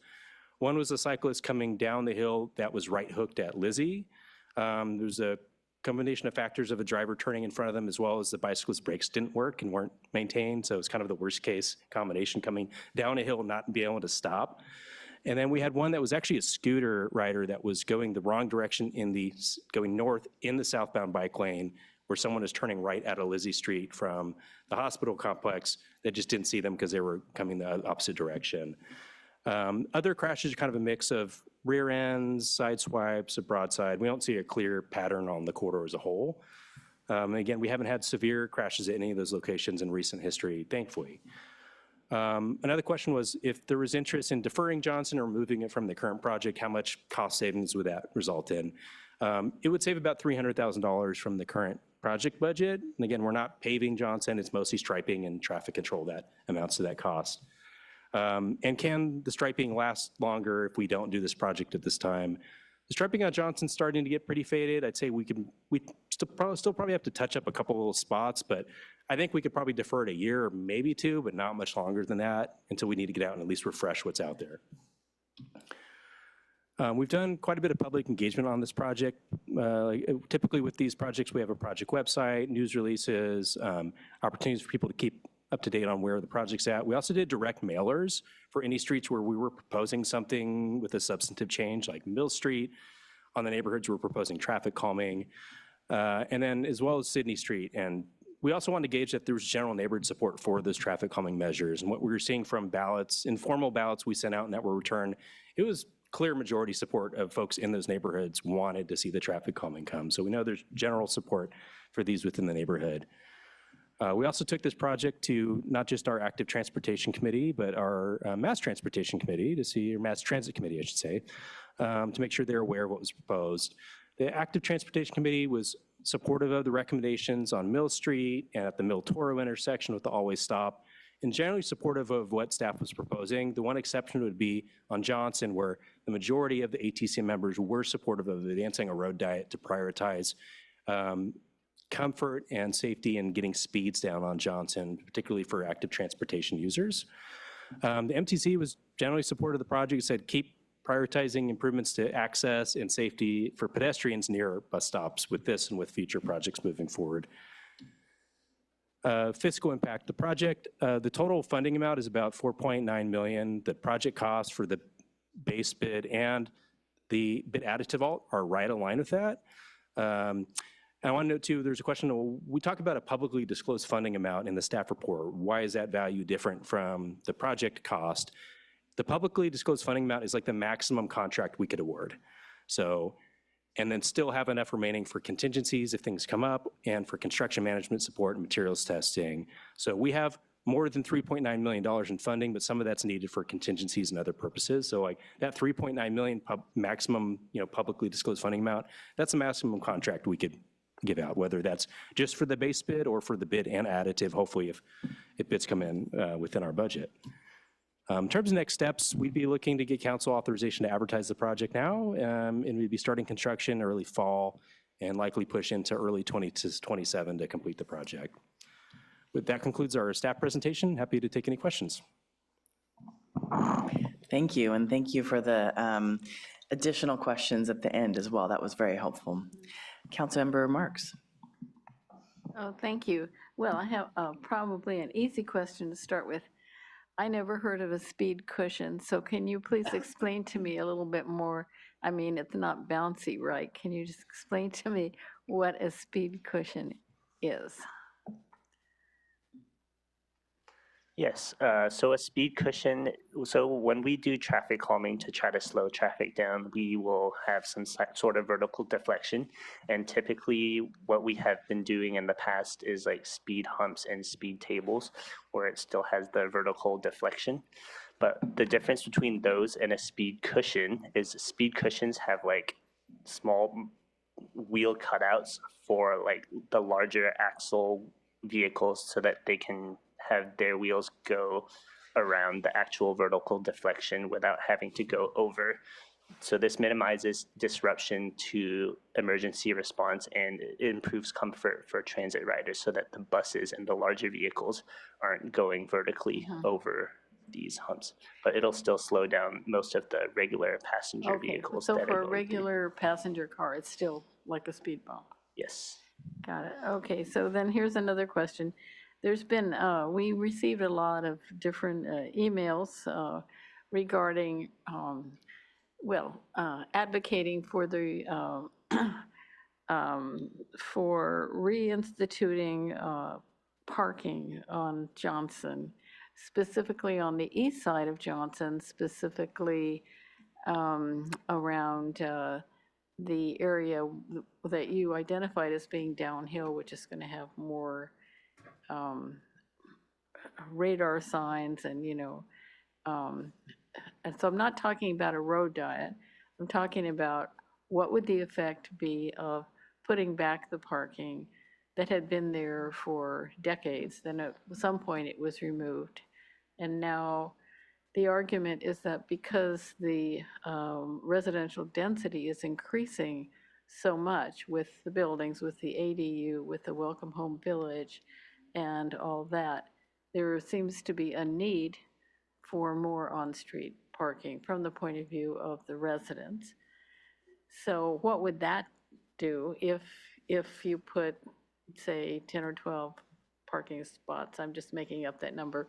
One was a cyclist coming down the hill that was right hooked at Lizzie. There's a combination of factors of a driver turning in front of them, as well as the bicyclist's brakes didn't work and weren't maintained. So it's kind of the worst case combination, coming down a hill and not being able to stop. And then we had one that was actually a scooter rider that was going the wrong direction going north in the southbound bike lane, where someone is turning right out of Lizzie Street from the hospital complex that just didn't see them because they were coming the opposite direction. Other crashes are kind of a mix of rear ends, side swipes, a broadside. We don't see a clear pattern on the corridor as a whole. Again, we haven't had severe crashes at any of those locations in recent history, thankfully. Another question was, if there was interest in deferring Johnson or moving it from the current project, how much cost savings would that result in? It would save about $300,000 from the current project budget. And again, we're not paving Johnson, it's mostly striping and traffic control that amounts to that cost. And can the striping last longer if we don't do this project at this time? The striping on Johnson's starting to get pretty faded. I'd say we still probably have to touch up a couple little spots, but I think we could probably defer it a year or maybe 2, but not much longer than that, until we need to get out and at least refresh what's out there. We've done quite a bit of public engagement on this project. Typically with these projects, we have a project website, news releases, opportunities for people to keep up to date on where the project's at. We also did direct mailers for any streets where we were proposing something with a substantive change, like Mill Street. On the neighborhoods, we're proposing traffic calming, and then as well as Sydney Street. And we also wanted to gauge that there was general neighborhood support for those traffic calming measures. And what we were seeing from ballots, informal ballots we sent out in that were returned, it was clear majority support of folks in those neighborhoods wanted to see the traffic calming come. So we know there's general support for these within the neighborhood. We also took this project to not just our active transportation committee, but our mass transportation committee or mass transit committee, I should say, to make sure they're aware of what was proposed. The active transportation committee was supportive of the recommendations on Mill Street and at the Mill Toro intersection with the always stop, and generally supportive of what staff was proposing. The one exception would be on Johnson, where the majority of the ATC members were supportive of advancing a road diet to prioritize comfort and safety and getting speeds down on Johnson, particularly for active transportation users. The MTC was generally supportive of the project, said keep prioritizing improvements to access and safety for pedestrians near bus stops with this and with future projects moving forward. Fiscal impact, the project, the total funding amount is about $4.9 million. The project costs for the base bid and the bid additive alt are right aligned with that. I want to note too, there's a question, we talk about a publicly disclosed funding amount in the staff report. Why is that value different from the project cost? The publicly disclosed funding amount is like the maximum contract we could award. So, and then still have enough remaining for contingencies if things come up and for construction management support and materials testing. So we have more than $3.9 million in funding, but some of that's needed for contingencies and other purposes. So like that $3.9 million maximum, publicly disclosed funding amount, that's a maximum contract we could give out, whether that's just for the base bid or for the bid and additive, hopefully if bids come in within our budget. In terms of next steps, we'd be looking to get council authorization to advertise the project now, and we'd be starting construction early fall and likely push into early 2027 to complete the project. But that concludes our staff presentation. Happy to take any questions. Thank you, and thank you for the additional questions at the end as well. That was very helpful. Councilmember Marks. Oh, thank you. Well, I have probably an easy question to start with. I never heard of a speed cushion, so can you please explain to me a little bit more? I mean, it's not bouncy, right? Can you just explain to me what a speed cushion is? Yes, so a speed cushion, so when we do traffic calming to try to slow traffic down, we will have some sort of vertical deflection. And typically what we have been doing in the past is like speed humps and speed tables where it still has the vertical deflection. But the difference between those and a speed cushion is speed cushions have like small wheel cutouts for like the larger axle vehicles so that they can have their wheels go around the actual vertical deflection without having to go over. So this minimizes disruption to emergency response and it improves comfort for transit riders so that the buses and the larger vehicles aren't going vertically over these humps. But it'll still slow down most of the regular passenger vehicles. So that for are a going regular passenger car, it's still like a speed bump? Yes. Got it. Okay, so then here's another question. There's been, we received a lot of different emails regarding, advocating for the, for reinstituting parking on Johnson, specifically on the east side of Johnson, specifically around the area that you identified as being downhill, which is going to have more radar signs and, and so I'm not talking about a road diet. I'm talking about what would the effect be of putting back the parking that had been there for decades. Then at some point it was removed. And now the argument is that because the residential density is increasing so much with the buildings, with the ADU, with the Welcome Home Village, and all that, there seems to be a need for more on-street parking from the point of view of the residents. So what would that do if you put, say, 10 or 12 parking spots, I'm just making up that number,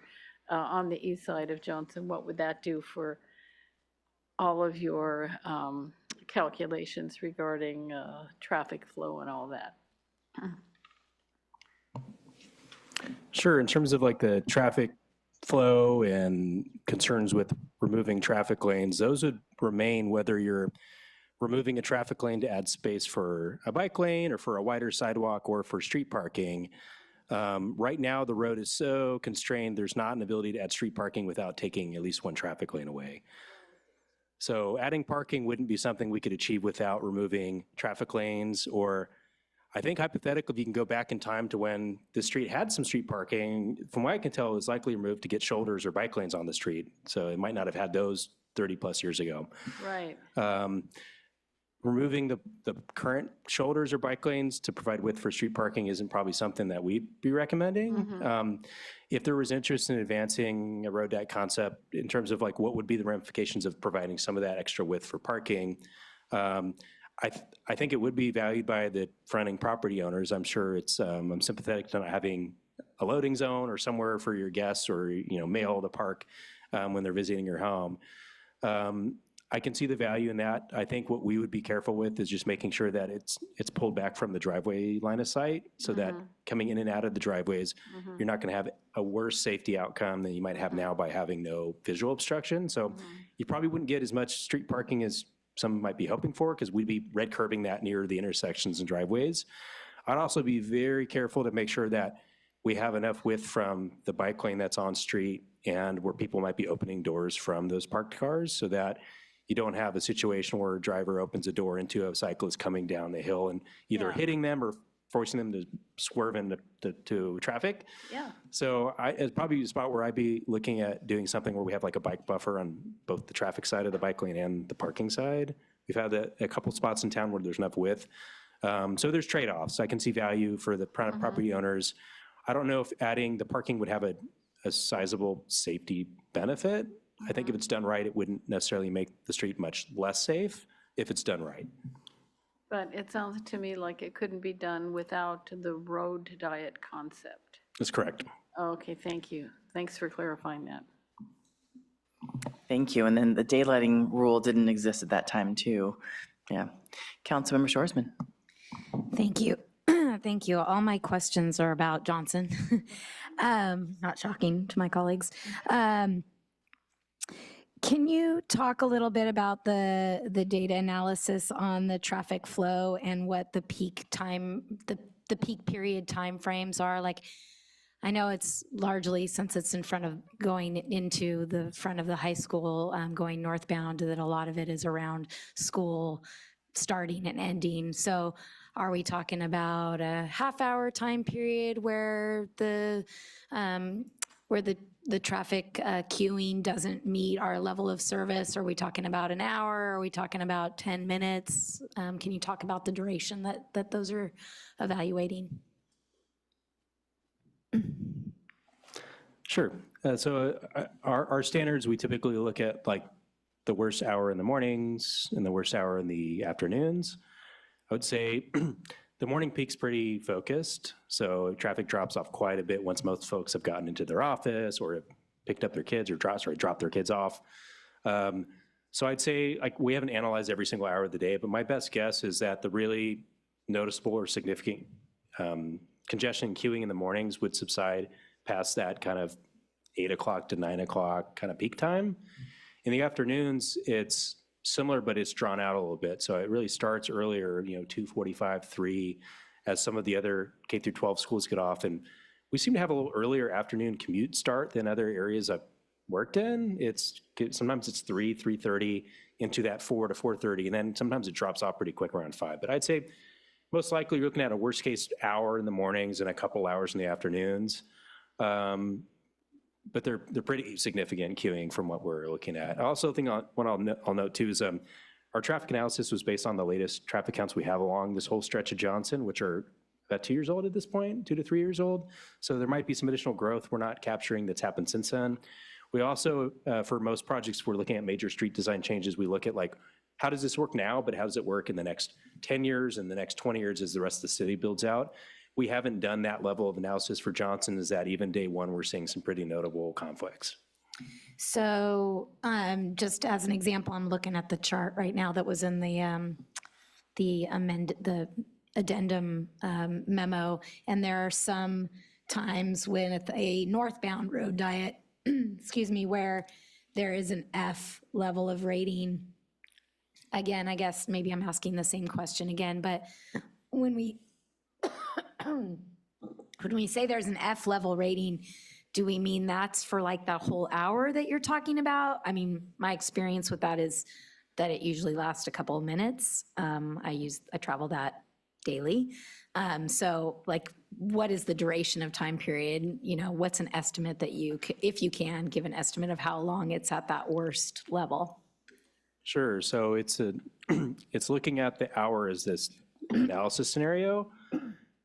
on the east side of Johnson? What would that do for all of your calculations regarding traffic flow and all that? Sure, in terms of like the traffic flow and concerns with removing traffic lanes, those would remain whether you're removing a traffic lane to add space for a bike lane or for a wider sidewalk or for street parking. Right now, the road is so constrained, there's not an ability to add street parking without taking at least one traffic lane away. So adding parking wouldn't be something we could achieve without removing traffic lanes, or I think hypothetically, if you can go back in time to when the street had some street parking, from what I can tell, it was likely removed to get shoulders or bike lanes on the street. So it might not have had those 30 plus years ago. Right. Removing the current shoulders or bike lanes to provide width for street parking isn't probably something that we'd be recommending. If there was interest in advancing a road deck concept in terms of like what would be the ramifications of providing some of that extra width for parking, I think it would be valued by the fronting property owners. I'm sure it's, I'm sympathetic to not having a loading zone or somewhere for your guests or, mail to park when they're visiting your home. I can see the value in that. I think what we would be careful with is just making sure that it's pulled back from the driveway line of sight so that coming in and out of the driveways, you're not going to have a worse safety outcome than you might have now by having no visual obstruction. So you probably wouldn't get as much street parking as some might be hoping for because we'd be red curbing that near the intersections and driveways. I'd also be very careful to make sure that we have enough width from the bike lane that's on street and where people might be opening doors from those parked cars so that you don't have a situation where a driver opens a door into a cyclist coming down the hill and either hitting them or forcing them to swerve into to traffic. Yeah. So it's probably a spot where I'd be looking at doing something where we have like a bike buffer on both the traffic side of the bike lane and the parking side. We've had a couple spots in town where there's enough width. So there's trade-offs. I can see value for the property owners. I don't know if adding the parking would have a sizable safety benefit. I think if it's done right, it wouldn't necessarily make the street much less safe if it's done right. But it sounds to me like it couldn't be done without the road diet concept. That's correct. Okay, thank you. Thanks for clarifying that. Thank you. And then the daylighting rule didn't exist at that time too. Yeah. Councilmember Shorsman. Thank you. Thank you. All my questions are about Johnson. Not shocking to my colleagues. Can you talk a little bit about the data analysis on the traffic flow and what the peak time, the peak period timeframes are? Like, I know it's largely, since it's in front of going into the front of the high school, going northbound, that a lot of it is around school starting and ending. So are we talking about a half-hour time period where the traffic queuing doesn't meet our level of service? Are we talking about an hour? Are we talking about 10 minutes? Can you talk about the duration that those are evaluating? Sure. So our standards, we typically look at like the worst hour in the mornings and the worst hour in the afternoons. I would say the morning peak's pretty focused, so traffic drops off quite a bit once most folks have gotten into their office or have picked up their kids or dropped their kids off. So I'd say, like, we haven't analyzed every single hour of the day, but my best guess is that the really noticeable or significant congestion and queuing in the mornings would subside past that kind of 8 o'clock to 9 o'clock kind of peak time. In the afternoons, it's similar, but it's drawn out a little bit. So it really starts earlier, 2:45, 3, as some of the other K through 12 schools get off. And we seem to have a little earlier afternoon commute start than other areas I've worked in. Sometimes it's 3:30 into that 4 to 4:30, and then sometimes it drops off pretty quick around 5. But I'd say most likely you're looking at a worst case hour in the mornings and a couple hours in the afternoons. But they're pretty significant queuing from what we're looking at. I also think I'll note too is our traffic analysis was based on the latest traffic counts we have along this whole stretch of Johnson, which are about 2 years old at this point, 2 to 3 years old. So there might be some additional growth we're not capturing that's happened since then. We also, for most projects, we're looking at major street design changes. We look at like, how does this work now, but how does it work in the next 10 years and the next 20 years as the rest of the city builds out? We haven't done that level of analysis for Johnson, is that even day one, we're seeing some pretty notable conflicts. So just as an example, I'm looking at the chart right now that was in the addendum memo, and there are some times when at a northbound road diet, excuse me, where there is an F level of rating. Again, I guess maybe I'm asking the same question again, but when we say there's an F level rating, do we mean that's for like that whole hour that you're talking about? I mean, my experience with that is that it usually lasts a couple of minutes. I travel that daily. So like, what is the duration of time period? What's an estimate that if you can, give an estimate of how long it's at that worst level? Sure. So it's looking at the hour as this analysis scenario,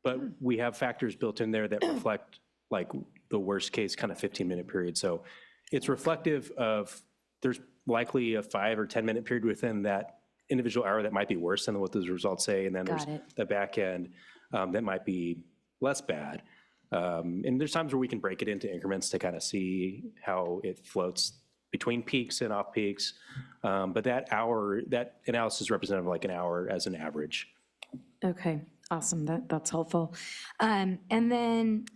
but we have factors built in there that reflect like the worst case kind of 15-minute period. So it's reflective of, there's likely a 5 or 10-minute period within that individual hour that might be worse than what those results say. And then there's the back end that might be less bad. And there's times where we can break it into increments to kind of see how it floats between peaks and off peaks. But that analysis is representative of like an hour as an average. Okay, awesome. That's helpful. And then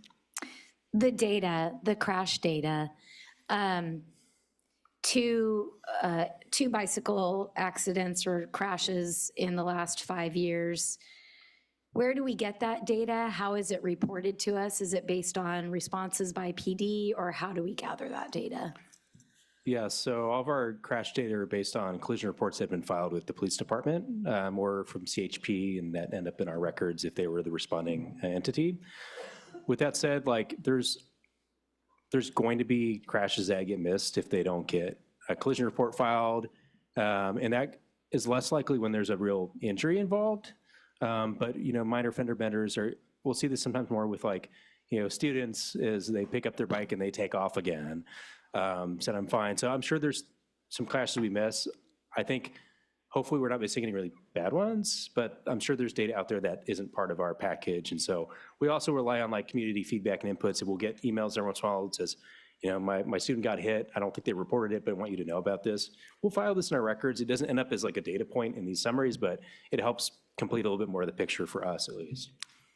the data, the crash data, two bicycle accidents or crashes in the last 5 years. Where do we get that data? How is it reported to us? Is it based on responses by PD, or how do we gather that data? Yeah, so all of our crash data are based on collision reports that have been filed with the police department or from CHP, and that end up in our records if they were the responding entity. With that said, like there's going to be crashes that get missed if they don't get a collision report filed, and that is less likely when there's a real injury involved. But minor fender benders we'll see this sometimes more with like students as they pick up their bike and they take off again. Said I'm fine. So I'm sure there's some crashes we miss. I think hopefully we're not missing any really bad ones, but I'm sure there's data out there that isn't part of our package. And so we also rely on like community feedback and inputs, and we'll get emails every once in a while that says, my student got hit. I don't think they reported it, but I want you to know about this. We'll file this in our records. It doesn't end up as like a data point in these summaries, but it helps complete a little bit more of the picture for us at least.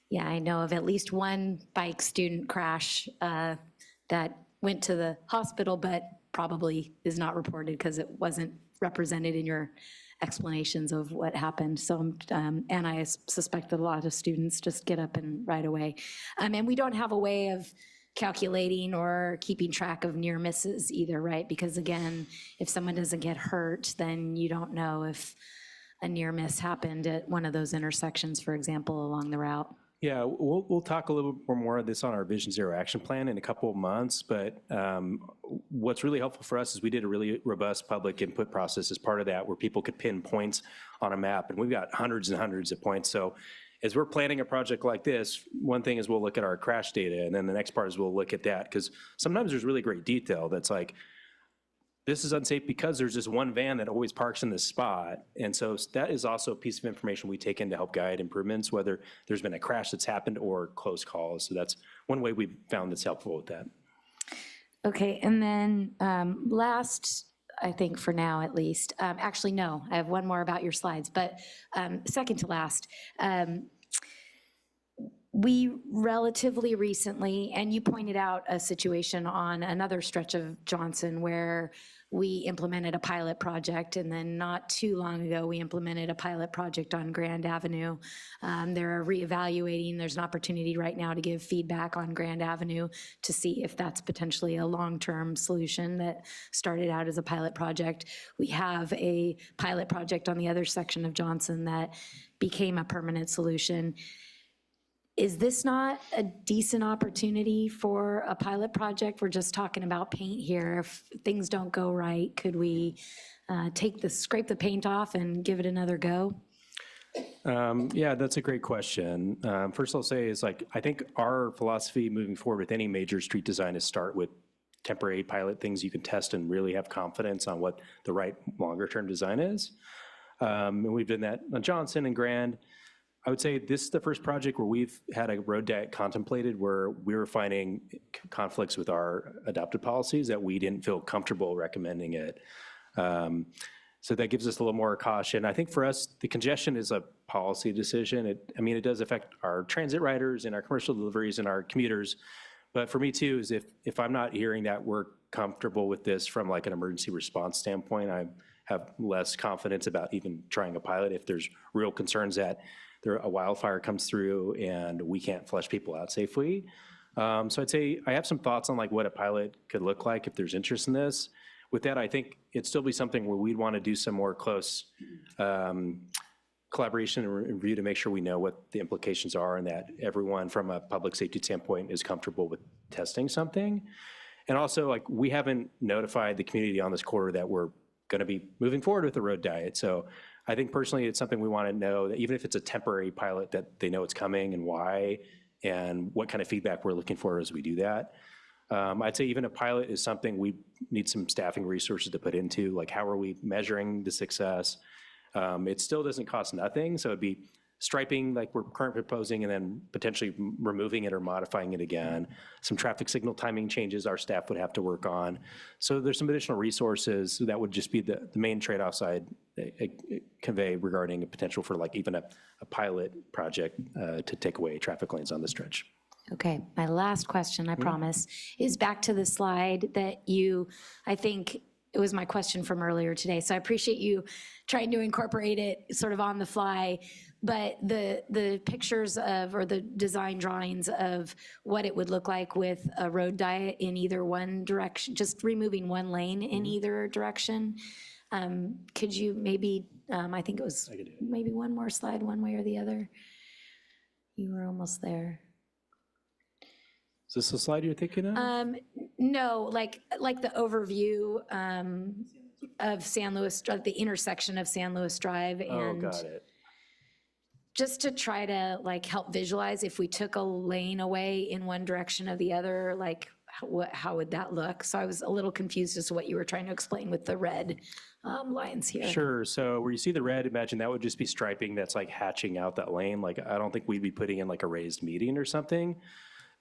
Yeah, I know of at least one bike student crash that went to the hospital, but probably is not reported because it wasn't represented in your explanations of what happened. So, and I suspect that a lot of students just get up and right away. And we don't have a way of calculating or keeping track of near misses either, right? Because again, if someone doesn't get hurt, then you don't know if a near miss happened at one of those intersections, for example, along the route. Yeah, we'll talk a little bit more of this on our Vision Zero action plan in a couple of months, but what's really helpful for us is we did a really robust public input process as part of that where people could pin points on a map, and we've got hundreds and hundreds of points. So as we're planning a project like this, one thing is we'll look at our crash data, and then the next part is we'll look at that, because sometimes there's really great detail that's like, this is unsafe because there's this one van that always parks in this spot. And so that is also a piece of information we take in to help guide improvements, whether there's been a crash that's happened or close calls. So that's one way we've found that's helpful with that. Okay, and then last, I think for now at least, actually no, I have one more about your slides, but second to last, we relatively recently, and you pointed out a situation on another stretch of Johnson where we implemented a pilot project, and then not too long ago, we implemented a pilot project on Grand Avenue. They're reevaluating. There's an opportunity right now to give feedback on Grand Avenue to see if that's potentially a long-term solution that started out as a pilot project. We have a pilot project on the other section of Johnson that became a permanent solution. Is this not a decent opportunity for a pilot project? We're just talking about paint here. If things don't go right, could we scrape the paint off and give it another go? Yeah, that's a great question. First I'll say is like, I think our philosophy moving forward with any major street design is start with temporary pilot things you can test and really have confidence on what the right longer term design is. And we've done that on Johnson and Grand. I would say this is the first project where we've had a road diet contemplated where we were finding conflicts with our adopted policies that we didn't feel comfortable recommending it. So that gives us a little more caution. I think for us, the congestion is a policy decision. It does affect our transit riders and our commercial deliveries and our commuters. But for me too, is if I'm not hearing that we're comfortable with this from like an emergency response standpoint, I have less confidence about even trying a pilot if there's real concerns that a wildfire comes through and we can't flush people out safely. So I'd say I have some thoughts on like what a pilot could look like if there's interest in this. With that, I think it'd still be something where we'd want to do some more close collaboration and review to make sure we know what the implications are and that everyone from a public safety standpoint is comfortable with testing something. And also, like, we haven't notified the community on this quarter that we're going to be moving forward with the road diet. So I think personally it's something we want to know, that even if it's a temporary pilot, that they know it's coming and why and what kind of feedback we're looking for as we do that. I'd say even a pilot is something we need some staffing resources to put into, like how are we measuring the success? It still doesn't cost nothing, so it'd be striping like we're currently proposing and then potentially removing it or modifying it again. Some traffic signal timing changes our staff would have to work on. So there's some additional resources that would just be the main trade-offs I'd convey regarding a potential for like even a pilot project to take away traffic lanes on the stretch. Okay, my last question, I promise, is back to the slide that I think it was my question from earlier today. So I appreciate you trying to incorporate it sort of on the fly. But the pictures of, or the design drawings of what it would look like with a road diet in either one direction, just removing one lane in either direction. Could you maybe, I think it was maybe one more slide, one way or the other? You were almost there. Is this the slide you're thinking of? No, like the overview of San Luis, the intersection of San Luis Drive and. Oh, got it. Just to try to like help visualize if we took a lane away in one direction or the other, like how would that look? So I was a little confused as to what you were trying to explain with the red lines here. Sure. So where you see the red, imagine that would just be striping that's like hatching out that lane. Like I don't think we'd be putting in like a raised median or something.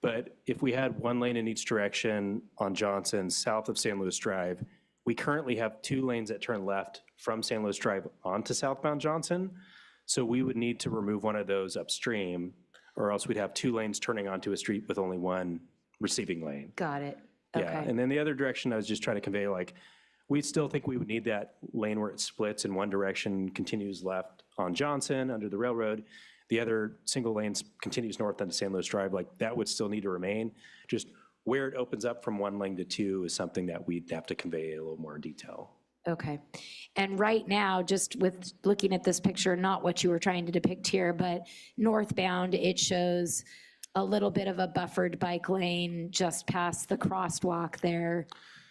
But if we had one lane in each direction on Johnson, south of San Luis Drive, we currently have 2 lanes that turn left from San Luis Drive onto southbound Johnson. So we would need to remove one of those upstream, or else we'd have 2 lanes turning onto a street with only one receiving lane. Got it. Yeah, Okay. and then the other direction I was just trying to convey, like, we still think we would need that lane where it splits in one direction, continues left on Johnson under the railroad. The other single lane continues north onto San Luis Drive, like that would still need to remain. Just where it opens up from 1 lane to 2 is something that we'd have to convey a little more detail. Okay. And right now, just with looking at this picture, not what you were trying to depict here, but northbound, it shows a little bit of a buffered bike lane just past the crosswalk there.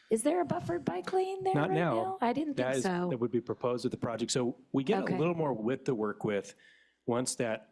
Is there a buffered bike lane there Not right now. now? I didn't think so. That would be proposed with the project. So we get Okay. a little more width to work with once that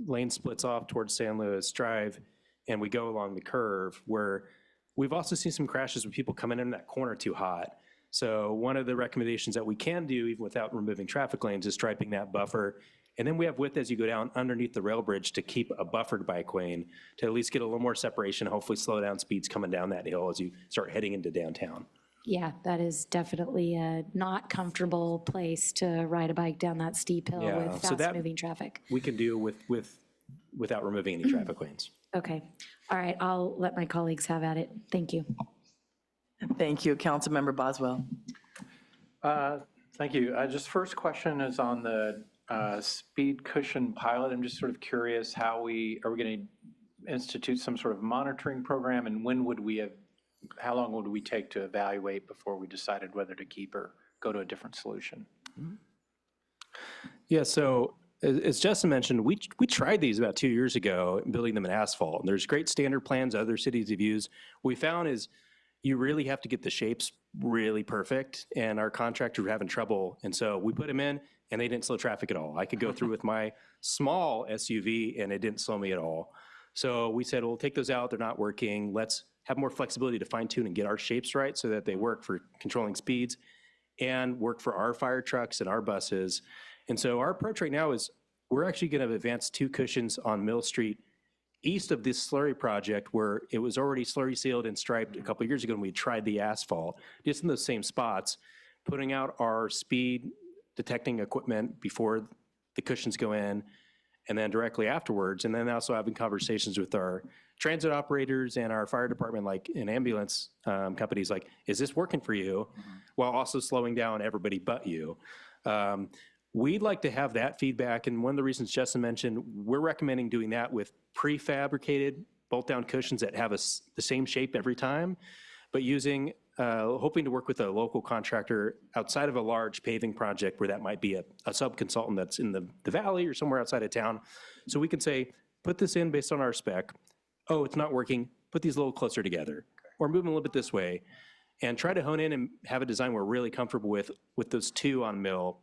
lane splits off towards San Luis Drive and we go along the curve, where we've also seen some crashes with people coming in that corner too hot. So one of the recommendations that we can do, even without removing traffic lanes, is striping that buffer. And then we have width as you go down underneath the rail bridge to keep a buffered bike lane to at least get a little more separation, hopefully slow down speeds coming down that hill as you start heading into downtown. Yeah, that is definitely a not comfortable place to ride a bike down that steep hill Yeah, with so that- fast-moving traffic. We can do without removing any traffic lanes. Okay. All right, I'll let my colleagues have at it. Thank you. Thank you. Councilmember Boswell. Thank you. Just first question is on the speed cushion pilot. I'm just sort of curious are we going to institute some sort of monitoring program, and how long would we take to evaluate before we decided whether to keep or go to a different solution? Yeah, so as Justin mentioned, we tried these about 2 years ago, building them in asphalt. And there's great standard plans other cities have used. What we found is you really have to get the shapes really perfect, and our contractors were having trouble. And so we put them in, and they didn't slow traffic at all. I could go through with my small SUV, and it didn't slow me at all. So we said, well, take those out. They're not working. Let's have more flexibility to fine tune and get our shapes right so that they work for controlling speeds and work for our fire trucks and our buses. And so our approach right now is we're actually going to advance 2 cushions on Mill Street east of this slurry project, where it was already slurry sealed and striped a couple of years ago when we tried the asphalt, just in those same spots, putting out our speed detecting equipment before the cushions go in, and then directly afterwards, and then also having conversations with our transit operators and our fire department, like in ambulance companies, like, is this working for you? While also slowing down everybody but you. We'd like to have that feedback, and one of the reasons Justin mentioned, we're recommending doing that with prefabricated bolt-down cushions that have the same shape every time, but hoping to work with a local contractor outside of a large paving project where that might be a sub-consultant that's in the valley or somewhere outside of town. So we can say, put this in based on our spec. Oh, it's not working. Put these a little closer together, or move them a little bit this way, and try to hone in and have a design we're really comfortable with those 2 on Mill,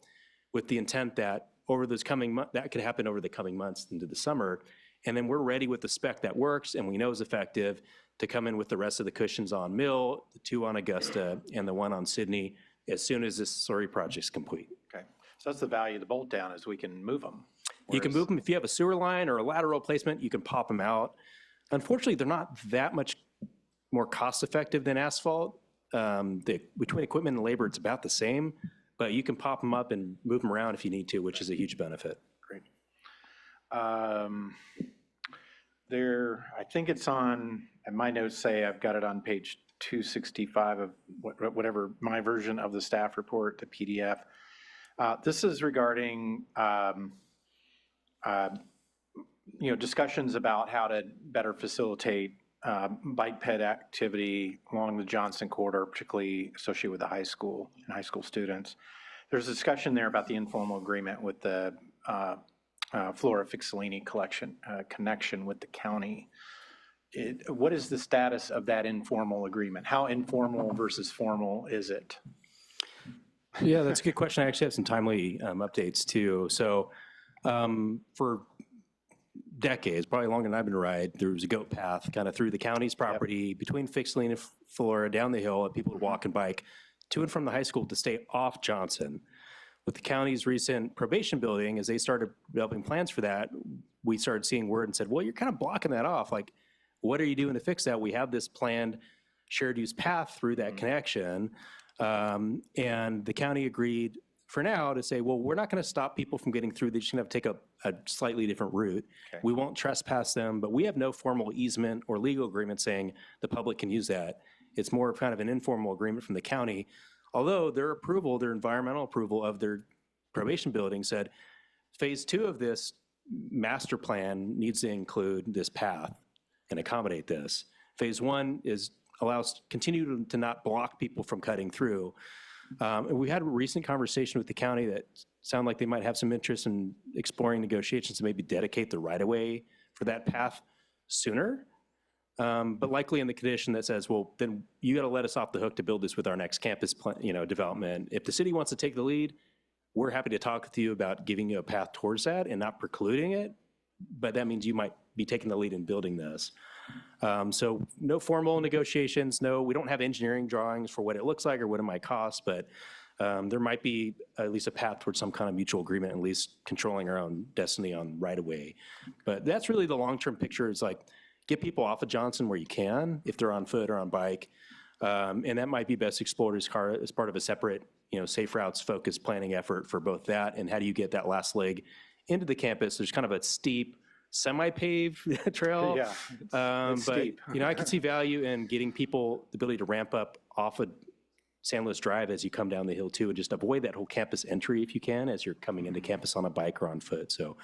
with the intent that over those coming months, that could happen over the coming months into the summer. And then we're ready with the spec that works and we know is effective to come in with the rest of the cushions on Mill, the 2 on Augusta, and the 1 on Sydney as soon as this slurry project's complete. Okay, so that's the value of the bolt down, is we can move them. You can move them if you have a sewer line or a lateral placement, you can pop them out. Unfortunately, they're not that much more cost effective than asphalt. Between equipment and labor, it's about the same, but you can pop them up and move them around if you need to, which is a huge benefit. Great. I think it's on, and my notes say I've got it on page 265 of whatever my version of the staff report, the PDF. This is regarding discussions about how to better facilitate bike ped activity along the Johnson corridor, particularly associated with the high school and high school students. There's a discussion there about the informal agreement with the Flora Fixellini connection with the county. What is the status of that informal agreement? How informal versus formal is it? Yeah, that's a good question. I actually have some timely updates too. So for decades, probably longer than I've been to ride, there was a goat path kind of through the county's property between Fixellini and Flora down the hill, and people would walk and bike to and from the high school to stay off Johnson. With the county's recent probation building, as they started developing plans for that, we started seeing word and said, well, you're kind of blocking that off. Like, what are you doing to fix that? We have this planned shared use path through that connection. And the county agreed for now to say, well, we're not going to stop people from getting through. They're just going to have to take a slightly different route. Okay. We won't trespass them, but we have no formal easement or legal agreement saying the public can use that. It's more of kind of an informal agreement from the county. Although their approval, their environmental approval of their probation building said, phase 2 of this master plan needs to include this path and accommodate this. Phase 1 allows continue to not block people from cutting through. And we had a recent conversation with the county that sounded like they might have some interest in exploring negotiations to maybe dedicate the right-of-way for that path sooner. But likely in the condition that says, well, then you got to let us off the hook to build this with our next campus development. If the city wants to take the lead, we're happy to talk with you about giving you a path towards that and not precluding it. But that means you might be taking the lead in building this. So no formal negotiations. No, we don't have engineering drawings for what it looks like or what it might cost, but there might be at least a path towards some kind of mutual agreement, at least controlling our own destiny on right of way. But that's really the long-term picture, is like, get people off of Johnson where you can, if they're on foot or on bike. And that might be best explored as part of a separate, safe routes focused planning effort for both that and how do you get that last leg into the campus. There's kind of a steep, semi-paved trail. Yeah, it's but steep. I can see value in getting people the ability to ramp up off of San Luis Drive as you come down the hill too, and just avoid that whole campus entry if you can, as you're coming into campus on a bike or on foot. So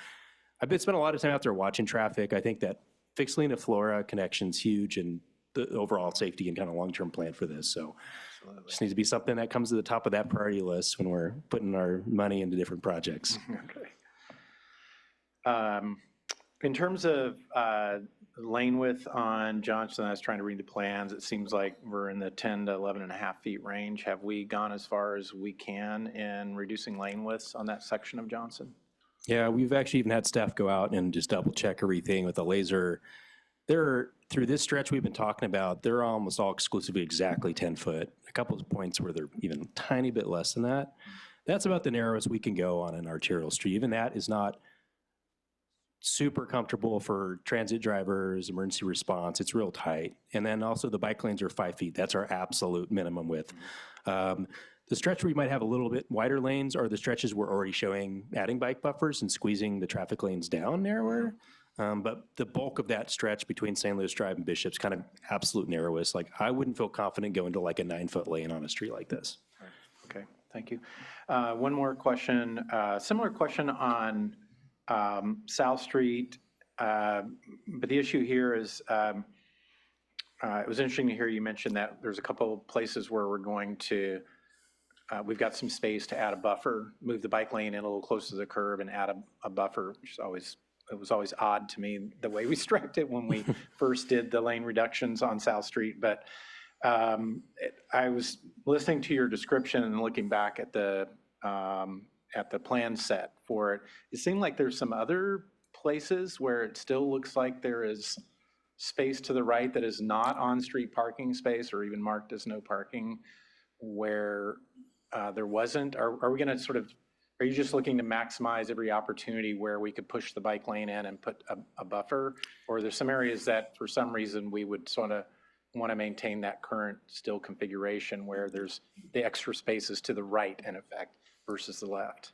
I've spent a lot of time out there watching traffic. I think that Fixellini to Flora connection's huge, and the overall safety and kind of long-term plan for this. So just needs to be something that comes to the top of that priority list when we're putting our money into different projects. Okay. In terms of lane width on Johnson, I was trying to read the plans. It seems like we're in the 10 to 11.5 feet range. Have we gone as far as we can in reducing lane widths on that section of Johnson? Yeah, we've actually even had staff go out and just double check everything with a laser. Through this stretch we've been talking about, they're almost all exclusively exactly 10 foot. A couple of points where they're even a tiny bit less than that. That's about the narrowest we can go on an arterial street. Even that is not super comfortable for transit drivers, emergency response. It's real tight. And then also the bike lanes are 5 feet. That's our absolute minimum width. The stretch where you might have a little bit wider lanes are the stretches we're already showing adding bike buffers and squeezing the traffic lanes down narrower. But the bulk of that stretch between San Luis Drive and Bishop's kind of absolute narrowest. Like, I wouldn't feel confident going to like a 9-foot lane on a street like this. Okay, thank you. One more question, similar question on South Street. But the issue here is, it was interesting to hear you mention that there's a couple of places where we're going to, we've got some space to add a buffer, move the bike lane in a little closer to the curb and add a buffer, which is it was always odd to me the way we struck it when we first did the lane reductions on South Street. But I was listening to your description and looking back at the plan set for it. It seemed like there's some other places where it still looks like there is space to the right that is not on-street parking space or even marked as no parking, where there wasn't. Are we going to sort of Are you just looking to maximize every opportunity where we could push the bike lane in and put a buffer? Or are there some areas that for some reason we would sort of want to maintain that current still configuration where there's the extra spaces to the right in effect versus the left?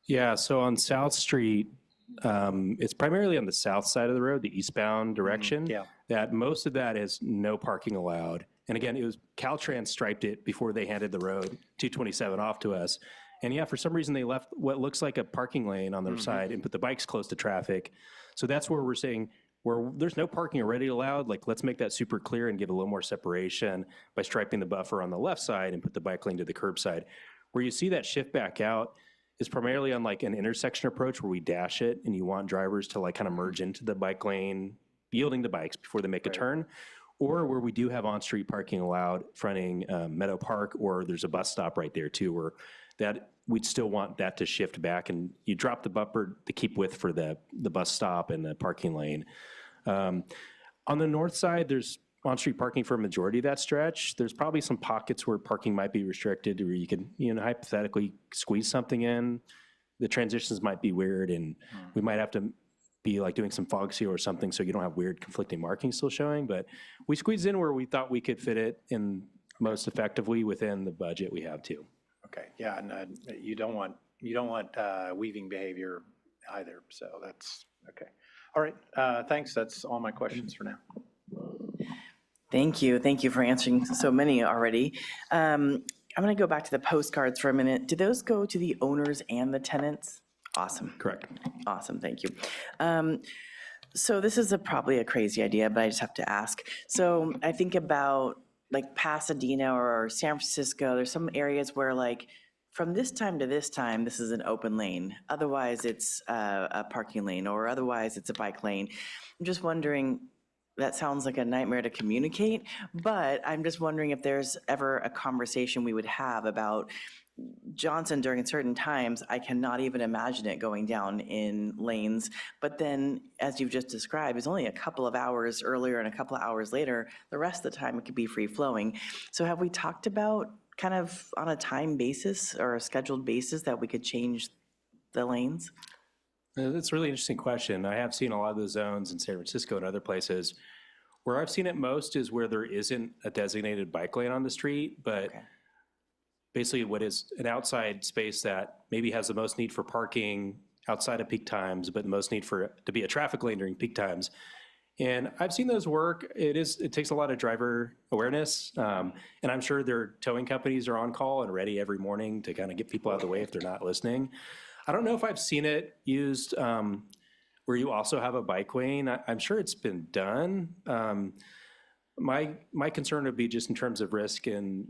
Yeah, so on South Street, it's primarily on the south side of the road, the eastbound direction. Yeah. That most of that is no parking allowed. And again, it was Caltrans striped it before they handed the road 227 off to us. And yeah, for some reason they left what looks like a parking lane on their side and put the bikes close to traffic. So that's where we're saying, where there's no parking already allowed, like let's make that super clear and give a little more separation by striping the buffer on the left side and put the bike lane to the curb side. Where you see that shift back out is primarily on like an intersection approach where we dash it and you want drivers to like kind of merge into the bike lane, yielding the bikes before they make a turn. Or where we do have on-street parking allowed fronting Meadow Park, or there's a bus stop right there too, where that we'd still want that to shift back and you drop the buffer to keep width for the bus stop and the parking lane. On the north side, there's on-street parking for a majority of that stretch. There's probably some pockets where parking might be restricted, or you could, hypothetically squeeze something in. The transitions might be weird, and we might have to be like doing some fog seal or something so you don't have weird conflicting markings still showing. But we squeezed in where we thought we could fit it in most effectively within the budget we have too. Okay, yeah, and you don't want weaving behavior either, so that's okay. All right, thanks. That's all my questions for now. Thank you. Thank you for answering so many already. I'm going to go back to the postcards for a minute. Do those go to the owners and the tenants? Awesome. Correct. Awesome. Thank you. So this is probably a crazy idea, but I just have to ask. So I think about like Pasadena or San Francisco. There's some areas where like from this time to this time, this is an open lane. Otherwise, it's a parking lane, or otherwise it's a bike lane. I'm just wondering, that sounds like a nightmare to communicate, but I'm just wondering if there's ever a conversation we would have about Johnson during certain times. I cannot even imagine it going down in lanes. But then, as you've just described, it's only a couple of hours earlier and a couple of hours later. The rest of the time, it could be free flowing. So have we talked about kind of on a time basis or a scheduled basis that we could change the lanes? That's a really interesting question. I have seen a lot of the zones in San Francisco and other places. Where I've seen it most is where there isn't a designated bike lane on the street, but basically what is an outside space that maybe has the most need for parking outside of peak times, but the most need for it to be a traffic lane during peak times. And I've seen those work. It takes a lot of driver awareness. And I'm sure their towing companies are on call and ready every morning to kind of get people out of the way if they're not listening. I don't know if I've seen it used where you also have a bike lane. I'm sure it's been done. My concern would be just in terms of risk and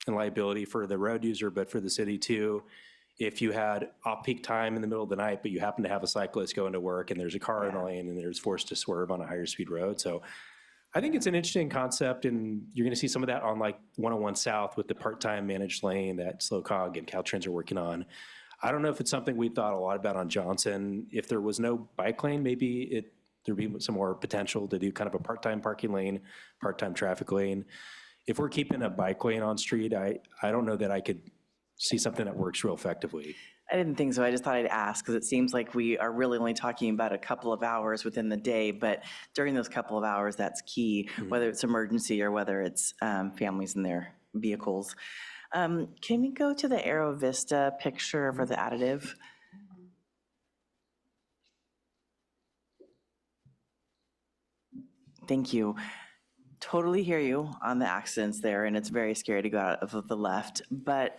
liability for the road user, but for the city too. If you had off-peak time in the middle of the night, but you happen to have a cyclist going to work and there's a car in the lane and there's forced to swerve on a higher speed road. So I think it's an interesting concept, and you're going to see some of that on like 101 South with the part-time managed lane that SlowCog and Caltrans are working on. I don't know if it's something we thought a lot about on Johnson. If there was no bike lane, maybe there'd be some more potential to do kind of a part-time parking lane, part-time traffic lane. If we're keeping a bike lane on street, I don't know that I could see something that works real effectively. I didn't think so. I just thought I'd ask because it seems like we are really only talking about a couple of hours within the day, but during those couple of hours, that's key, whether it's emergency or whether it's families in their vehicles. Can we go to the Aero Vista picture for the additive? Thank you. Totally hear you on the accidents there, and it's very scary to go out of the left, but,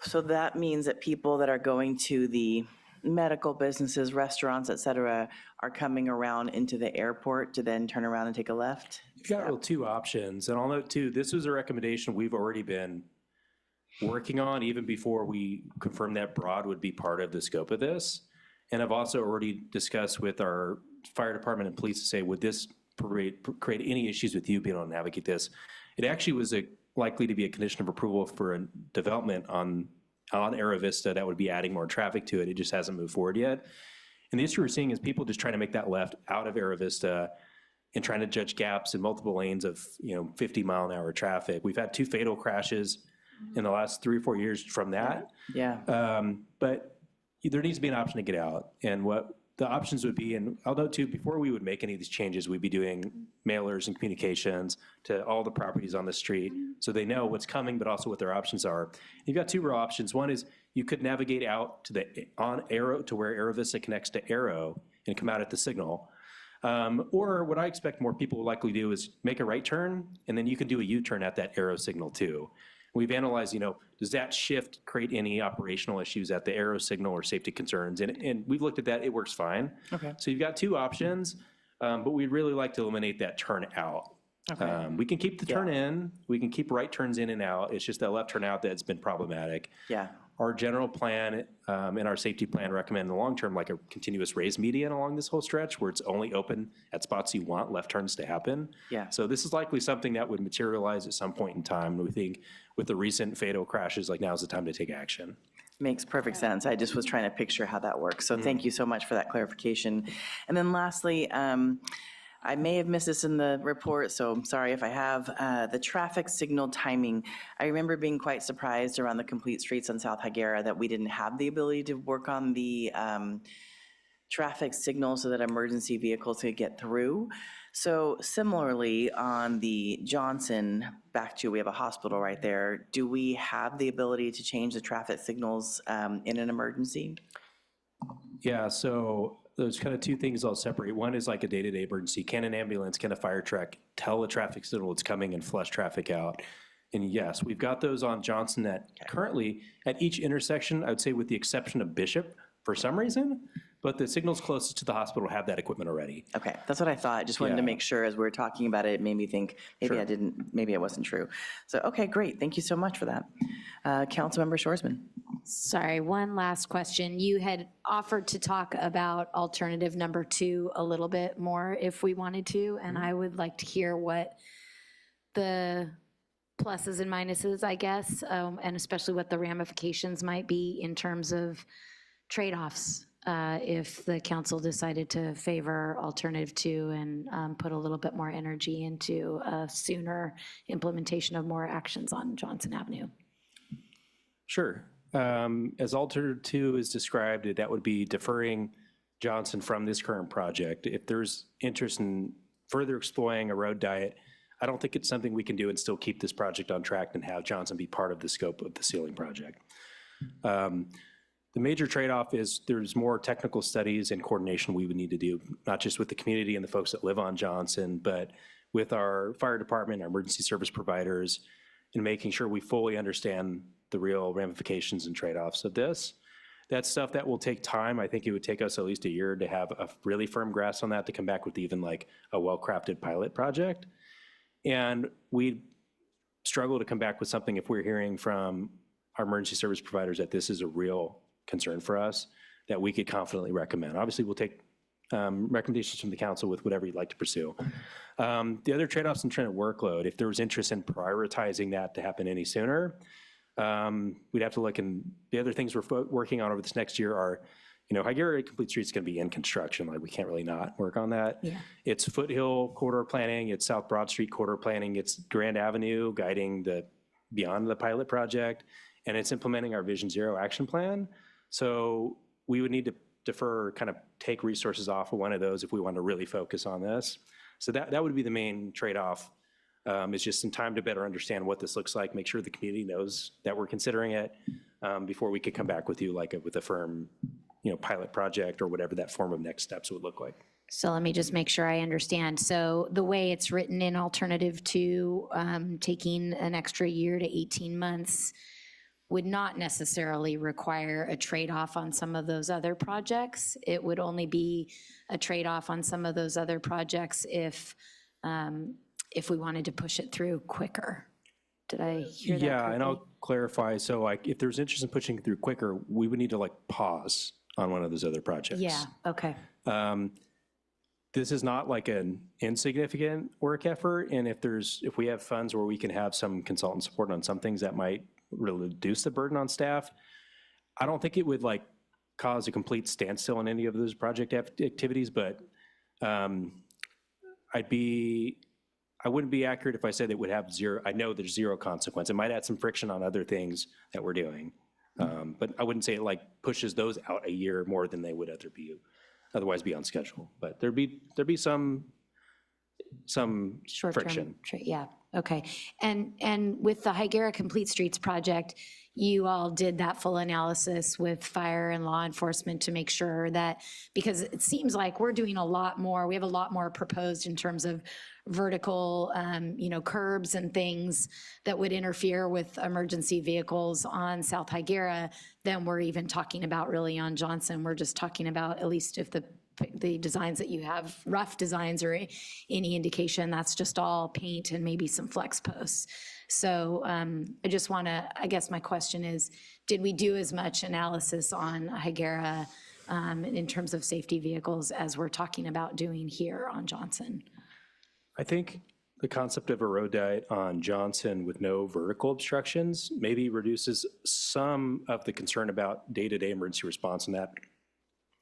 so that means that people that are going to the medical businesses, restaurants, et cetera, are coming around into the airport to then turn around and take a left? You've got two options, and I'll note too, this was a recommendation we've already been working on even before we confirmed that Broad would be part of the scope of this. And I've also already discussed with our fire department and police to say, would this create any issues with you being able to navigate this? It actually was likely to be a condition of approval for a development on Aero Vista that would be adding more traffic to it. It just hasn't moved forward yet. And the issue we're seeing is people just trying to make that left out of Aero Vista and trying to judge gaps in multiple lanes of 50-mile-an-hour traffic. We've had 2 fatal crashes in the last 3 or 4 years from that. Yeah. But there needs to be an option to get out. And what the options would be, and I'll note too, before we would make any of these changes, we'd be doing mailers and communications to all the properties on the street so they know what's coming, but also what their options are. You've got two real options. One is you could navigate out to the on Arrow to where Arrow Vista connects to Arrow and come out at the signal. Or what I expect more people will likely do is make a right turn, and then you can do a U-turn at that Arrow signal too. We've analyzed, does that shift create any operational issues at the Arrow signal or safety concerns? And we've looked at that, it works fine. Okay. So you've got two options, but we'd really like to eliminate that turn out. Okay. We can keep the turn in, we can keep right turns in and out, it's just that left turn out that's been problematic. Yeah. Our general plan and our safety plan recommend in the long term like a continuous raised median along this whole stretch where it's only open at spots you want left turns to happen. Yeah. So this is likely something that would materialize at some point in time. We think with the recent fatal crashes, like now's the time to take action. Makes perfect sense. I just was trying to picture how that works. So thank you so much for that clarification. And then lastly, I may have missed this in the report, so I'm sorry if I have. The traffic signal timing, I remember being quite surprised around the complete streets on South Higuera that we didn't have the ability to work on the traffic signal so that emergency vehicles could get through. So similarly, on the Johnson, we have a hospital right there. Do we have the ability to change the traffic signals in an emergency? Yeah, so there's kind of two things I'll separate. One is like a day-to-day emergency. Can an ambulance, can a fire truck tell a traffic signal it's coming and flush traffic out? And yes, we've got those on Johnson that currently at each intersection, I would say with the exception of Bishop for some reason, but the signals closest to the hospital have that equipment already. Okay, that's what I thought. Just wanted to make sure as we were talking about it, it made me think maybe Sure. maybe it wasn't true. So, okay, great. Thank you so much for that. Councilmember Shoresman. Sorry, one last question. You had offered to talk about alternative number 2 a little bit more if we wanted to, and I would like to hear what the pluses and minuses, I guess, and especially what the ramifications might be in terms of trade-offs if the council decided to favor alternative 2 and put a little bit more energy into a sooner implementation of more actions on Johnson Avenue. Sure. As alternative 2 is described, that would be deferring Johnson from this current project. If there's interest in further exploring a road diet, I don't think it's something we can do and still keep this project on track and have Johnson be part of the scope of the ceiling project. The major trade-off is there's more technical studies and coordination we would need to do, not just with the community and the folks that live on Johnson, but with our fire department, our emergency service providers, and making sure we fully understand the real ramifications and trade-offs of this. That's stuff that will take time. I think it would take us at least a year to have a really firm grasp on that to come back with even like a well-crafted pilot project. And we struggle to come back with something if we're hearing from our emergency service providers that this is a real concern for us that we could confidently recommend. Obviously, we'll take recommendations from the council with whatever you'd like to pursue. The other trade-offs in terms of workload, if there was interest in prioritizing that to happen any sooner, we'd have to look, and the other things we're working on over this next year are, Higuera Complete Street's gonna be in construction, like we can't really not work on that. Yeah. It's Foothill corridor planning, it's South Broad Street corridor planning, it's Grand Avenue guiding the beyond the pilot project, and it's implementing our Vision Zero action plan. So we would need to defer, kind of take resources off of one of those if we want to really focus on this. So that would be the main trade-off, is just some time to better understand what this looks like, make sure the community knows that we're considering it before we could come back with you with a firm, pilot project or whatever that form of next steps would look like. So let me just make sure I understand. So the way it's written in alternative 2, taking an extra year to 18 months would not necessarily require a trade-off on some of those other projects. It would only be a trade-off on some of those other projects if we wanted to push it through quicker. Did I hear that Yeah, correctly? and I'll clarify. So like, if there's interest in pushing it through quicker, we would need to pause on one of those other projects. Yeah, okay. This is not like an insignificant work effort, and if we have funds where we can have some consultant support on some things that might really reduce the burden on staff, I don't think it would cause a complete standstill in any of those project activities, but I I wouldn't be accurate if I said it would have zero, I know there's zero consequence. It might add some friction on other things that we're doing. But I wouldn't say it like pushes those out a year more than they would otherwise be on schedule. But there'd be some Short-term friction. Yeah, okay. And with the Higuera Complete Streets project, you all did that full analysis with fire and law enforcement to make sure that, because it seems like we're doing a lot more, we have a lot more proposed in terms of vertical, curbs and things that would interfere with emergency vehicles on South Higuera than we're even talking about really on Johnson. We're just talking about, at least if the designs that you have, rough designs or any indication, that's just all paint and maybe some flex posts. So I just want to, I guess my question is, did we do as much analysis on Higuera in terms of safety vehicles as we're talking about doing here on Johnson? I think the concept of a road diet on Johnson with no vertical obstructions maybe reduces some of the concern about day-to-day emergency response in that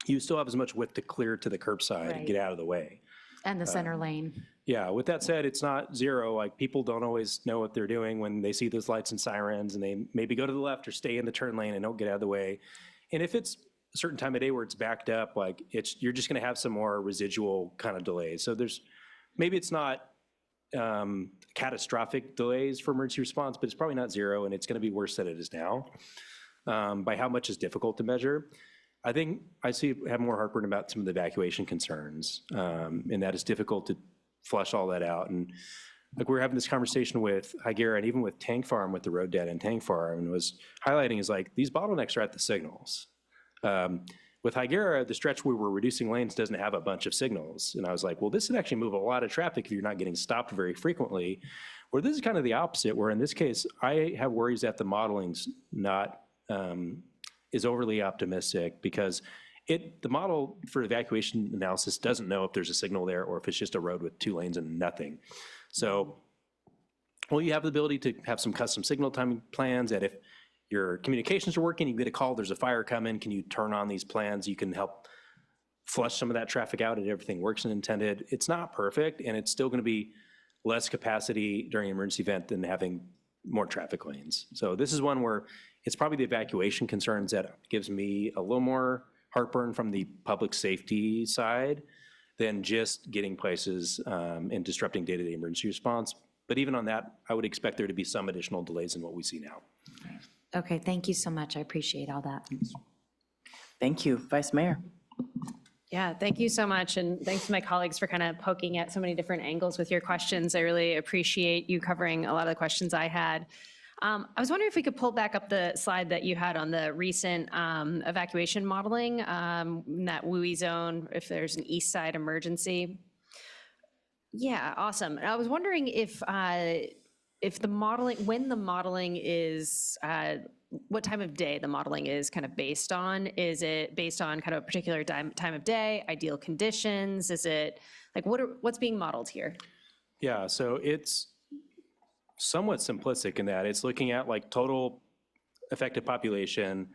you still have as much width to clear to the curbside and get out of the way. And the center lane. Yeah, with that said, it's not zero. Like, people don't always know what they're doing when they see those lights and sirens, and they maybe go to the left or stay in the turn lane and don't get out of the way. And if it's a certain time of day where it's backed up, like, you're just gonna have some more residual kind of delays. So maybe it's not catastrophic delays for emergency response, but it's probably not zero, and it's gonna be worse than it is now. By how much is difficult to measure. I think I have more heartburn about some of the evacuation concerns, and that it's difficult to flush all that out. And like, we were having this conversation with Higuera and even with Tank Farm, with the road data and Tank Farm, and was highlighting is like, these bottlenecks are at the signals. With Higuera, the stretch where we're reducing lanes doesn't have a bunch of signals. And I was like, well, this would actually move a lot of traffic if you're not getting stopped very frequently. Where this is kind of the opposite, where in this case, I have worries that the modeling's not, is overly optimistic, because the model for evacuation analysis doesn't know if there's a signal there or if it's just a road with 2 lanes and nothing. So, well, you have the ability to have some custom signal timing plans that if your communications are working, you get a call, there's a fire coming, can you turn on these plans? You can help flush some of that traffic out and everything works as intended. It's not perfect, and it's still gonna be less capacity during an emergency event than having more traffic lanes. So this is one where it's probably the evacuation concerns that gives me a little more heartburn from the public safety side than just getting places and disrupting day-to-day emergency response. But even on that, I would expect there to be some additional delays in what we see now. Okay, thank you so much. I appreciate all that. Thank you, Vice Mayor. Yeah, thank you so much. And thanks to my colleagues for kind of poking at so many different angles with your questions. I really appreciate you covering a lot of the questions I had. I was wondering if we could pull back up the slide that you had on the recent evacuation modeling, in that WUI zone, if there's an east side emergency. Yeah, awesome. And I was wondering if the modeling, when the modeling is, what time of day the modeling is kind of based on. Is it based on kind of a particular time of day, ideal conditions? Is it like, what's being modeled here? Yeah, so it's somewhat simplistic in that it's looking at like total affected population.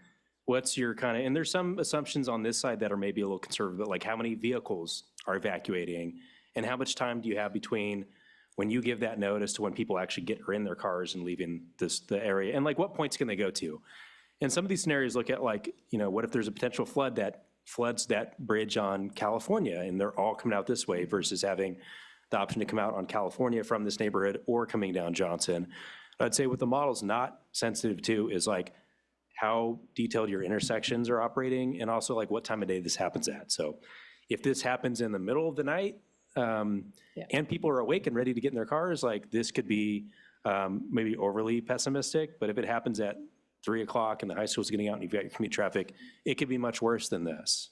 What's your kind of, and there's some assumptions on this side that are maybe a little conservative, like how many vehicles are evacuating and how much time do you have between when you give that notice to when people actually get in their cars and leaving the area, and like what points can they go to? And some of these scenarios look at like, what if there's a potential flood that floods that bridge on California and they're all coming out this way versus having the option to come out on California from this neighborhood or coming down Johnson. I'd say what the model's not sensitive to is like how detailed your intersections are operating and also like what time of day this happens at. So if this happens in the middle of the night and people are awake and ready to get in their cars, like this could be maybe overly pessimistic, but if it happens at 3 o'clock and the high school's getting out and you've got your commute traffic, it could be much worse than this.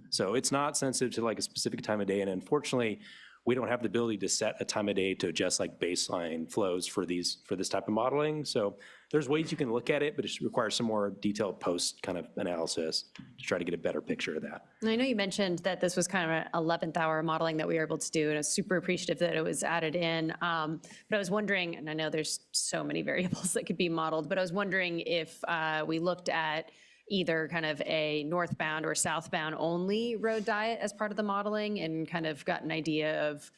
So it's not sensitive to like a specific time of day, and unfortunately, we don't have the ability to set a time of day to adjust like baseline flows for this type of modeling. So there's ways you can look at it, but it requires some more detailed post kind of analysis to try to get a better picture of that. And I know you mentioned that this was kind of an 11th hour modeling that we were able to do, and I was super appreciative that it was added in. But I was wondering, and I know there's so many variables that could be modeled, but I was wondering if we looked at either kind of a northbound or southbound only road diet as part of the modeling and kind of got an idea of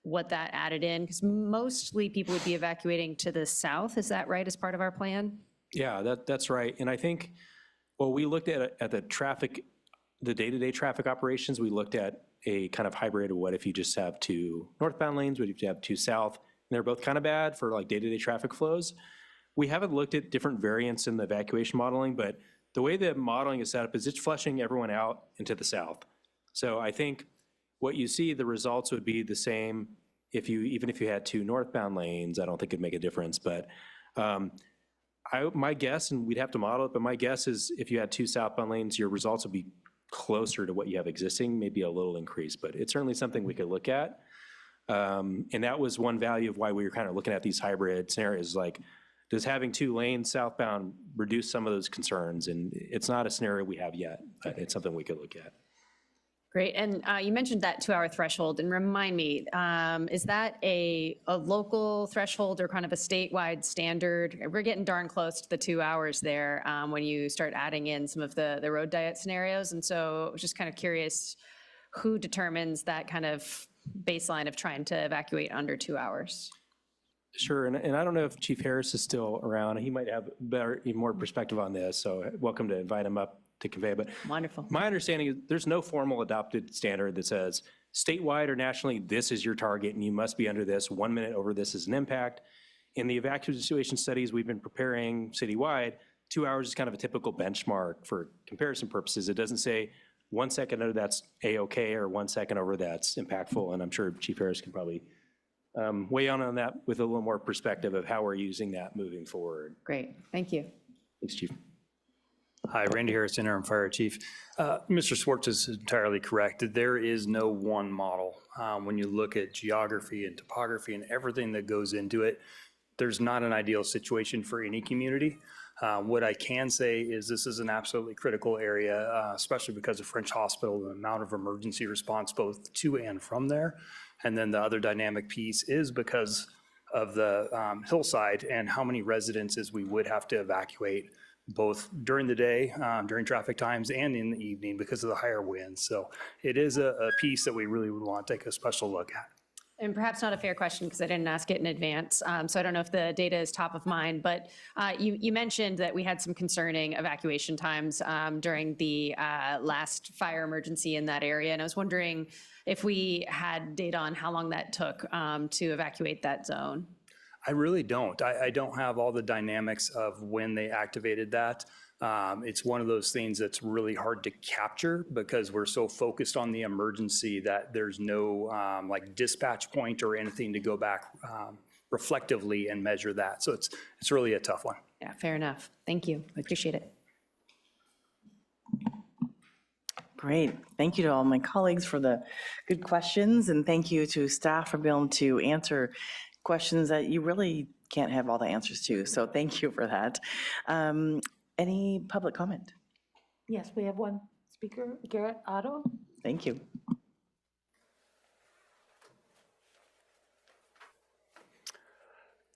what that added in? Because mostly people would be evacuating to the south, is that right, as part of our plan? Yeah, that's right. And I think, well, we looked at the traffic, the day-to-day traffic operations, we looked at a kind of hybrid of what if you just have two northbound lanes, what if you have two south, and they're both kind of bad for like day-to-day traffic flows. We haven't looked at different variants in the evacuation modeling, but the way the modeling is set up is it's flushing everyone out into the south. So I think what you see, the results would be the same even if you had two northbound lanes. I don't think it'd make a difference, but my guess, and we'd have to model it, but my guess is if you had two southbound lanes, your results would be closer to what you have existing, maybe a little increase, but it's certainly something we could look at. And that was one value of why we were kind of looking at these hybrid scenarios, like, does having two lanes southbound reduce some of those concerns? And it's not a scenario we have yet, but it's something we could look at. Great, and you mentioned that 2-hour threshold, and remind me, is that a local threshold or kind of a statewide standard? We're getting darn close to the 2 hours there when you start adding in some of the road diet scenarios, and so I was just kind of curious, who determines that kind of baseline of trying to evacuate under 2 hours? Sure, and I don't know if Chief Harris is still around. He might have even more perspective on this, so welcome to invite him up to convey. But wonderful. My understanding is there's no formal adopted standard that says statewide or nationally, this is your target and you must be under this. 1 minute over this is an impact. In the evacuation studies we've been preparing citywide, 2 hours is kind of a typical benchmark for comparison purposes. It doesn't say 1 second under that's A-OK or 1 second over that's impactful. And I'm sure Chief Harris can probably weigh in on that with a little more perspective of how we're using that moving forward. Great, thank you. Thanks, Chief. Hi, Randy Harris, Interim Fire Chief. Mr. Swartz is entirely correct. There is no one model. When you look at geography and topography and everything that goes into it, there's not an ideal situation for any community. What I can say is this is an absolutely critical area, especially because of French Hospital, the amount of emergency response both to and from there. And then the other dynamic piece is because of the hillside and how many residences we would have to evacuate both during the day, during traffic times, and in the evening because of the higher winds. So it is a piece that we really would want to take a special look at. And perhaps not a fair question because I didn't ask it in advance, so I don't know if the data is top of mind, but you mentioned that we had some concerning evacuation times during the last fire emergency in that area, and I was wondering if we had data on how long that took to evacuate that zone. I really don't. I don't have all the dynamics of when they activated that. It's one of those things that's really hard to capture because we're so focused on the emergency that there's no like dispatch point or anything to go back reflectively and measure that. So it's really a tough one. Yeah, fair enough. Thank you. I appreciate it. Great. Thank you to all my colleagues for the good questions, and thank you to staff for being able to answer questions that you really can't have all the answers to. So thank you for that. Any public comment? Yes, we have one speaker, Garrett Otto. Thank you.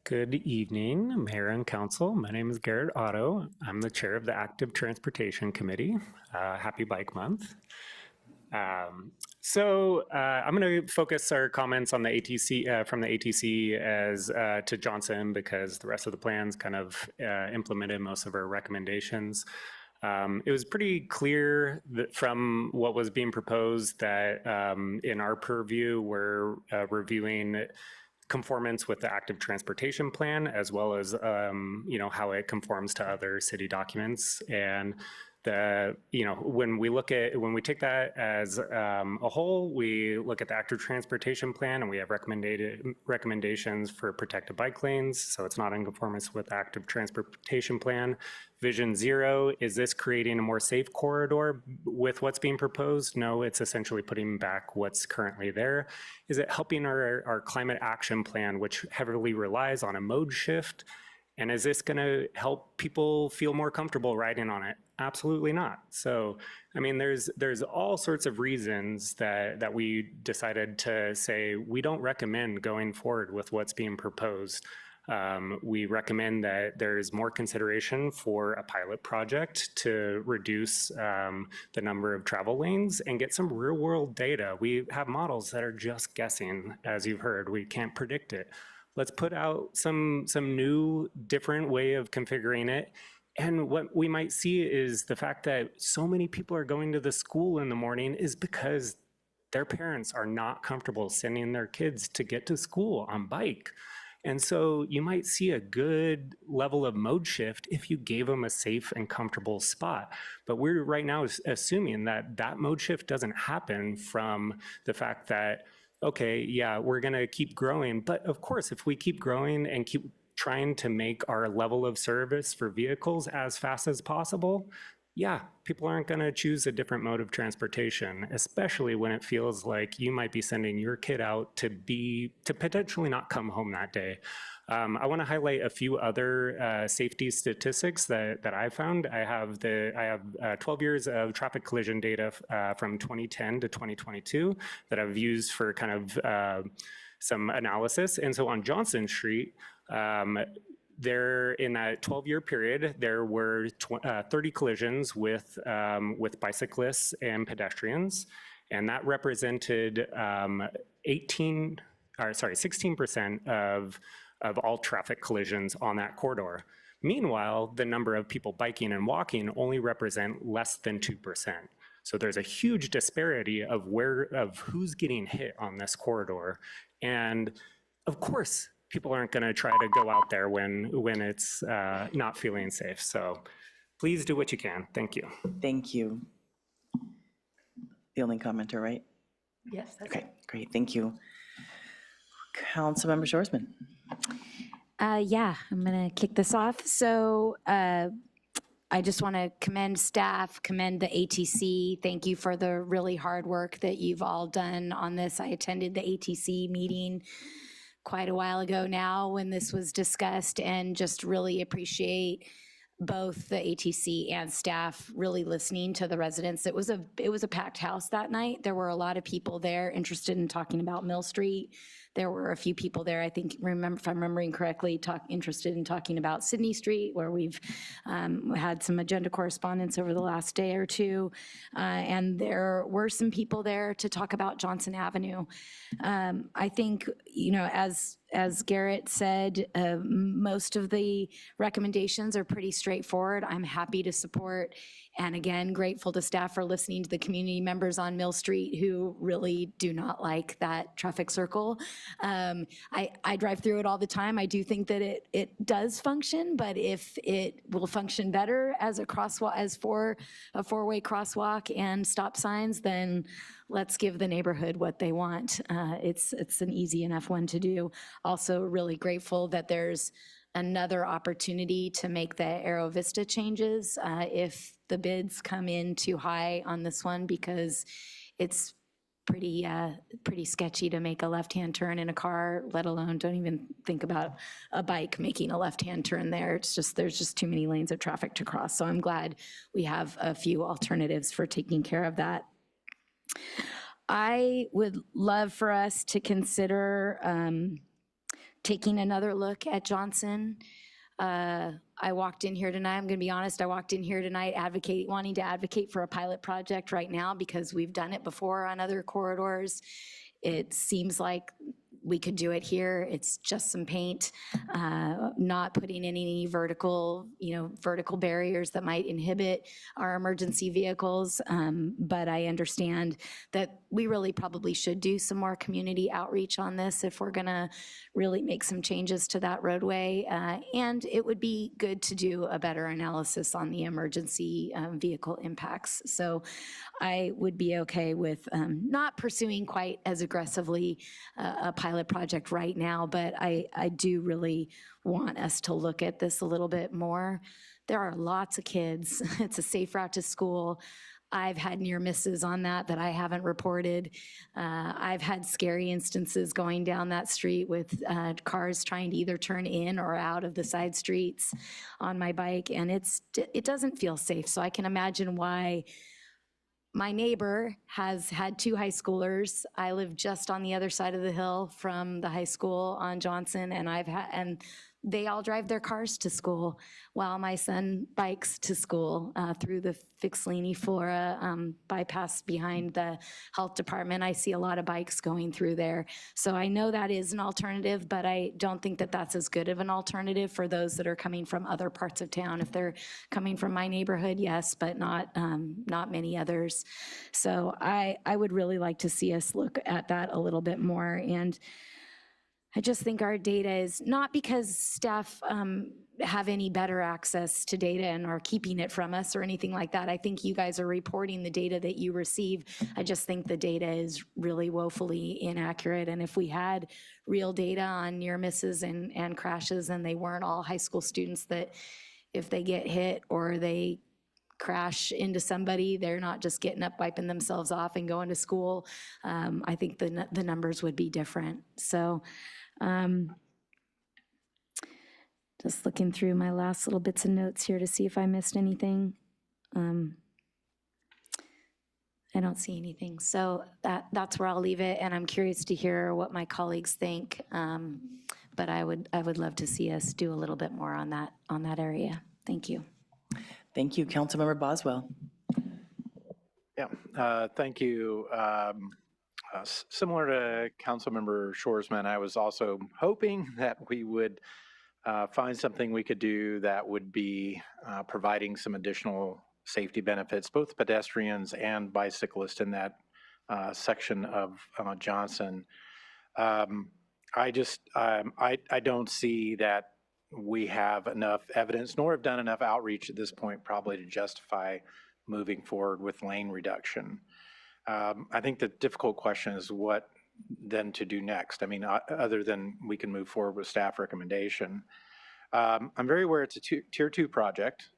Good evening, Mayor and Council. My name is Garrett Otto. I'm the chair of the Active Transportation Committee. Happy Bike Month. I'm going to focus our comments on the ATC from the ATC as to Johnson because the rest of the plans kind of implemented most of our recommendations. It was pretty clear that from what was being proposed that in our purview, we're reviewing conformance with the active transportation plan as well as how it conforms to other city documents. And when we take that as a whole, we look at the active transportation plan and we have recommendations for protected bike lanes. So it's not in conformance with the active transportation plan. Vision Zero, is this creating a more safe corridor with what's being proposed? No, it's essentially putting back what's currently there. Is it helping our climate action plan, which heavily relies on a mode shift? And is this going to help people feel more comfortable riding on it? Absolutely not. So, I mean, there's all sorts of reasons that we decided to say we don't recommend going forward with what's being proposed. We recommend that there is more consideration for a pilot project to reduce the number of travel lanes and get some real world data. We have models that are just guessing, as you've heard. We can't predict it. Let's put out some new, different way of configuring it. And what we might see is the fact that so many people are going to the school in the morning is because their parents are not comfortable sending their kids to get to school on bike. And so you might see a good level of mode shift if you gave them a safe and comfortable spot. But we're right now assuming that that mode shift doesn't happen from the fact that, okay, yeah, we're gonna keep growing. But of course, if we keep growing and keep trying to make our level of service for vehicles as fast as possible, yeah, people aren't going to choose a different mode of transportation, especially when it feels like you might be sending your kid out to potentially not come home that day. I want to highlight a few other safety statistics that I found. I have 12 years of traffic collision data from 2010 to 2022 that I've used for kind of some analysis. And so on Johnson Street, there, in that 12-year period, there were 30 collisions with bicyclists and pedestrians, and that represented 16% of all traffic collisions on that corridor. Meanwhile, the number of people biking and walking only represent less than 2%. So there's a huge disparity of who's getting hit on this corridor, and of course, people aren't going to try to go out there when it's not feeling safe. So please do what you can. Thank you. Thank you. The only commenter, right? Yes, that's Okay, great, thank you. Councilmember Shorsman. Yeah, I'm going to kick this off. So I just want to commend staff, commend the ATC. Thank you for the really hard work that you've all done on this. I attended the ATC meeting quite a while ago now when this was discussed, and just really appreciate both the ATC and staff really listening to the residents. It was a packed house that night. There were a lot of people there interested in talking about Mill Street. There were a few people there, I think, if I'm remembering correctly, interested in talking about Sydney Street, where we've had some agenda correspondence over the last day or two. And there were some people there to talk about Johnson Avenue. I think, as Garrett said, most of the recommendations are pretty straightforward. I'm happy to support, and again, grateful to staff for listening to the community members on Mill Street who really do not like that traffic circle. I drive through it all the time. I do think that it does function, but if it will function better as a crosswalk, a four-way crosswalk and stop signs, then let's give the neighborhood what they want. It's an easy enough one to do. Also really grateful that there's another opportunity to make the Aero Vista changes if the bids come in too high on this one, because it's pretty sketchy to make a left-hand turn in a car, let alone don't even think about a bike making a left-hand turn there. There's just too many lanes of traffic to cross. So I'm glad we have a few alternatives for taking care of that. I would love for us to consider taking another look at Johnson. I walked in here tonight, I'm going to be honest, I walked in here tonight wanting to advocate for a pilot project right now because we've done it before on other corridors. It seems like we could do it here. It's just some paint, not putting in any vertical barriers that might inhibit our emergency vehicles. But I understand that we really probably should do some more community outreach on this if we're gonna really make some changes to that roadway. And it would be good to do a better analysis on the emergency vehicle impacts. So I would be okay with not pursuing quite as aggressively a pilot project right now, but I do really want us to look at this a little bit more. There are lots of kids. It's a safe route to school. I've had near misses on that I haven't reported. I've had scary instances going down that street with cars trying to either turn in or out of the side streets on my bike, and it doesn't feel safe. So I can imagine why my neighbor has had two high schoolers. I live just on the other side of the hill from the high school on Johnson, and they all drive their cars to school while my son bikes to school through the Fixellini-Flora bypass behind the health department. I see a lot of bikes going through there. So I know that is an alternative, but I don't think that that's as good of an alternative for those that are coming from other parts of town. If they're coming from my neighborhood, yes, but not many others. So I would really like to see us look at that a little bit more. And I just think our data is not because staff have any better access to data and are keeping it from us or anything like that. I think you guys are reporting the data that you receive. I just think the data is really woefully inaccurate. And if we had real data on near misses and crashes, and they weren't all high school students that if they get hit or they crash into somebody, they're not just getting up, wiping themselves off and going to school, I think the numbers would be different. So just looking through my last little bits of notes here to see if I missed anything. I don't see anything. So that's where I'll leave it. And I'm curious to hear what my colleagues think. But I would love to see us do a little bit more on that area. Thank you. Thank you, Councilmember Boswell. Yeah, thank you. Similar to Councilmember Shoresman, I was also hoping that we would find something we could do that would be providing some additional safety benefits, both pedestrians and bicyclists in that section of Johnson. I don't see that we have enough evidence, nor have done enough outreach at this point probably to justify moving forward with lane reduction. I think the difficult question is what then to do next. I mean, other than we can move forward with staff recommendation. I'm very aware it's a tier 2 project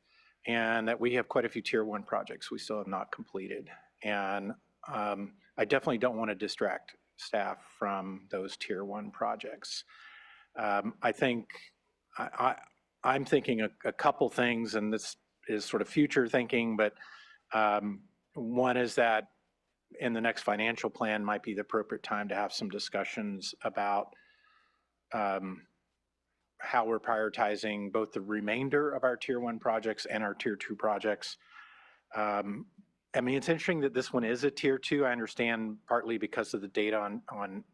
and that we have quite a few tier 1 projects we still have not completed. And I definitely don't want to distract staff from those tier 1 projects. I think I'm thinking a couple things, and this is sort of future thinking, but one is that in the next financial plan might be the appropriate time to have some discussions about how we're prioritizing both the remainder of our tier 1 projects and our tier 2 projects. I mean, it's interesting that this one is a tier 2. I understand partly because of the data on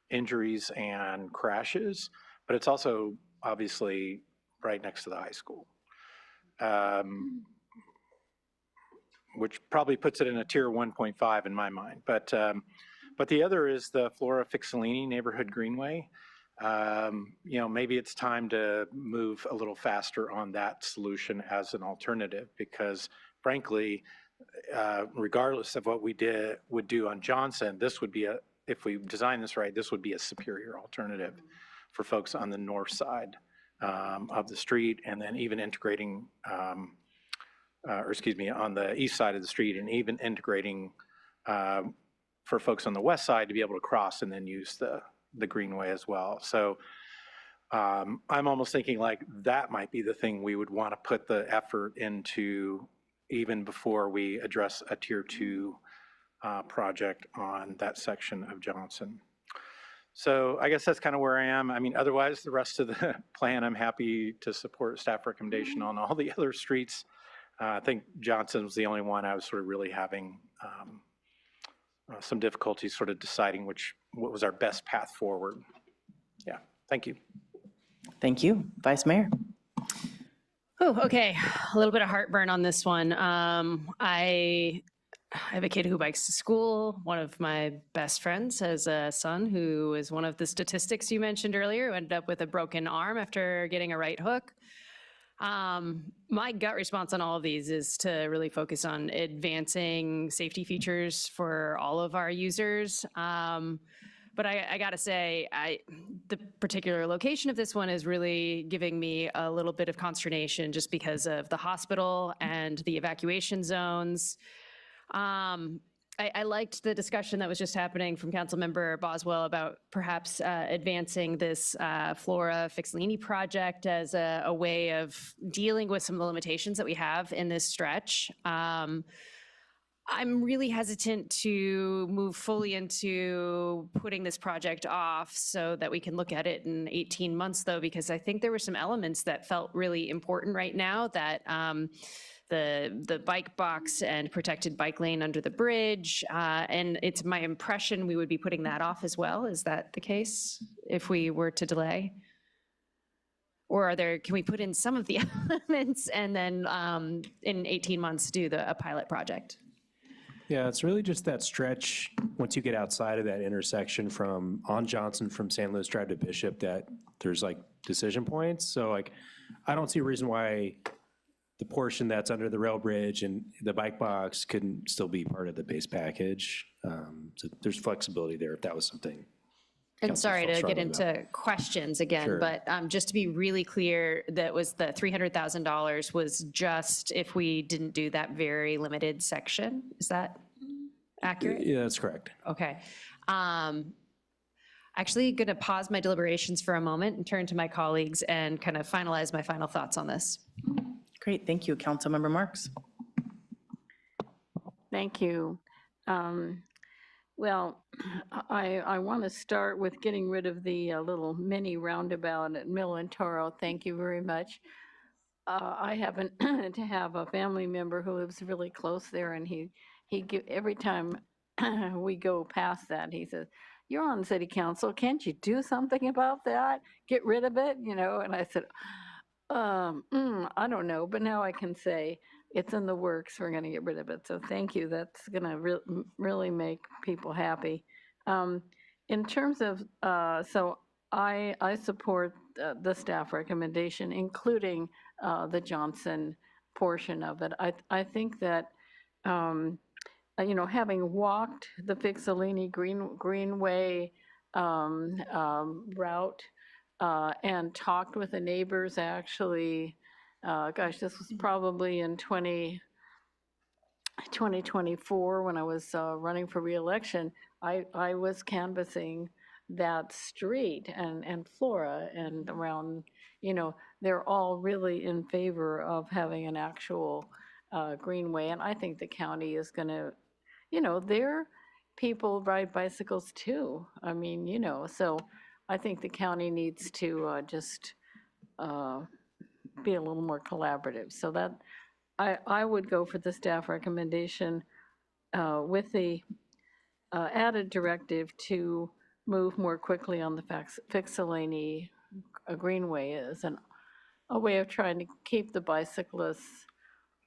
injuries and crashes, but it's also obviously right next to the high school, which probably puts it in a tier 1.5 in my mind. But the other is the Flora Fixellini Neighborhood Greenway. You know, maybe it's time to move a little faster on that solution as an alternative, because frankly, regardless of what we would do on Johnson, this would be if we design this right, this would be a superior alternative for folks on the north side of the street, and then even integrating, or excuse me, on the east side of the street, and even integrating for folks on the west side to be able to cross and then use the greenway as well. So I'm almost thinking like that might be the thing we would want to put the effort into even before we address a tier 2 project on that section of Johnson. So I guess that's kind of where I am. I mean, otherwise, the rest of the plan, I'm happy to support staff recommendation on all the other streets. I think Johnson was the only one I was sort of really having some difficulty sort of deciding what was our best path forward. Yeah, thank you. Thank you. Vice Mayor. Oh, okay. A little bit of heartburn on this one. I have a kid who bikes to school. One of my best friends has a son who is one of the statistics you mentioned earlier, who ended up with a broken arm after getting a right hook. My gut response on all of these is to really focus on advancing safety features for all of our users. But I gotta say, the particular location of this one is really giving me a little bit of consternation just because of the hospital and the evacuation zones. I liked the discussion that was just happening from Councilmember Boswell about perhaps advancing this Flora Fixellini project as a way of dealing with some of the limitations that we have in this stretch. I'm really hesitant to move fully into putting this project off so that we can look at it in 18 months, though, because I think there were some elements that felt really important right now, that the bike box and protected bike lane under the bridge, and it's my impression we would be putting that off as well. Is that the case if we were to delay? Or can we put in some of the elements and then in 18 months do a pilot project? Yeah, it's really just that stretch, once you get outside of that intersection on Johnson from San Luis Drive to Bishop, that there's like decision points. So like, I don't see a reason why the portion that's under the rail bridge and the bike box couldn't still be part of the base package. So there's flexibility there if that was something. And sorry to get struggled into about. questions again, Sure. but just to be really clear, that was the $300,000 was just if we didn't do that very limited section. Is that accurate? Yeah, that's correct. Okay. Actually going to pause my deliberations for a moment and turn to my colleagues and kind of finalize my final thoughts on this. Great, thank you. Councilmember Marks. Thank you. Well, I want to start with getting rid of the little mini roundabout at Mill and Toro. Thank you very much. I happen to have a family member who lives really close there, and every time we go past that, he says, "You're on city council. Can't you do something about that? Get rid of it?" And I said, I don't know, but now I can say it's in the works. We're going to get rid of it. So thank you. That's going to really make people happy. In terms of, so I support the staff recommendation, including the Johnson portion of it. I think that, having walked the Fixellini Greenway route, and talked with the neighbors, actually, this was probably in 2024 when I was running for reelection. I was canvassing that street and Flora and around, they're all really in favor of having an actual greenway. And I think the county is going to, their people ride bicycles too. I mean, so I think the county needs to just be a little more collaborative. So that I would go for the staff recommendation with the added directive to move more quickly on the Fixellini Greenway as a way of trying to keep the bicyclists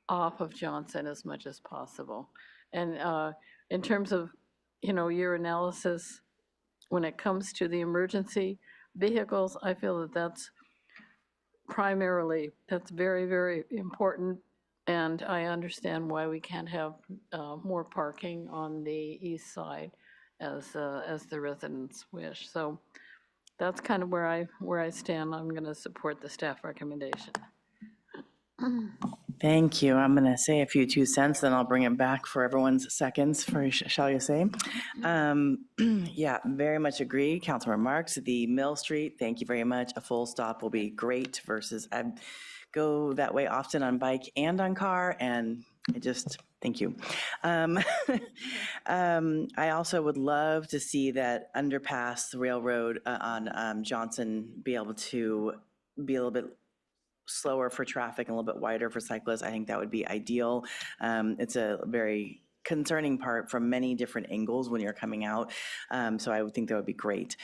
off of Johnson as much as possible. And in terms of, your analysis, when it comes to the emergency vehicles, I feel that that's very, very important. And I understand why we can't have more parking on the east side as the residents wish. So that's kind of where I stand. I'm going to support the staff recommendation. Thank you. I'm going to say a few 2 cents, then I'll bring it back for everyone's seconds for shall you say. Yeah, very much agree. Councilmember Marks, the Mill Street, thank you very much. A full stop will be great versus I go that way often on bike and on car, and thank you. I also would love to see that underpass, the railroad on Johnson, be able to be a little bit slower for traffic and a little bit wider for cyclists. I think that would be ideal. It's a very concerning part from many different angles when you're coming out. So I would think that would be great.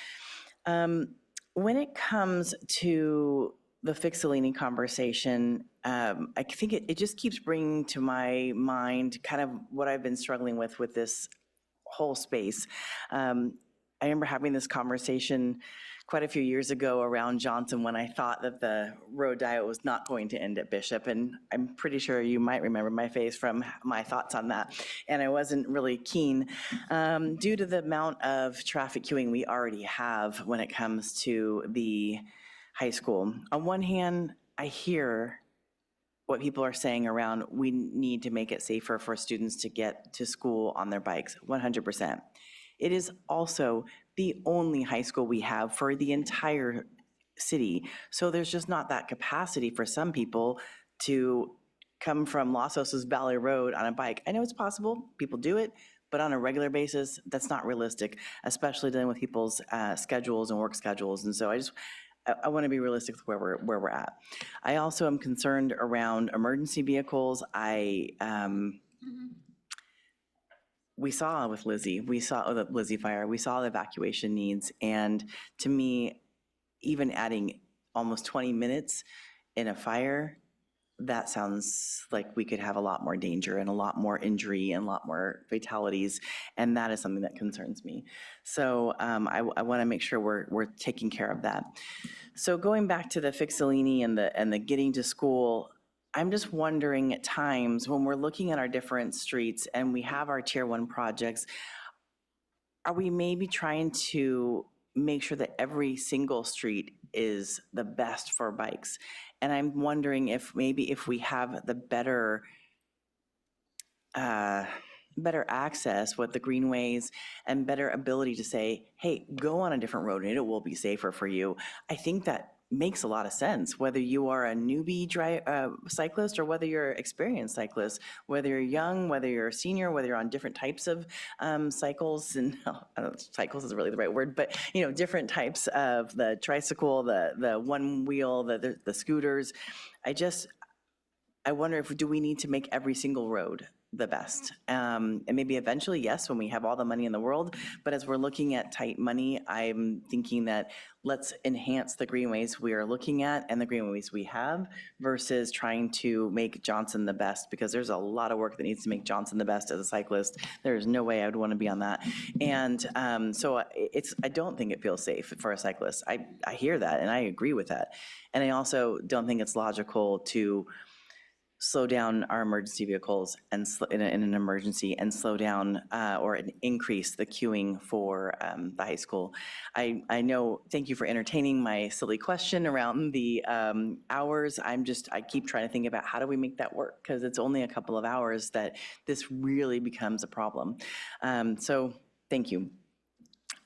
When it comes to the Fixellini conversation, I think it just keeps bringing to my mind kind of what I've been struggling with this whole space. I remember having this conversation quite a few years ago around Johnson when I thought that the road diet was not going to end at Bishop. And I'm pretty sure you might remember my face from my thoughts on that. And I wasn't really keen due to the amount of traffic queuing we already have when it comes to the high school. On one hand, I hear what people are saying around we need to make it safer for students to get to school on their bikes, 100%. It is also the only high school we have for the entire city. So there's just not that capacity for some people to come from Los Osos Valley Road on a bike. I know it's possible, people do it, but on a regular basis, that's not realistic, especially dealing with people's schedules and work schedules. And so I want to be realistic with where we're at. I also am concerned around emergency vehicles. We saw with Lizzie, we saw the Lizzie fire, we saw the evacuation needs. And to me, even adding almost 20 minutes in a fire, that sounds like we could have a lot more danger and a lot more injury and a lot more fatalities. And that is something that concerns me. So I want to make sure we're taking care of that. So going back to the Fixellini and the getting to school, I'm just wondering at times when we're looking at our different streets and we have our tier 1 projects, are we maybe trying to make sure that every single street is the best for bikes? And I'm wondering if maybe if we have the better access with the greenways and better ability to say, hey, go on a different road and it will be safer for you. I think that makes a lot of sense, whether you are a newbie cyclist or whether you're an experienced cyclist, whether you're young, whether you're a senior, whether you're on different types of cycles, and I don't know if cycles is really the right word, but different types of the tricycle, the one wheel, the scooters. I wonder do we need to make every single road the best? And maybe eventually, yes, when we have all the money in the world, but as we're looking at tight money, I'm thinking that let's enhance the greenways we are looking at and the greenways we have versus trying to make Johnson the best, because there's a lot of work that needs to make Johnson the best as a cyclist. There's no way I would want to be on that. And so I don't think it feels safe for a cyclist. I hear that and I agree with that. And I also don't think it's logical to slow down our emergency vehicles and in an emergency and slow down or increase the queuing for the high school. I know, thank you for entertaining my silly question around the hours. I keep trying to think about how do we make that work? Because it's only a couple of hours that this really becomes a problem. So thank you.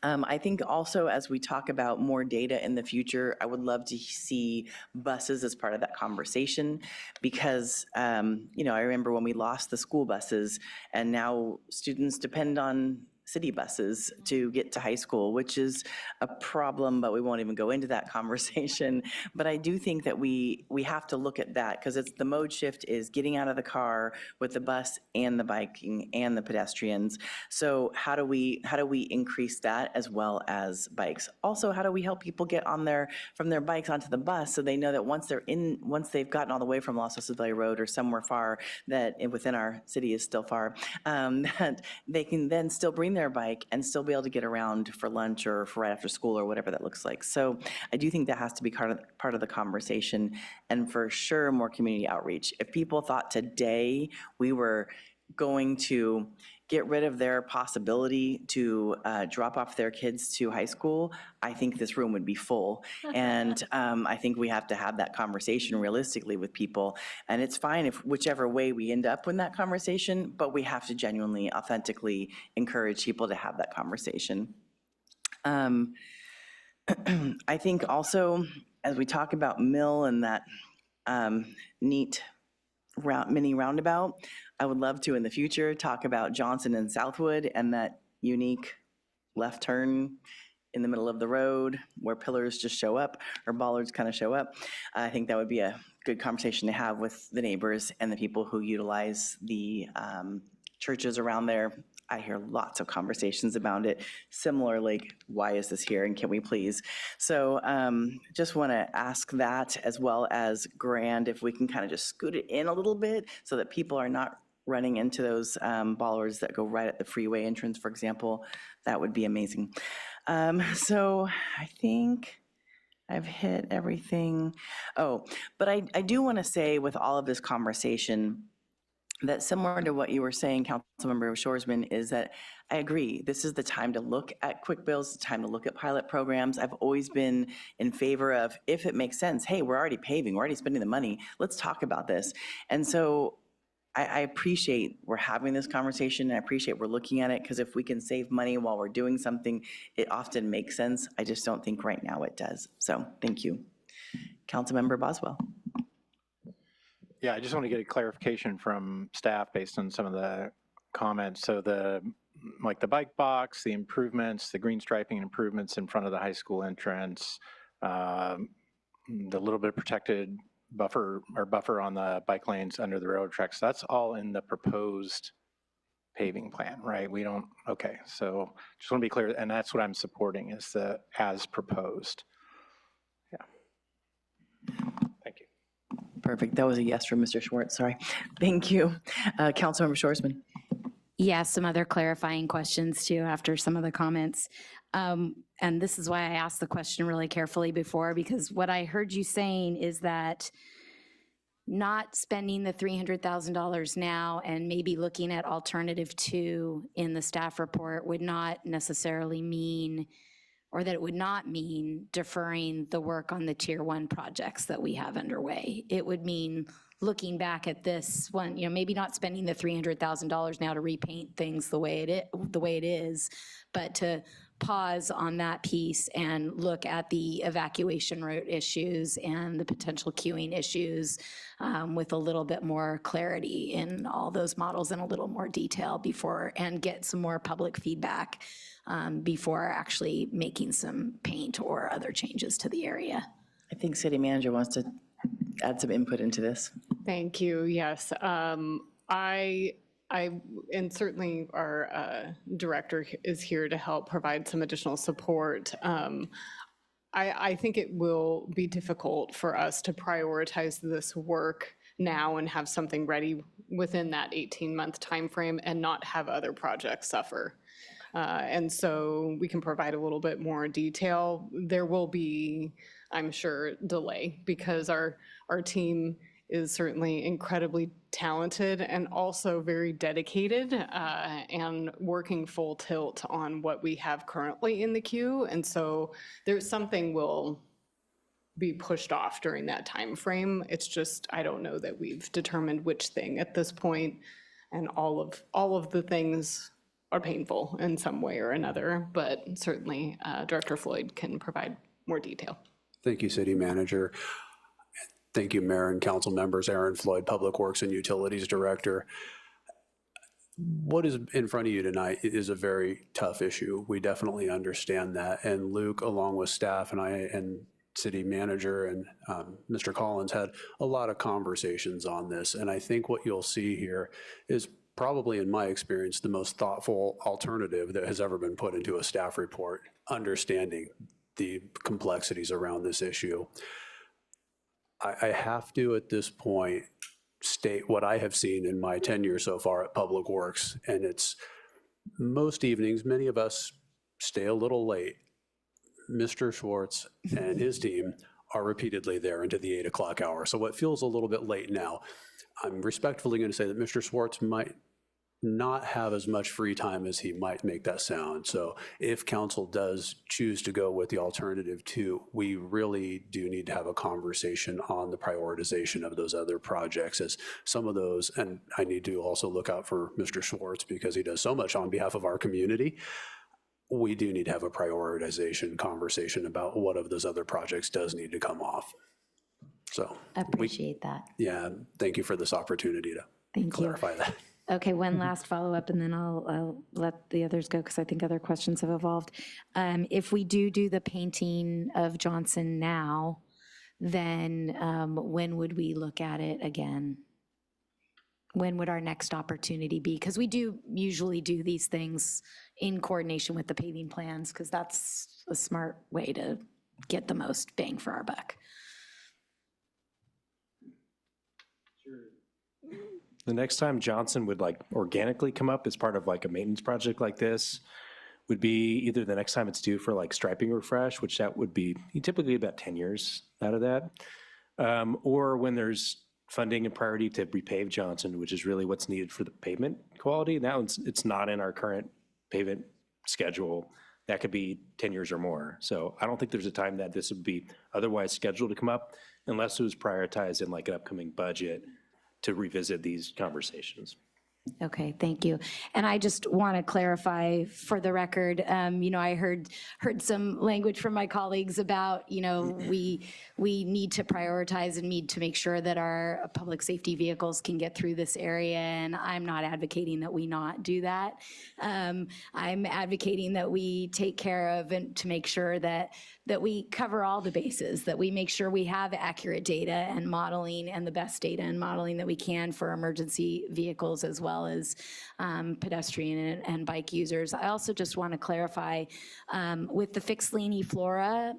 I think also as we talk about more data in the future, I would love to see buses as part of that conversation because, I remember when we lost the school buses and now students depend on city buses to get to high school, which is a problem, but we won't even go into that conversation. But I do think that we have to look at that because it's the mode shift is getting out of the car with the bus and the biking and the pedestrians. So how do we increase that as well as bikes? Also, how do we help people get from their bikes onto the bus so they know that once they've gotten all the way from Los Osos Valley Road or somewhere far that within our city is still far, that they can then still bring their bike and still be able to get around for lunch or for right after school or whatever that looks like. So I do think that has to be part of the conversation, and for sure more community outreach. If people thought today we were going to get rid of their possibility to drop off their kids to high school, I think this room would be full. And I think we have to have that conversation realistically with people. And it's fine if whichever way we end up in that conversation, but we have to genuinely, authentically encourage people to have that conversation. I think also, as we talk about Mill and that neat mini roundabout, I would love to in the future talk about Johnson and Southwood and that unique left turn in the middle of the road where pillars just show up or bollards kind of show up. I think that would be a good conversation to have with the neighbors and the people who utilize the churches around there. I hear lots of conversations about it. Similarly, why is this here and can we please? So just want to ask that, as well as Grand, if we can kind of just scoot it in a little bit so that people are not running into those bollards that go right at the freeway entrance, for example. That would be amazing. So I think I've hit everything. Oh, but I do want to say with all of this conversation, that similar to what you were saying, Councilmember Shoresman, is that I agree. This is the time to look at quick bills, the time to look at pilot programs. I've always been in favor of, if it makes sense, hey, we're already paving, we're already spending the money, let's talk about this. And so I appreciate we're having this conversation, and I appreciate we're looking at it, because if we can save money while we're doing something, it often makes sense. I just don't think right now it does. So thank you. Councilmember Boswell. Yeah, I just want to get a clarification from staff based on some of the comments. So like the bike box, the improvements, the green striping improvements in front of the high school entrance, the little bit of protected buffer on the bike lanes under the railroad tracks, that's all in the proposed paving plan, right? We don't, okay, so just want to be clear, and that's what I'm supporting is the as proposed. Yeah. Thank you. Perfect. That was a yes from Mr. Schwartz. Sorry. Thank you. Councilmember Shorsman. Yeah, some other clarifying questions too after some of the comments. And this is why I asked the question really carefully before, because what I heard you saying is that not spending the $300,000 now and maybe looking at alternative 2 in the staff report would not necessarily mean, or that it would not mean deferring the work on the tier 1 projects that we have underway. It would mean looking back at this one, maybe not spending the $300,000 now to repaint things the way it is, but to pause on that piece and look at the evacuation route issues and the potential queuing issues with a little bit more clarity in all those models and a little more detail before, and get some more public feedback before actually making some paint or other changes to the area. I think City Manager wants to add some input into this. Thank you. Yes. And certainly our director is here to help provide some additional support. I think it will be difficult for us to prioritize this work now and have something ready within that 18-month timeframe and not have other projects suffer. And so we can provide a little bit more detail. There will be, I'm sure, delay because our team is certainly incredibly talented and also very dedicated and working full tilt on what we have currently in the queue. And so there's something will be pushed off during that time frame. It's just, I don't know that we've determined which thing at this point, and all of the things are painful in some way or another, but certainly Director Floyd can provide more detail. Thank you, City Manager. Thank you, Mayor and Council members. Aaron Floyd, Public Works and Utilities Director. What is in front of you tonight is a very tough issue. We definitely understand that. And Luke, along with staff and I and City Manager and Mr. Collins had a lot of conversations on this. And I think what you'll see here is probably, in my experience, the most thoughtful alternative that has ever been put into a staff report, understanding the complexities around this issue. I have to, at this point, state what I have seen in my tenure so far at Public Works, and it's most evenings, many of us stay a little late. Mr. Schwartz and his team are repeatedly there into the 8 o'clock hour. So what feels a little bit late now, I'm respectfully going to say that Mr. Schwartz might not have as much free time as he might make that sound. So if council does choose to go with the alternative 2, we really do need to have a conversation on the prioritization of those other projects, as some of those, and I need to also look out for Mr. Schwartz because he does so much on behalf of our community. We do need to have a prioritization conversation about what of those other projects does need to come off. So Appreciate that. yeah, thank you for this opportunity to clarify that. Okay, one last follow-up, and then I'll let the others go because I think other questions have evolved. If we do the painting of Johnson now, then when would we look at it again? When would our next opportunity be? Because we do usually do these things in coordination with the paving plans, because that's a smart way to get the most bang for our buck. The next time Johnson would like organically come up as part of like a maintenance project like this would be either the next time it's due for like striping refresh, which that would be typically about 10 years out of that, or when there's funding and priority to repave Johnson, which is really what's needed for the pavement quality. Now it's not in our current pavement schedule. That could be 10 years or more. So I don't think there's a time that this would be otherwise scheduled to come up unless it was prioritized in like an upcoming budget to revisit these conversations. Okay, thank you. And I just want to clarify for the record, I heard some language from my colleagues about, we need to prioritize and need to make sure that our public safety vehicles can get through this area. And I'm not advocating that we not do that. I'm advocating that we take care of and to make sure that we cover all the bases, that we make sure we have accurate data and modeling and the best data and modeling that we can for emergency vehicles as well as pedestrian and bike users. I also just want to clarify with the Fixlini Flora,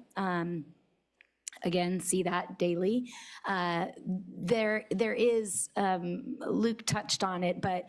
again, see that daily. There is, Luke touched on it, but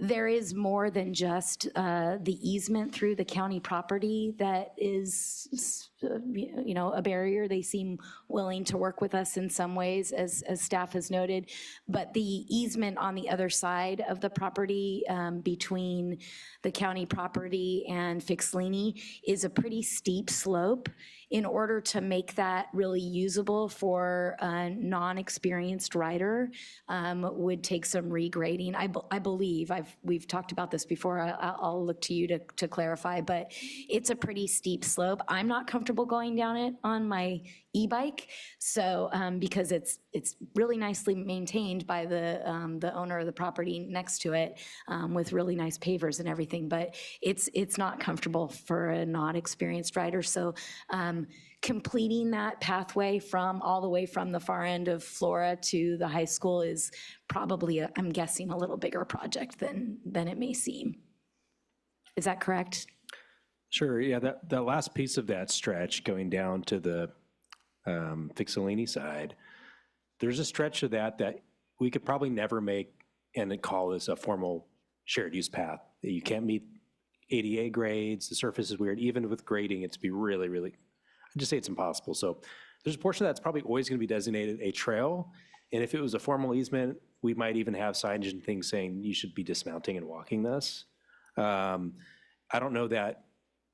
there is more than just the easement through the county property that is, a barrier. They seem willing to work with us in some ways, as staff has noted. But the easement on the other side of the property between the county property and Fixlini is a pretty steep slope. In order to make that really usable for a non-experienced rider, would take some regrading. I believe, we've talked about this before, I'll look to you to clarify, but it's a pretty steep slope. I'm not comfortable going down it on my e-bike, so because it's really nicely maintained by the owner of the property next to it, with really nice pavers and everything, but it's not comfortable for a non-experienced rider. So completing that pathway all the way from the far end of Flora to the high school is probably, I'm guessing, a little bigger project than it may seem. Is that correct? Sure, yeah, that last piece of that stretch going down to the Fixlini side, there's a stretch of that we could probably never make and call this a formal shared use path. You can't meet ADA grades, the surface is weird, even with grading, it's be really, really, I'd just say it's impossible. So there's a portion that's probably always gonna be designated a trail, and if it was a formal easement, we might even have signage and things saying you should be dismounting and walking this. I don't know that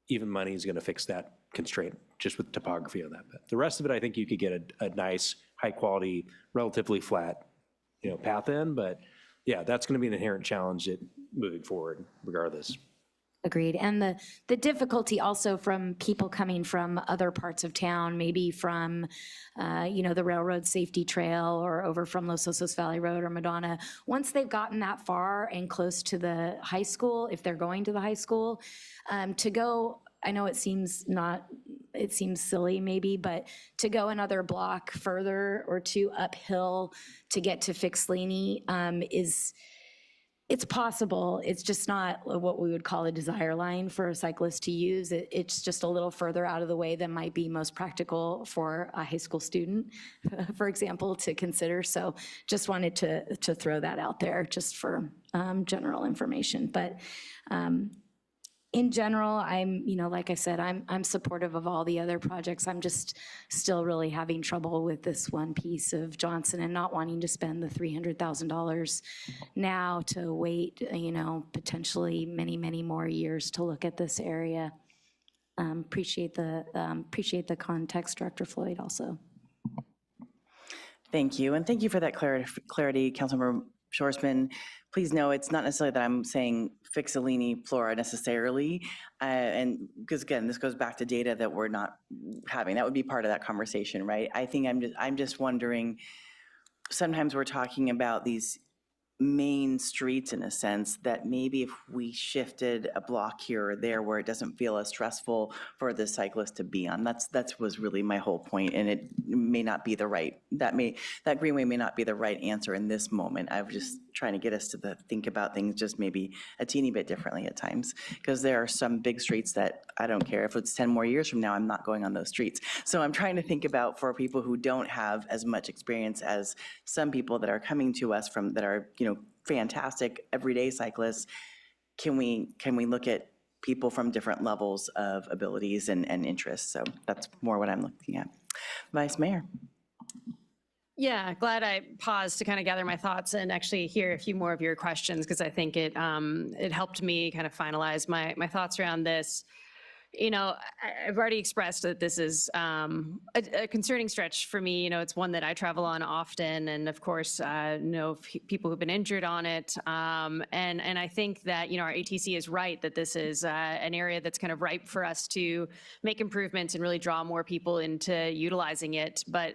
even money is gonna fix that constraint, just with topography on that. But the rest of it, I think you could get a nice, high quality, relatively flat, path in, but yeah, that's gonna be an inherent challenge moving forward regardless. Agreed. And the difficulty also from people coming from other parts of town, maybe from, the Railroad Safety Trail or over from Los Osos Valley Road or Madonna, once they've gotten that far and close to the high school, if they're going to the high school, to go, I know it seems silly maybe, but to go another block further or two uphill to get to Fixlini it's possible. It's just not what we would call a desire line for a cyclist to use. It's just a little further out of the way than might be most practical for a high school student, for example, to consider. So just wanted to throw that out there just for general information. But in general, I'm, like I said, I'm supportive of all the other projects. I'm just still really having trouble with this one piece of Johnson and not wanting to spend the $300,000 now to wait, potentially many, many more years to look at this area. Appreciate the context, Director Floyd, also. Thank you, and thank you for that clarity, Councilmember Shorsman. Please know it's not necessarily that I'm saying Fixlini Flora necessarily, and because again, this goes back to data that we're not having. That would be part of that conversation, right? I think I'm just wondering, sometimes we're talking about these main streets in a sense that maybe if we shifted a block here or there where it doesn't feel as stressful for the cyclist to be on. That was really my whole point, and it may not be the right, that greenway may not be the right answer in this moment. I was just trying to get us to think about things just maybe a teeny bit differently at times, because there are some big streets that I don't care if it's 10 more years from now, I'm not going on those streets. So I'm trying to think about for people who don't have as much experience as some people that are coming to us from that are, fantastic everyday cyclists. Can we look at people from different levels of abilities and interests? So that's more what I'm looking at. Vice Mayor. Yeah, glad I paused to kind of gather my thoughts and actually hear a few more of your questions, because I think it helped me kind of finalize my thoughts around this. I've already expressed that this is a concerning stretch for me. It's one that I travel on often, and of course, know people who've been injured on it. And I think that our ATC is right that this is an area that's kind of ripe for us to make improvements and really draw more people into utilizing it. But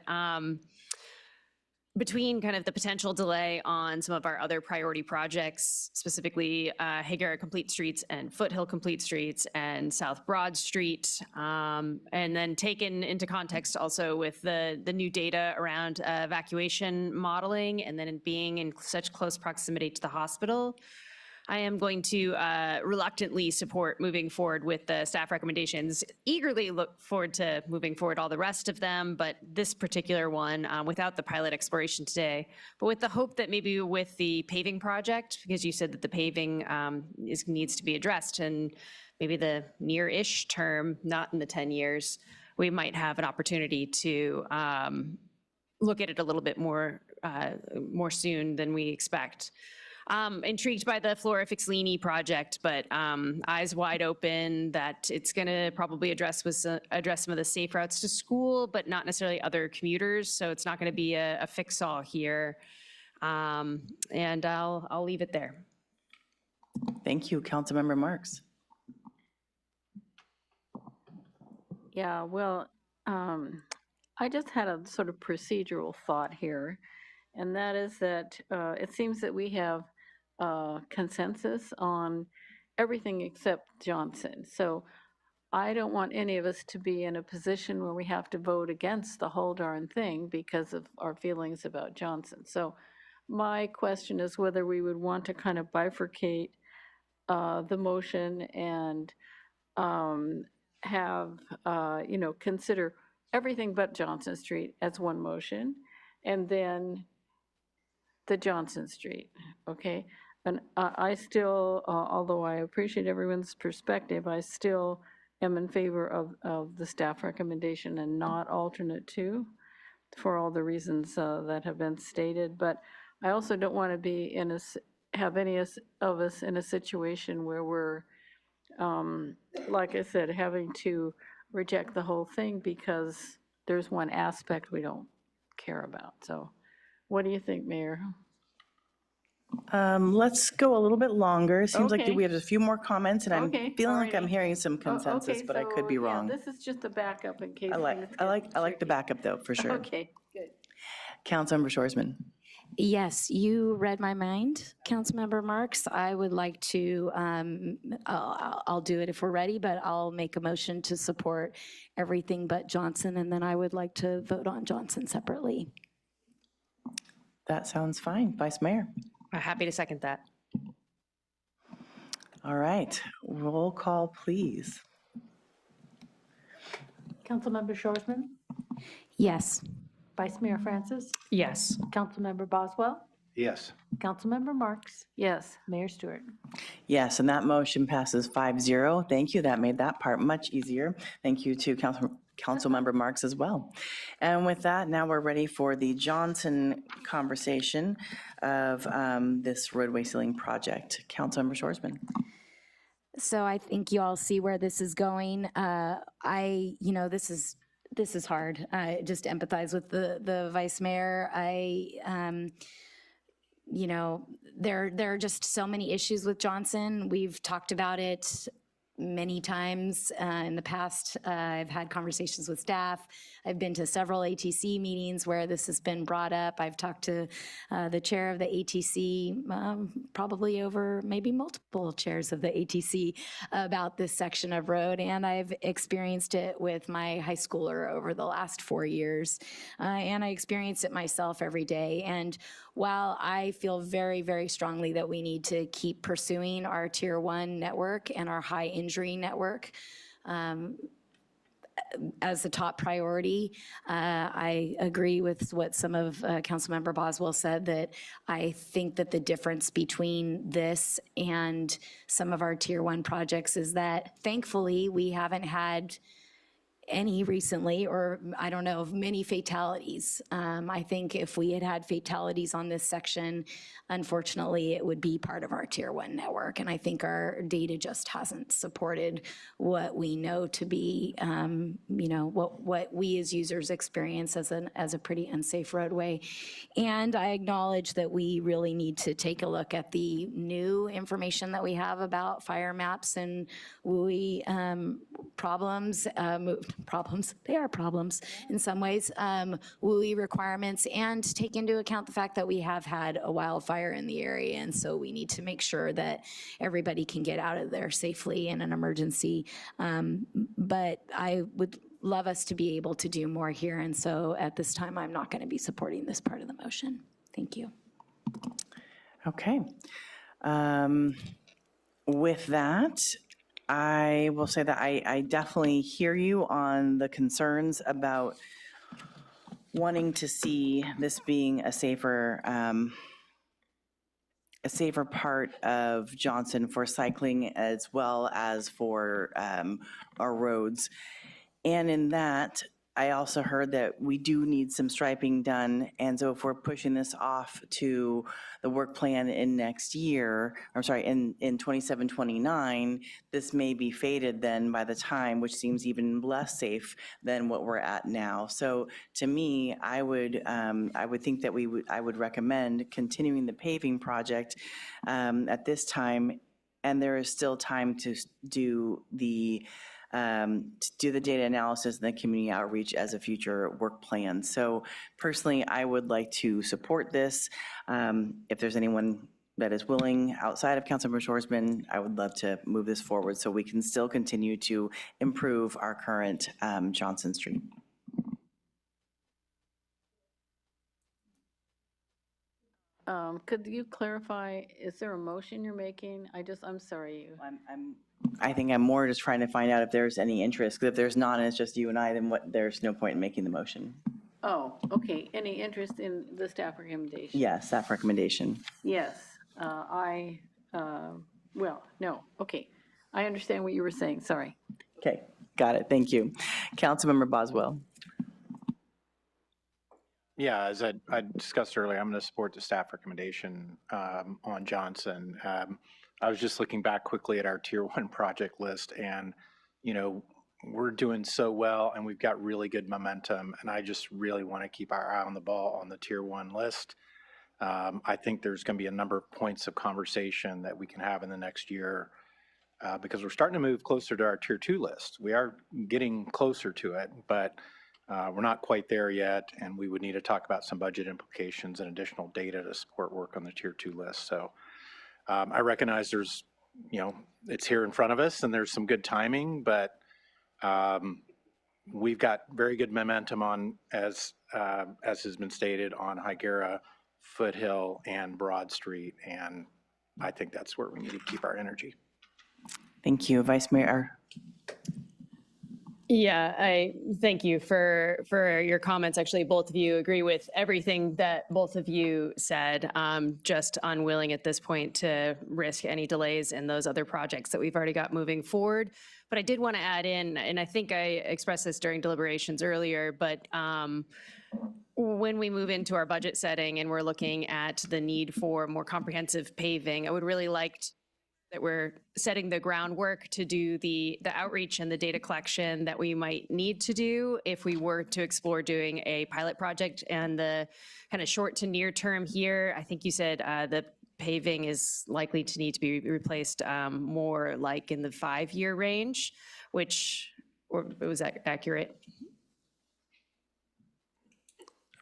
between kind of the potential delay on some of our other priority projects, specifically Higuera Complete Streets and Foothill Complete Streets and South Broad Street, and then taken into context also with the new data around evacuation modeling and then being in such close proximity to the hospital, I am going to reluctantly support moving forward with the staff recommendations. Eagerly look forward to moving forward all the rest of them, but this particular one, without the pilot exploration today, but with the hope that maybe with the paving project, because you said that the paving needs to be addressed, and maybe the near-ish term, not in the 10 years, we might have an opportunity to look at it a little bit more soon than we expect. Intrigued by the Flora Fixlini project, but eyes wide open that it's going to probably address some of the safe routes to school, but not necessarily other commuters. So it's not going to be a fix-all here. And I'll leave it there. Thank you, Councilmember Marks. Yeah, well, I just had a sort of procedural thought here, and that is that it seems that we have consensus on everything except Johnson. So I don't want any of us to be in a position where we have to vote against the whole darn thing because of our feelings about Johnson. So my question is whether we would want to kind of bifurcate the motion and have, consider everything but Johnson Street as one motion, and then the Johnson Street, okay? And I still, although I appreciate everyone's perspective, I still am in favor of the staff recommendation and not alternate two for all the reasons that have been stated. But I also don't want to be have any of us in a situation where we're, like I said, having to reject the whole thing because there's one aspect we don't care about. So what do you think, Mayor? Let's go a little bit longer. Seems like Okay. we have a few more comments, and I'm feeling like I'm alrighty. hearing some consensus, Okay, but I could be so, yeah, wrong. this is just a backup in case. I like the backup though, for sure. Okay, good. Councilmember Shorsman. Yes, you read my mind, Councilmember Marks. I would like to, I'll do it if we're ready, but I'll make a motion to support everything but Johnson, and then I would like to vote on Johnson separately. That sounds fine. Vice Mayor. Happy to second that. All right, roll call, please. Councilmember Shorsman, Yes. Vice Mayor Francis, Yes. Councilmember Boswell, Yes. Councilmember Marks, Yes. Mayor Stewart. Yes, and that motion passes 5-0. Thank you. That made that part much easier. Thank you to Councilmember Marks as well. And with that, now we're ready for the Johnson conversation of this roadway sealing project. Councilmember Shorsman. So I think you all see where this is going. This is hard. I just empathize with the vice mayor. There are just so many issues with Johnson. We've talked about it many times in the past. I've had conversations with staff. I've been to several ATC meetings where this has been brought up. I've talked to the chair of the ATC, probably over maybe multiple chairs of the ATC about this section of road, and I've experienced it with my high schooler over the last 4 years, and I experience it myself every day. And while I feel very, very strongly that we need to keep pursuing our Tier 1 network and our high injury network as a top priority, I agree with what some of Councilmember Boswell said, that I think that the difference between this and some of our Tier 1 projects is that thankfully we haven't had any recently, or I don't know, of many fatalities. I think if we had had fatalities on this section, unfortunately, it would be part of our Tier 1 network. And I think our data just hasn't supported what we know to be, what we as users experience as a pretty unsafe roadway. And I acknowledge that we really need to take a look at the new information that we have about fire maps and WUI problems, they are problems in some ways, WUI requirements, and take into account the fact that we have had a wildfire in the area. And so we need to make sure that everybody can get out of there safely in an emergency. But I would love us to be able to do more here. And so at this time, I'm not going to be supporting this part of the motion. Thank you. Okay. With that, I will say that I definitely hear you on the concerns about wanting to see this being a safer part of Johnson for cycling as well as for our roads. And in that, I also heard that we do need some striping done. And so if we're pushing this off to the work plan in next year, in 27, 29, this may be faded then by the time, which seems even less safe than what we're at now. So to me, I would think that I would recommend continuing the paving project at this time. And there is still time to do the data analysis and the community outreach as a future work plan. So personally, I would like to support this. If there's anyone that is willing outside of Councilmember Shoresman, I would love to move this forward so we can still continue to improve our current Johnson Street. Could you clarify, is there a motion you're making? I'm sorry. I think I'm more just trying to find out if there's any interest, because if there's not and it's just you and I, then there's no point in making the motion. Oh, okay. Any interest in the staff recommendation? Yes, staff recommendation. Yes. Well, no. Okay. I understand what you were saying. Sorry. Okay, got it. Thank you. Councilmember Boswell. Yeah, as I discussed earlier, I'm going to support the staff recommendation on Johnson. I was just looking back quickly at our Tier 1 project list, and, we're doing so well, and we've got really good momentum, and I just really want to keep our eye on the ball on the Tier 1 list. I think there's going to be a number of points of conversation that we can have in the next year because we're starting to move closer to our Tier 2 list. We are getting closer to it, but we're not quite there yet, and we would need to talk about some budget implications and additional data to support work on the Tier 2 list. So I recognize there's, it's here in front of us and there's some good timing, but we've got very good momentum on, as has been stated, on Higuera, Foothill, and Broad Street, and I think that's where we need to keep our energy. Thank you, Vice Mayor. Yeah, I thank you for your comments. Actually, both of you agree with everything that both of you said. Just unwilling at this point to risk any delays in those other projects that we've already got moving forward. But I did want to add in, and I think I expressed this during deliberations earlier, but when we move into our budget setting and we're looking at the need for more comprehensive paving, I would really like that we're setting the groundwork to do the outreach and the data collection that we might need to do if we were to explore doing a pilot project. And the kind of short to near term here, I think you said the paving is likely to need to be replaced more like in the 5-year range, which, or was that accurate?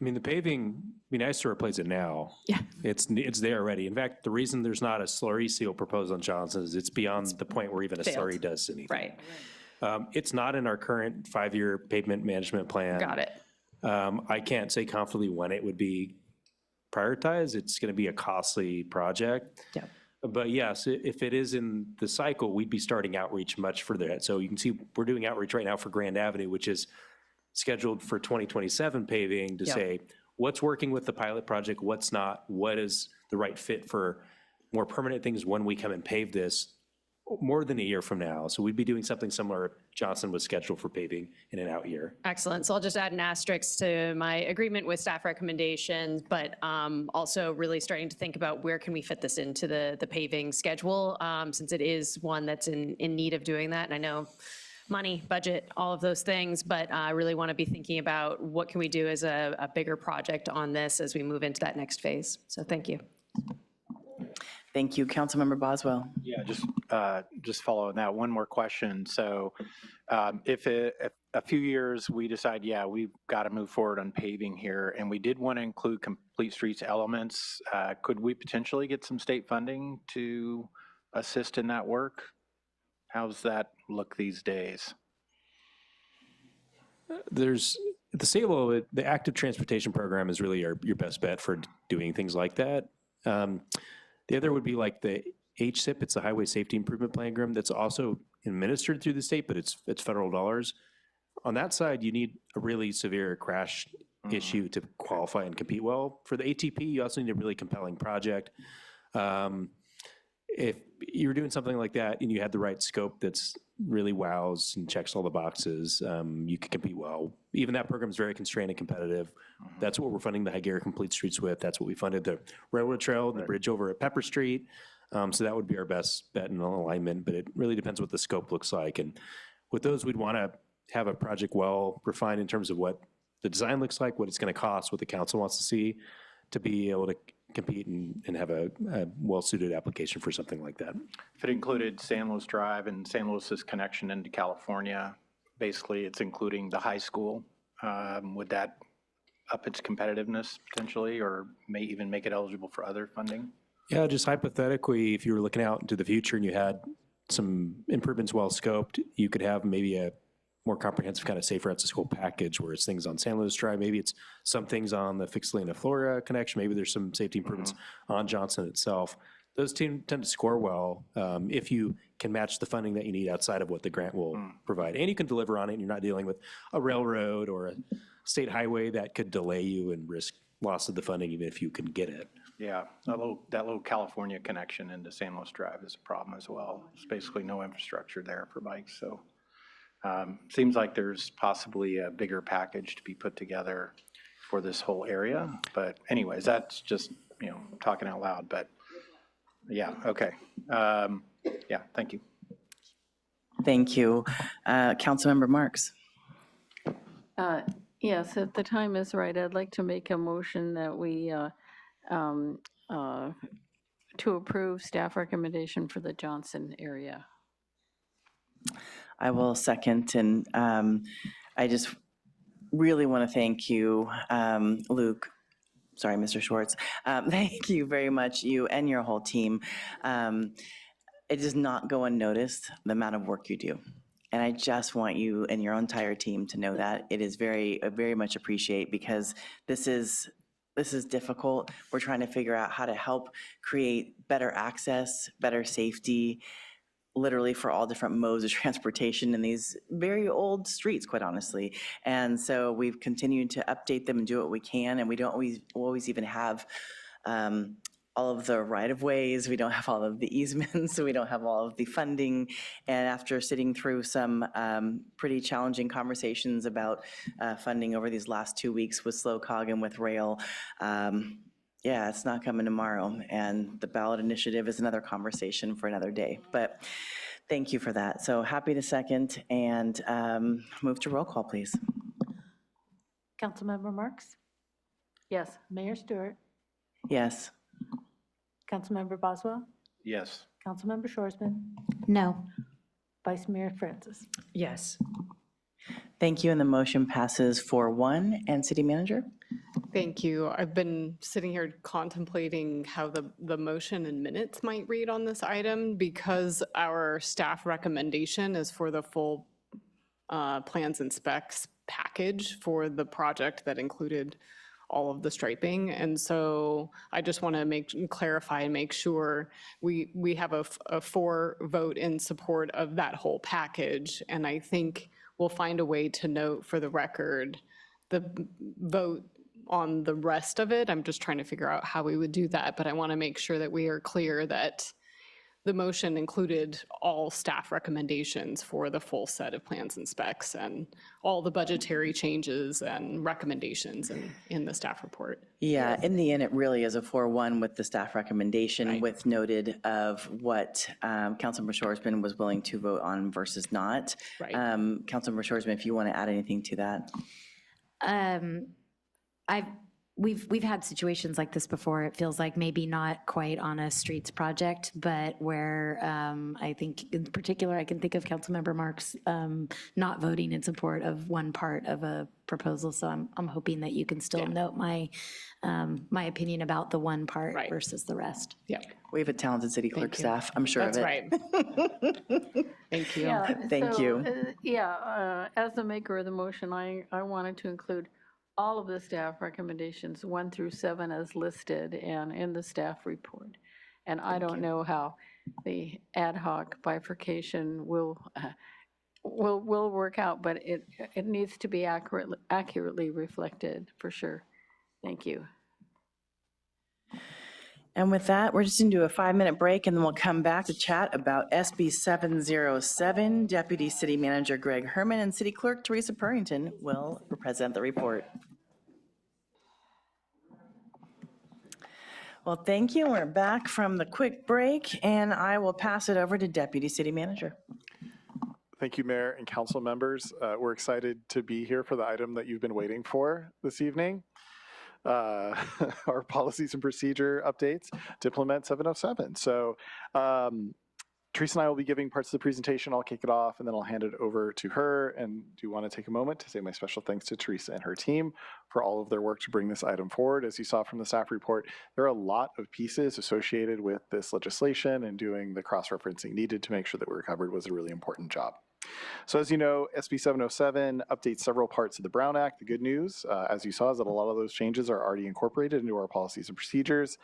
I mean, the paving, be nice to replace it now. Yeah. It's there already. In fact, the reason there's not a slurry seal proposed on Johnson is it's beyond the point where even a slurry does anything. Right. It's not in our current 5-year pavement management plan. Got it. I can't say confidently when it would be prioritized. It's going to be a costly project. Yeah. But yes, if it is in the cycle, we'd be starting outreach much further. So you can see we're doing outreach right now for Grand Avenue, which is scheduled for 2027 paving to say what's working with the pilot project, what's not, what is the right fit for more permanent things when we come and pave this more than a year from now. So we'd be doing something similar if Johnson was scheduled for paving in an out year. Excellent. So I'll just add an asterisk to my agreement with staff recommendations, but also really starting to think about where can we fit this into the paving schedule, since it is one that's in need of doing that. And I know money, budget, all of those things, but I really want to be thinking about what can we do as a bigger project on this as we move into that next phase. So thank you. Thank you. Councilmember Boswell. Yeah, just following that, one more question. So if a few years we decide, yeah, we've got to move forward on paving here, and we did want to include complete streets elements, could we potentially get some state funding to assist in that work? How's that look these days? There's the SALO, the active transportation program is really your best bet for doing things like that. The other would be like the HSIP, it's the Highway Safety Improvement Program that's also administered through the state, but it's federal dollars. On that side, you need a really severe crash issue to qualify and compete well. For the ATP, you also need a really compelling project. If you're doing something like that and you had the right scope that's really wows and checks all the boxes, you could compete well. Even that program is very constrained and competitive. That's what we're funding the Higuera Complete Streets with. That's what we funded the railroad trail and the bridge over at Pepper Street. So that would be our best bet in alignment, but it really depends what the scope looks like. And with those, we'd want to have a project well refined in terms of what the design looks like, what it's going to cost, what the council wants to see to be able to compete and have a well-suited application for something like that. If it included San Luis Drive and San Luis's connection into California, basically it's including the high school, would that up its competitiveness potentially, or may even make it eligible for other funding? Yeah, just hypothetically, if you were looking out into the future and you had some improvements well scoped, you could have maybe a more comprehensive kind of safe routes to school package where it's things on San Luis Drive, maybe it's some things on the Fix Lane to Florida connection, maybe there's some safety improvements on Johnson itself. Those tend to score well if you can match the funding that you need outside of what the grant will provide. And you can deliver on it and you're not dealing with a railroad or a state highway that could delay you and risk loss of the funding even if you can get it. Yeah, that little California connection into San Luis Drive is a problem as well. There's basically no infrastructure there for bikes, so. Seems like there's possibly a bigger package to be put together for this whole area. But anyways, that's just, talking out loud. But yeah, okay. Yeah, thank you. Thank you. Councilmember Marks. Yes, if the time is right, I'd like to make a motion that we, to approve staff recommendation for the Johnson area. I will second, and I just really want to thank you, Luke. Sorry, Mr. Schwartz. Thank you very much, you and your whole team. It does not go unnoticed, the amount of work you do. And I just want you and your entire team to know that. It is very much appreciate, because this is difficult. We're trying to figure out how to help create better access, better safety, literally for all different modes of transportation in these very old streets, quite honestly. And so we've continued to update them and do what we can, and we don't always even have all of the right-of-ways, we don't have all of the easements, we don't have all of the funding. And after sitting through some pretty challenging conversations about funding over these last 2 weeks with SLOCOG and with rail, yeah, it's not coming tomorrow, and the ballot initiative is another conversation for another day. But thank you for that. So happy to second, and move to roll call, please. Councilmember Marks? Yes. Mayor Stewart? Yes. Councilmember Boswell? Yes. Councilmember Shorsman? No. Vice Mayor Francis? Yes. Thank you, and the motion passes 4-1. And City Manager? Thank you. I've been sitting here contemplating how the motion and minutes might read on this item, because our staff recommendation is for the full plans and specs package for the project that included all of the striping. And so I just want to clarify and make sure we have a 4 vote in support of that whole package. And I think we'll find a way to note for the record the vote on the rest of it. I'm just trying to figure out how we would do that, but I want to make sure that we are clear that the motion included all staff recommendations for the full set of plans and specs and all the budgetary changes and recommendations in the staff report. Yeah, in the end, it really is a 4-1 with the staff recommendation with noted of what Councilmember Shoresman was willing to vote on versus not. Right. Councilmember Shoresman, if you want to add anything to that. We've had situations like this before. It feels like maybe not quite on a streets project, but where I think in particular, I can think of Councilmember Marks not voting in support of one part of a proposal. So I'm hoping that you can still note my my opinion about the one part versus the rest. Yeah. We have a talented city clerk staff, I'm sure That's of it. right. Thank you. Thank you. As the maker of the motion, I wanted to include all of the staff recommendations, 1 through 7, as listed and in the staff report. And I don't know how the ad hoc bifurcation will work out, but it needs to be accurately reflected for sure. Thank you. And with that, we're just going to do a 5-minute break, and then we'll come back to chat about SB 707. Deputy City Manager Greg Herman and City Clerk Teresa Purrington will present the report. Well, thank you. We're back from the quick break, and I will pass it over to Deputy City Manager. Thank you, Mayor and council members. We're excited to be here for the item that you've been waiting for this evening. Our policies and procedure updates to implement 707. So Teresa and I will be giving parts of the presentation. I'll kick it off and then I'll hand it over to her. And do want to take a moment to say my special thanks to Teresa and her team for all of their work to bring this item forward. As you saw from the staff report, there are a lot of pieces associated with this legislation, and doing the cross-referencing needed to make sure that we're covered was a really important job. So as you know, SB 707 updates several parts of the Brown Act. The good news, as you saw, is that a lot of those changes are already incorporated into our policies and procedures,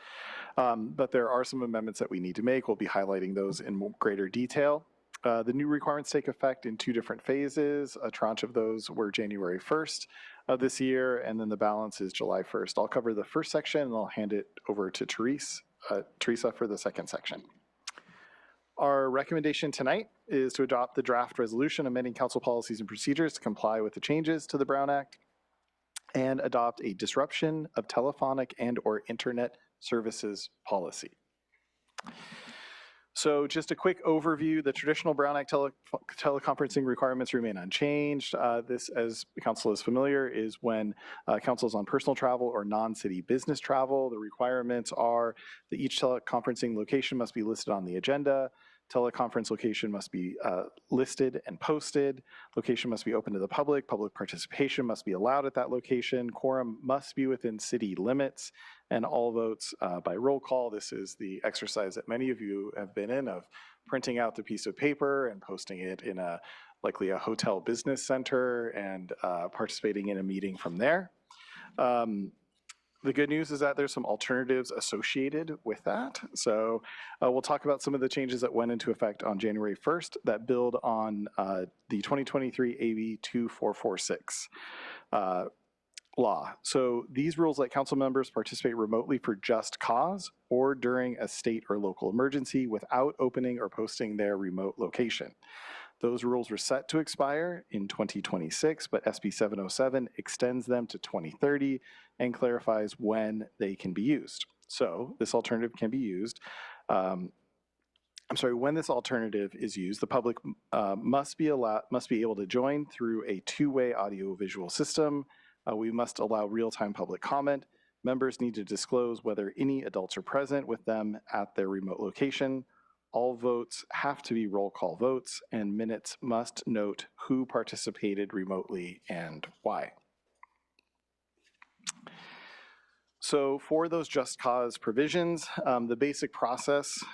but there are some amendments that we need to make. We'll be highlighting those in greater detail. The new requirements take effect in 2 different phases. A tranche of those were January 1st of this year, and then the balance is July 1st. I'll cover the first section, and I'll hand it over to Teresa for the second section. Our recommendation tonight is to adopt the draft resolution amending council policies and procedures to comply with the changes to the Brown Act and adopt a disruption of telephonic and/or internet services policy. So just a quick overview, the traditional Brown Act teleconferencing requirements remain unchanged. This, as the council is familiar, is when council is on personal travel or non-city business travel. The requirements are that each teleconferencing location must be listed on the agenda. Teleconference location must be listed and posted. Location must be open to the public. Public participation must be allowed at that location. Quorum must be within city limits, and all votes by roll call. This is the exercise that many of you have been in, of printing out the piece of paper and posting it in likely a hotel business center and participating in a meeting from there. The good news is that there's some alternatives associated with that. So we'll talk about some of the changes that went into effect on January 1st that build on the 2023 AB 2446 law. So these rules let council members participate remotely for just cause or during a state or local emergency without opening or posting their remote location. Those rules were set to expire in 2026, but SB 707 extends them to 2030 and clarifies when they can be used. So this alternative can be used. When this alternative is used, the public must be able to join through a 2-way audio-visual system. We must allow real-time public comment. Members need to disclose whether any adults are present with them at their remote location. All votes have to be roll call votes, and minutes must note who participated remotely and why. So for those just cause provisions, the basic process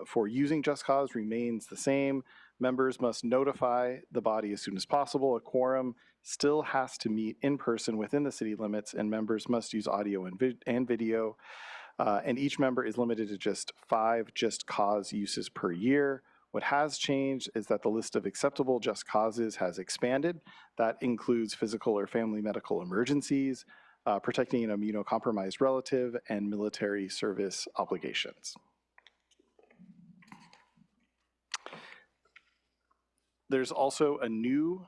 for using just cause remains the same. Members must notify the body as soon as possible. A quorum still has to meet in person within the city limits, and members must use audio and video. And each member is limited to just 5 just cause uses per year. What has changed is that the list of acceptable just causes has expanded. That includes physical or family medical emergencies, protecting an immunocompromised relative, and military service obligations. There's also a new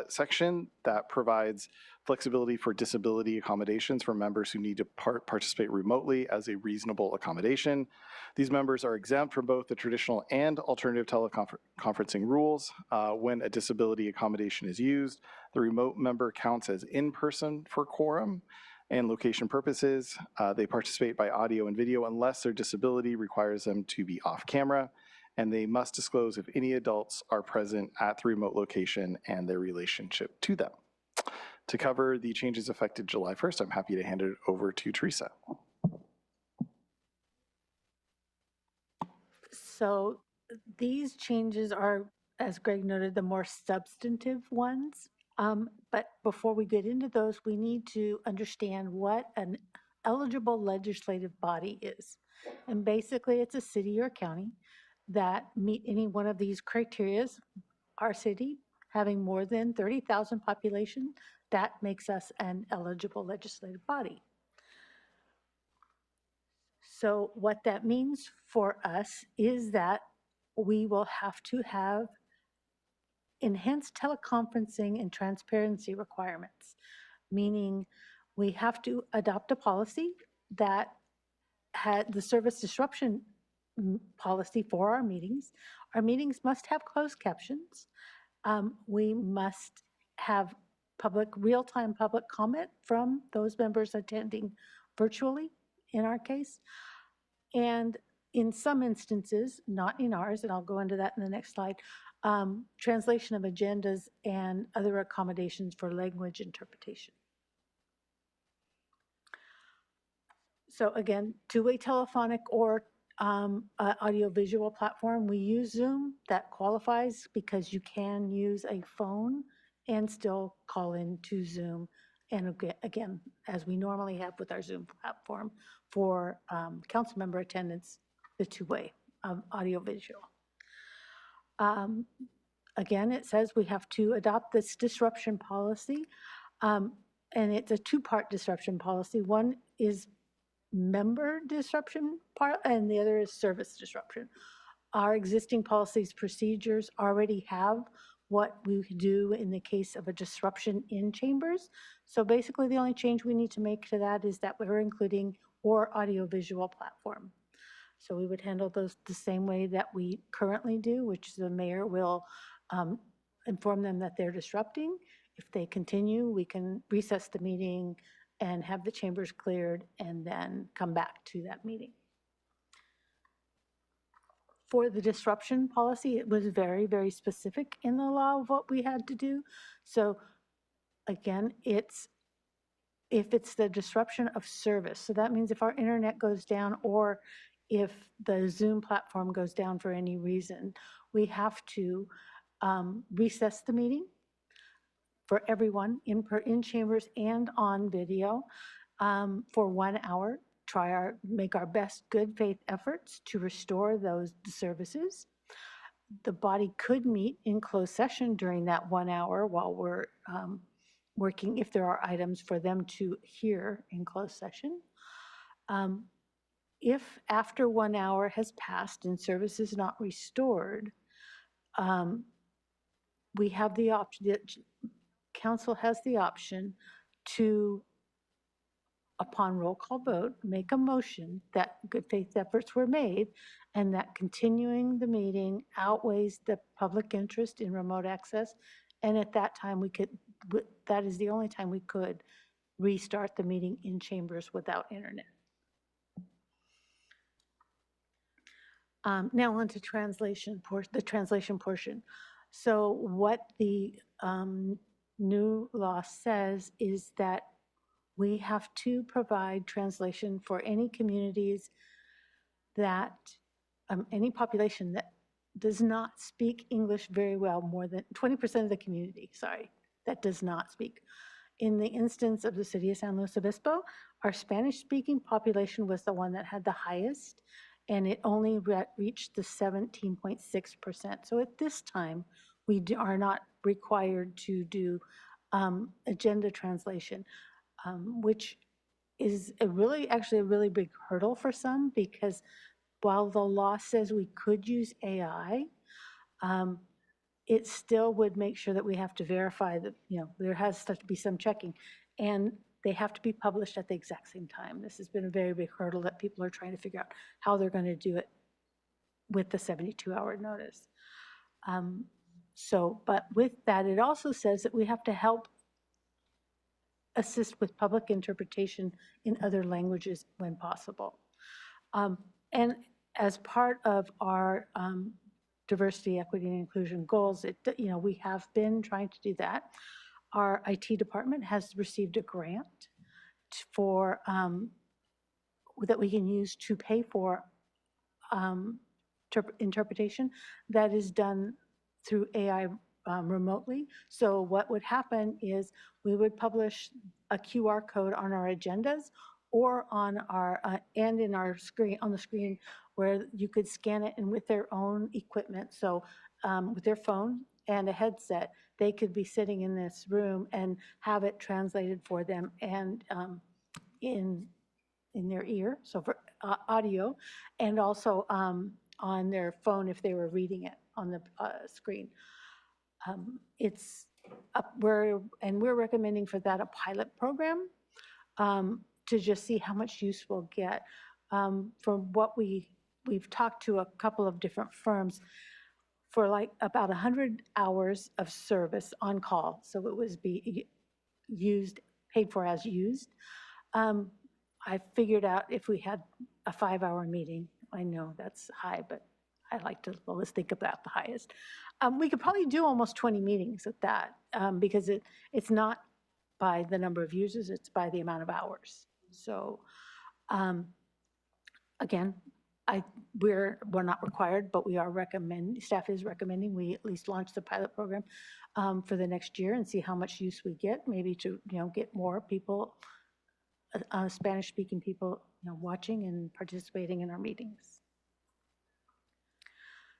section that provides flexibility for disability accommodations for members who need to participate remotely as a reasonable accommodation. These members are exempt from both the traditional and alternative teleconferencing rules. When a disability accommodation is used, the remote member counts as in person for quorum and location purposes. They participate by audio and video unless their disability requires them to be off camera, and they must disclose if any adults are present at the remote location and their relationship to them. To cover the changes effective July 1st, I'm happy to hand it over to Teresa. So these changes are, as Greg noted, the more substantive ones. But before we get into those, we need to understand what an eligible legislative body is. And basically, it's a city or county that meet any one of these criteria. Our city having more than 30,000 population, that makes us an eligible legislative body. So what that means for us is that we will have to have enhanced teleconferencing and transparency requirements, meaning we have to adopt a policy that had the service disruption policy for our meetings. Our meetings must have closed captions. We must have real-time public comment from those members attending virtually, in our case. And in some instances, not in ours, and I'll go into that in the next slide, translation of agendas and other accommodations for language interpretation. So again, two-way telephonic or audio-visual platform. We use Zoom. That qualifies because you can use a phone and still call in to Zoom. And again, as we normally have with our Zoom platform for council member attendance, the two-way audio-visual. Again, it says we have to adopt this disruption policy, and it's a two-part disruption policy. One is member disruption part, and the other is service disruption. Our existing policies, procedures already have what we do in the case of a disruption in chambers. So basically the only change we need to make to that is that we're including or audiovisual platform. So we would handle those the same way that we currently do, which the mayor will inform them that they're disrupting. If they continue, we can recess the meeting and have the chambers cleared and then come back to that meeting. For the disruption policy, it was very, very specific in the law of what we had to do. So again, if it's the disruption of service, so that means if our internet goes down or if the Zoom platform goes down for any reason, we have to recess the meeting for everyone in chambers and on video for 1 hour. Make our best good faith efforts to restore those services. The body could meet in closed session during that 1 hour while we're working, if there are items for them to hear in closed session. If after 1 hour has passed and service is not restored, we have the option, council has the option to, upon roll call vote, make a motion that good faith efforts were made and that continuing the meeting outweighs the public interest in remote access. And at that time, that is the only time we could restart the meeting in chambers without internet. Now on to the translation portion. So what the new law says is that we have to provide translation for any communities that, any population that does not speak English very well, more than 20% of the community, sorry, that does not speak. In the instance of the city of San Luis Obispo, our Spanish-speaking population was the one that had the highest, and it only reached the 17.6%. So at this time, we are not required to do agenda translation, which is actually a really big hurdle for some, because while the law says we could use AI, it still would make sure that we have to verify that, there has to be some checking. And they have to be published at the exact same time. This has been a very big hurdle that people are trying to figure out how they're going to do it with the 72-hour notice. But with that, it also says that we have to help assist with public interpretation in other languages when possible. And as part of our diversity, equity, and inclusion goals, we have been trying to do that. Our IT department has received a grant for that we can use to pay for interpretation that is done through AI remotely. So what would happen is we would publish a QR code on our agendas or on our and in our screen on the screen where you could scan it, and with their own equipment, so with their phone and a headset, they could be sitting in this room and have it translated for them and in their ear, so for audio, and also on their phone if they were reading it on the screen. We're recommending for that a pilot program to just see how much use we'll get. From what we've talked to a couple of different firms for like about 100 hours of service on call, so it was paid for as used. I figured out if we had a 5-hour meeting, I know that's high, but I like to always think of that the highest. We could probably do almost 20 meetings at that because it's not by the number of users, it's by the amount of hours. So again, we're not required, but we are staff is recommending we at least launch the pilot program for the next year and see how much use we get, maybe to get more people, Spanish-speaking people, watching and participating in our meetings.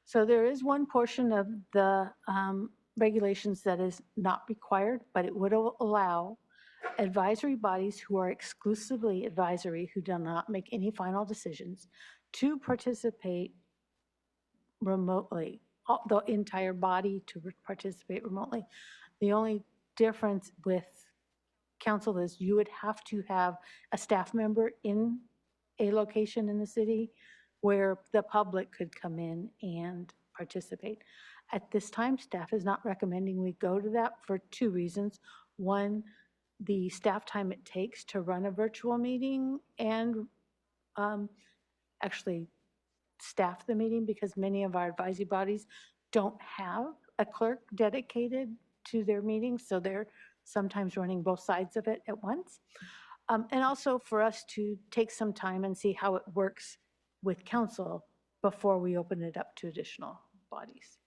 So there is one portion of the regulations that is not required, but it would allow advisory bodies who are exclusively advisory, who do not make any final decisions, to participate remotely, the entire body to participate remotely. The only difference with council is you would have to have a staff member in a location in the city where the public could come in and participate. At this time, staff is not recommending we go to that for 2 reasons. One, the staff time it takes to run a virtual meeting and actually staff the meeting, because many of our advisory bodies don't have a clerk dedicated to their meetings, so they're sometimes running both sides of it at once. And also for us to take some time and see how it works with council before we open it up to additional bodies.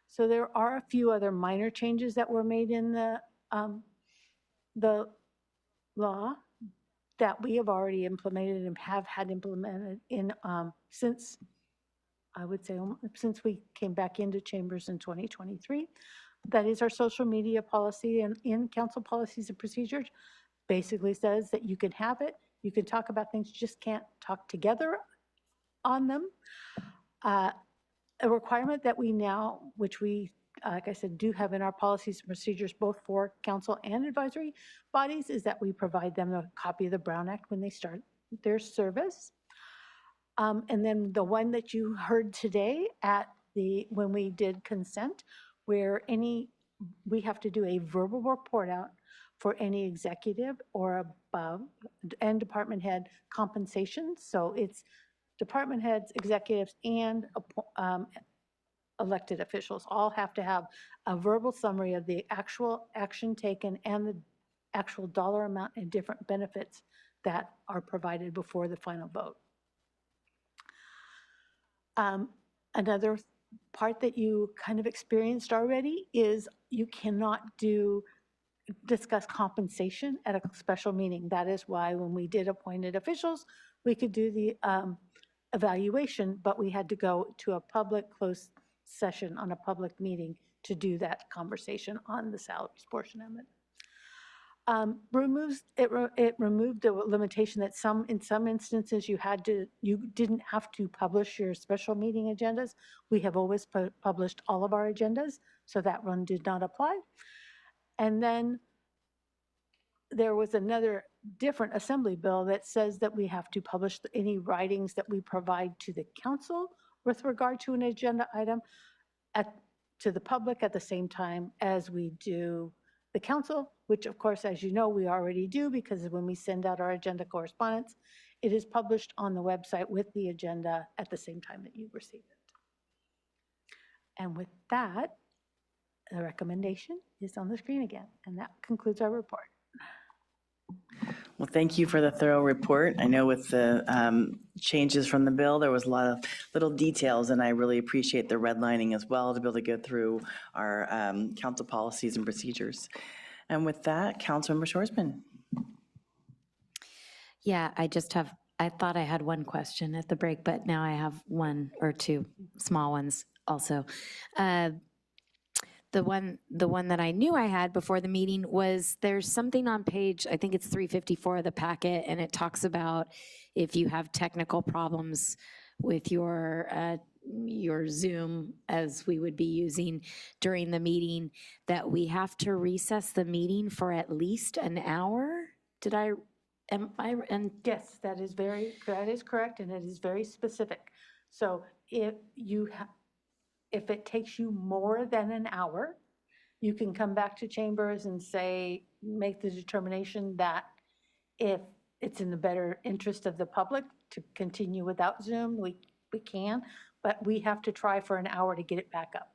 So there are a few other minor changes that were made in the law that we have already implemented and have had implemented in since, I would say, since we came back into chambers in 2023. That is our social media policy, and in council policies and procedures basically says that you can have it, you can talk about things, just can't talk together on them. A requirement that we now, which we, like I said, do have in our policies and procedures, both for council and advisory bodies, is that we provide them a copy of the Brown Act when they start their service. And then the one that you heard today when we did consent, where we have to do a verbal report out for any executive or above and department head compensation. So it's department heads, executives, and elected officials all have to have a verbal summary of the actual action taken and the actual dollar amount and different benefits that are provided before the final vote. Another part that you kind of experienced already is you cannot discuss compensation at a special meeting. That is why when we did appointed officials, we could do the evaluation, but we had to go to a public closed session on a public meeting to do that conversation on the salaries portion of it. It removed the limitation that in some instances you didn't have to publish your special meeting agendas. We have always published all of our agendas, so that one did not apply. And then there was another different assembly bill that says that we have to publish any writings that we provide to the council with regard to an agenda item to the public at the same time as we do the council, which of course, as you know, we already do, because when we send out our agenda correspondence, it is published on the website with the agenda at the same time that you receive it. And with that, the recommendation is on the screen again, and that concludes our report. Well, thank you for the thorough report. I know with the changes from the bill, there was a lot of little details, and I really appreciate the redlining as well to be able to go through our council policies and procedures. And with that, Councilmember Shorsman. Yeah, I thought I had one question at the break, but now I have one or two small ones also. The one that I knew I had before the meeting was there's something on page, I think it's 354 of the packet, and it talks about if you have technical problems with your Zoom, as we would be using during the meeting, that we have to recess the meeting for at least an hour. Yes, that is correct, and it is very specific. So if it takes you more than an hour, you can come back to chambers and make the determination that if it's in the better interest of the public to continue without Zoom, we can, but we have to try for an hour to get it back up.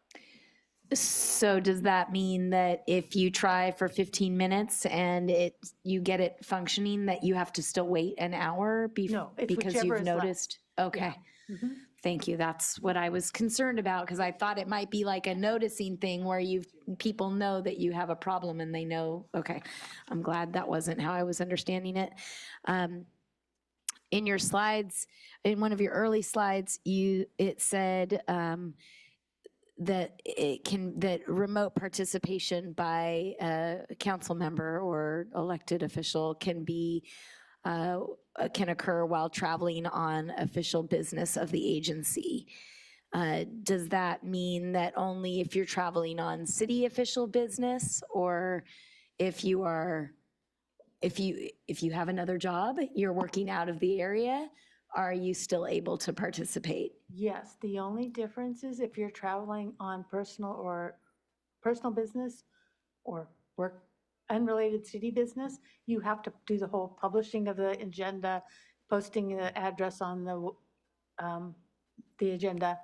So does that mean that if you try for 15 minutes and you get it functioning, that you have to still wait an hour No, it's because whichever you've is left. noticed? Okay. Yeah. Mhm. Thank you. That's what I was concerned about, because I thought it might be like a noticing thing where people know that you have a problem and they know, okay. I'm glad that wasn't how I was understanding it. In your slides, in one of your early slides, it said that remote participation by a council member or elected official can occur while traveling on official business of the agency. Does that mean that only if you're traveling on city official business, or if you have another job, you're working out of the area, are you still able to participate? Yes, the only difference is if you're traveling on personal business or work unrelated city business, you have to do the whole publishing of the agenda, posting the address on the agenda.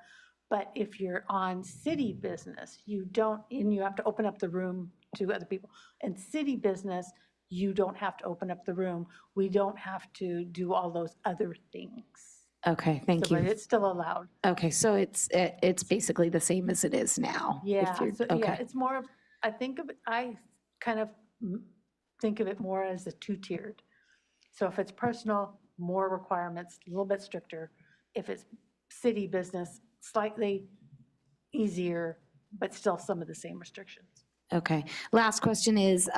But if you're on city business, you don't, and you have to open up the room to other people. And city business, you don't have to open up the room. We don't have to do all those other things. Okay, thank you. But it's still allowed. Okay, so it's basically the same as it is now. Yeah, Okay. it's more of, I kind of think of it more as a two-tiered. So if it's personal, more requirements, a little bit stricter. If it's city business, slightly easier, but still some of the same restrictions. Okay. Last question is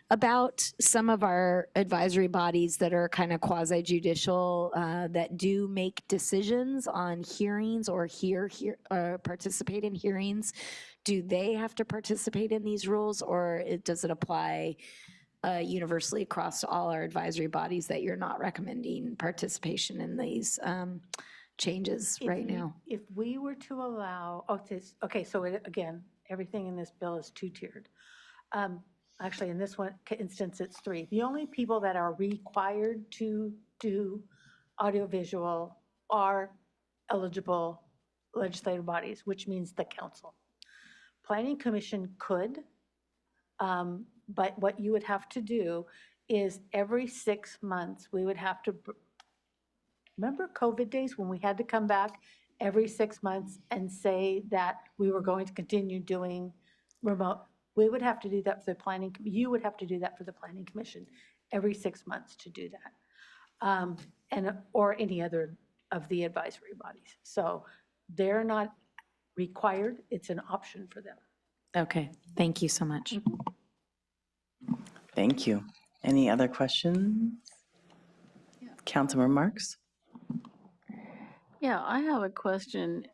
about some of our advisory bodies that are kind of quasi-judicial that do make decisions on hearings or participate in hearings. Do they have to participate in these rules, or does it apply universally across all our advisory bodies that you're not recommending participation in these changes right now? If we were to allow, again, everything in this bill is two-tiered. Actually, in this instance, it's three. The only people that are required to do audiovisual are eligible legislative bodies, which means the council. Planning Commission could, but what you would have to do is every 6 months, we would have to, remember COVID days when we had to come back every 6 months and say that we were going to continue doing remote? We would have to do that for the planning, you would have to do that for the Planning Commission every 6 months to do that. Or any other of the advisory bodies. So they're not required, it's an option for them. Okay, thank you so much. Thank you. Any other questions? Councilmember Marks? Yeah, I have a question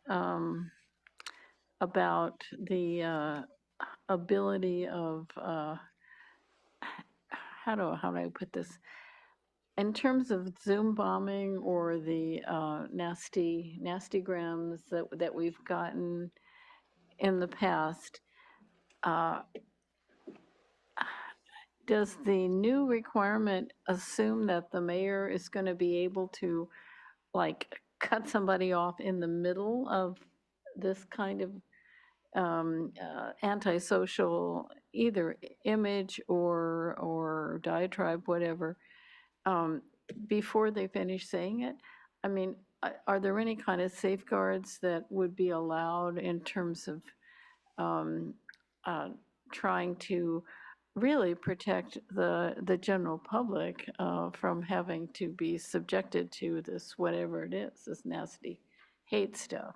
about the ability of, how do I put this? In terms of Zoom bombing or the nastygrams that we've gotten in the past, does the new requirement assume that the mayor is going to be able to like cut somebody off in the middle of this kind of antisocial either image or diatribe, whatever, before they finish saying it? I mean, are there any kind of safeguards that would be allowed in terms of trying to really protect the general public from having to be subjected to this, whatever it is, this nasty hate stuff?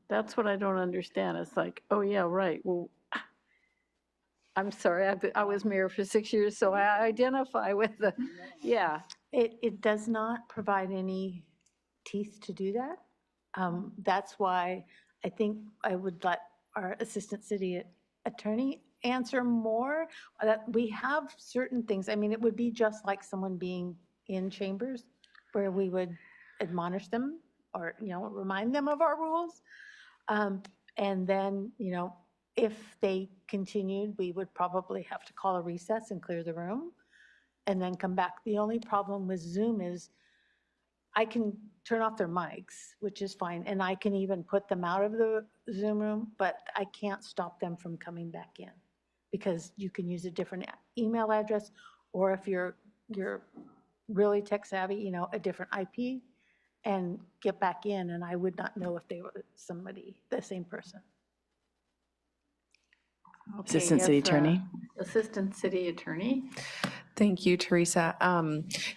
That's what I don't understand. It's like, oh yeah, right, well, I'm sorry, I was mayor for 6 years, so I identify with the, yeah. It does not provide any teeth to do that. That's why I think I would let our assistant city attorney answer more. That we have certain things, I mean, it would be just like someone being in chambers where we would admonish them or, remind them of our rules. And then, if they continued, we would probably have to call a recess and clear the room and then come back. The only problem with Zoom is I can turn off their mics, which is fine, and I can even put them out of the Zoom room, but I can't stop them from coming back in because you can use a different email address, or if you're really tech savvy, a different IP, and get back in, and I would not know if they were the same person. Okay, Assistant City Attorney. Assistant City Attorney. Thank you, Teresa.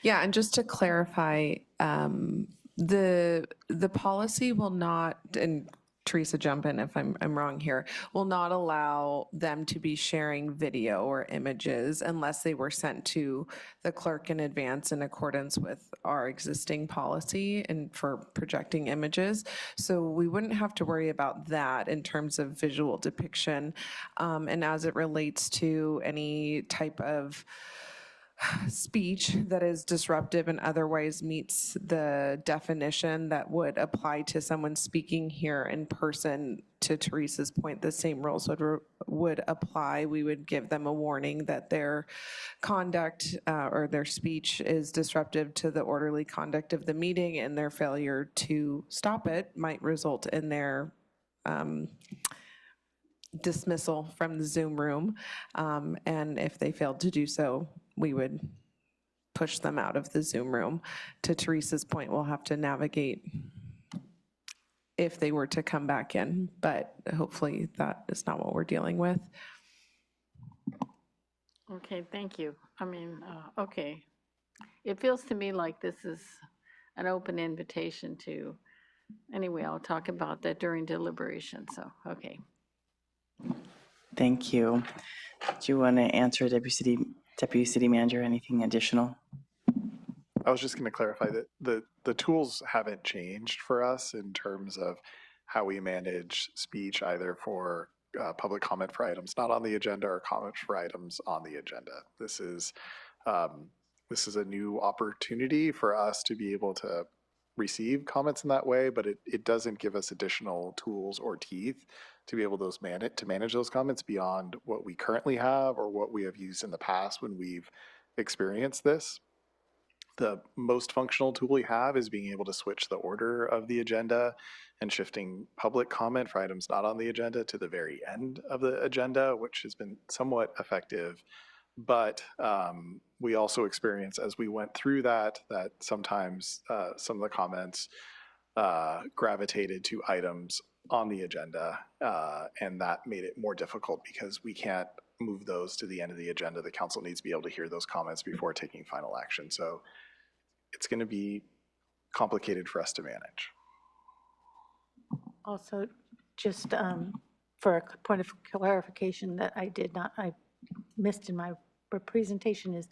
Yeah, and just to clarify, the policy will not, and Teresa, jump in if I'm wrong here, will not allow them to be sharing video or images unless they were sent to the clerk in advance in accordance with our existing policy and for projecting images. So we wouldn't have to worry about that in terms of visual depiction. And as it relates to any type of speech that is disruptive and otherwise meets the definition that would apply to someone speaking here in person, to Teresa's point, the same rules would apply. We would give them a warning that their conduct or their speech is disruptive to the orderly conduct of the meeting, and their failure to stop it might result in their dismissal from the Zoom room. And if they failed to do so, we would push them out of the Zoom room. To Teresa's point, we'll have to navigate if they were to come back in, but hopefully that is not what we're dealing with. Okay, thank you. I mean, okay. It feels to me like this is an open invitation to, anyway, I'll talk about that during deliberation, so, okay. Thank you. Do you want to answer, Deputy City Manager, anything additional? I was just going to clarify that the tools haven't changed for us in terms of how we manage speech, either for public comment for items not on the agenda or comments for items on the agenda. This is a new opportunity for us to be able to receive comments in that way, but it doesn't give us additional tools or teeth to be able to manage those comments beyond what we currently have or what we have used in the past when we've experienced this. The most functional tool we have is being able to switch the order of the agenda and shifting public comment for items not on the agenda to the very end of the agenda, which has been somewhat effective. But we also experienced as we went through that sometimes some of the comments gravitated to items on the agenda, and that made it more difficult because we can't move those to the end of the agenda. The council needs to be able to hear those comments before taking final action. So it's going to be complicated for us to manage. Also, just for a point of clarification that I missed in my presentation is,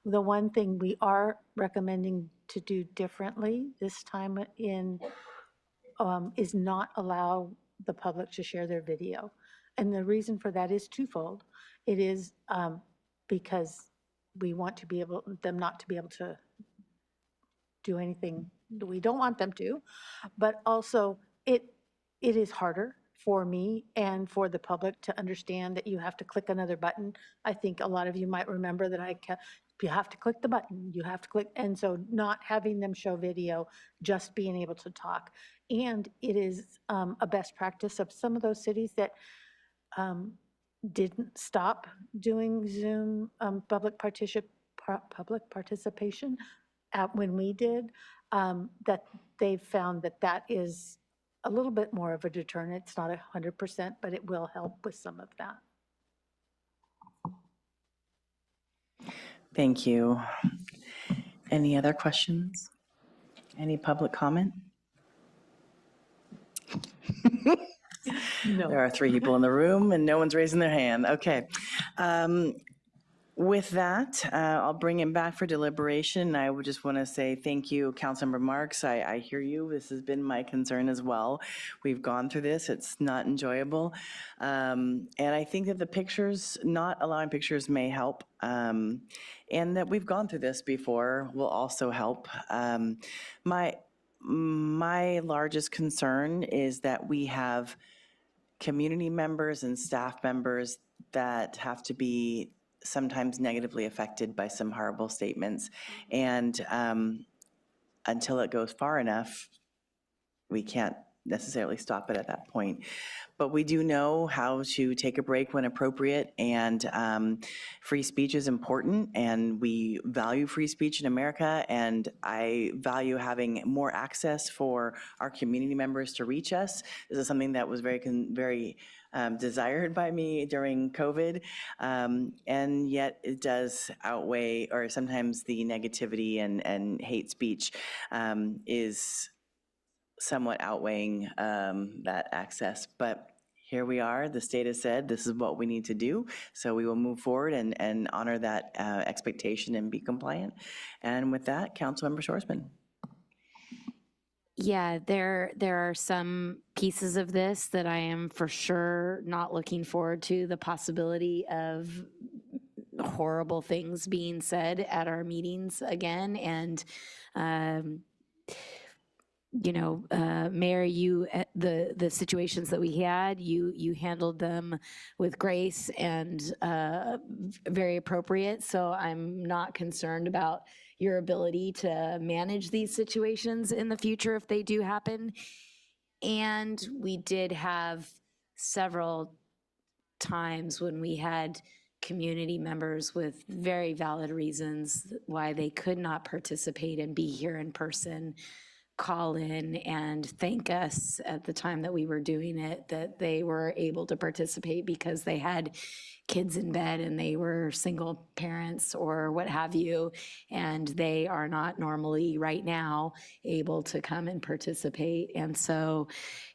the one thing we are recommending to do differently this time is not allow the public to share their video. And the reason for that is twofold. It is because we want to be able, them not to be able to do anything that we don't want them to, but also it is harder for me and for the public to understand that you have to click another button. I think a lot of you might remember that you have to click the button, you have to click, and so not having them show video, just being able to talk. And it is a best practice of some of those cities that didn't stop doing Zoom public participation when we did, that they've found that that is a little bit more of a deterrent. It's not 100%, but it will help with some of that. Thank you. Any other questions? Any public comment? No. There are 3 people in the room and no one's raising their hand. Okay. With that, I'll bring it back for deliberation. I would just want to say thank you, Councilmember Marks. I hear you. This has been my concern as well. We've gone through this. It's not enjoyable. And I think that the pictures, not allowing pictures may help. And that we've gone through this before will also help. My largest concern is that we have community members and staff members that have to be sometimes negatively affected by some horrible statements. And until it goes far enough, we can't necessarily stop it at that point. But we do know how to take a break when appropriate, and free speech is important, and we value free speech in America, and I value having more access for our community members to reach us. This is something that was very desired by me during COVID, and yet it does outweigh, or sometimes the negativity and hate speech is somewhat outweighing that access. But here we are, the state has said this is what we need to do, so we will move forward and honor that expectation and be compliant. And with that, Councilmember Shorsman. Yeah, there are some pieces of this that I am for sure not looking forward to, the possibility of horrible things being said at our meetings again. And you know, Mayor, you, the situations that we had, you handled them with grace and very appropriate. So I'm not concerned about your ability to manage these situations in the future if they do happen. And we did have several times when we had community members with very valid reasons why they could not participate and be here in person, call in and thank us at the time that we were doing it, that they were able to participate because they had kids in bed and they were single parents or what have you, and they are not normally right now able to come and participate. And so,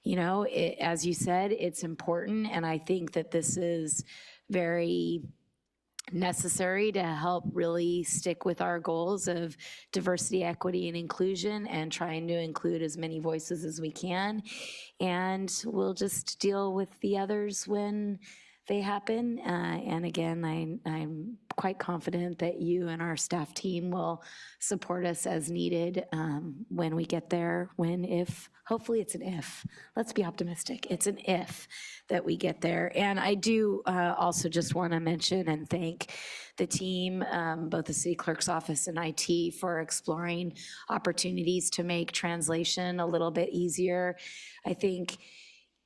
you know, as you said, it's important, and I think that this is very necessary to help really stick with our goals of diversity, equity, and inclusion, and trying to include as many voices as we can. And we'll just deal with the others when they happen. And again, I'm quite confident that you and our staff team will support us as needed when we get there, hopefully it's an if. Let's be optimistic. It's an if that we get there. And I do also just want to mention and thank the team, both the city clerk's office and IT, for exploring opportunities to make translation a little bit easier. I think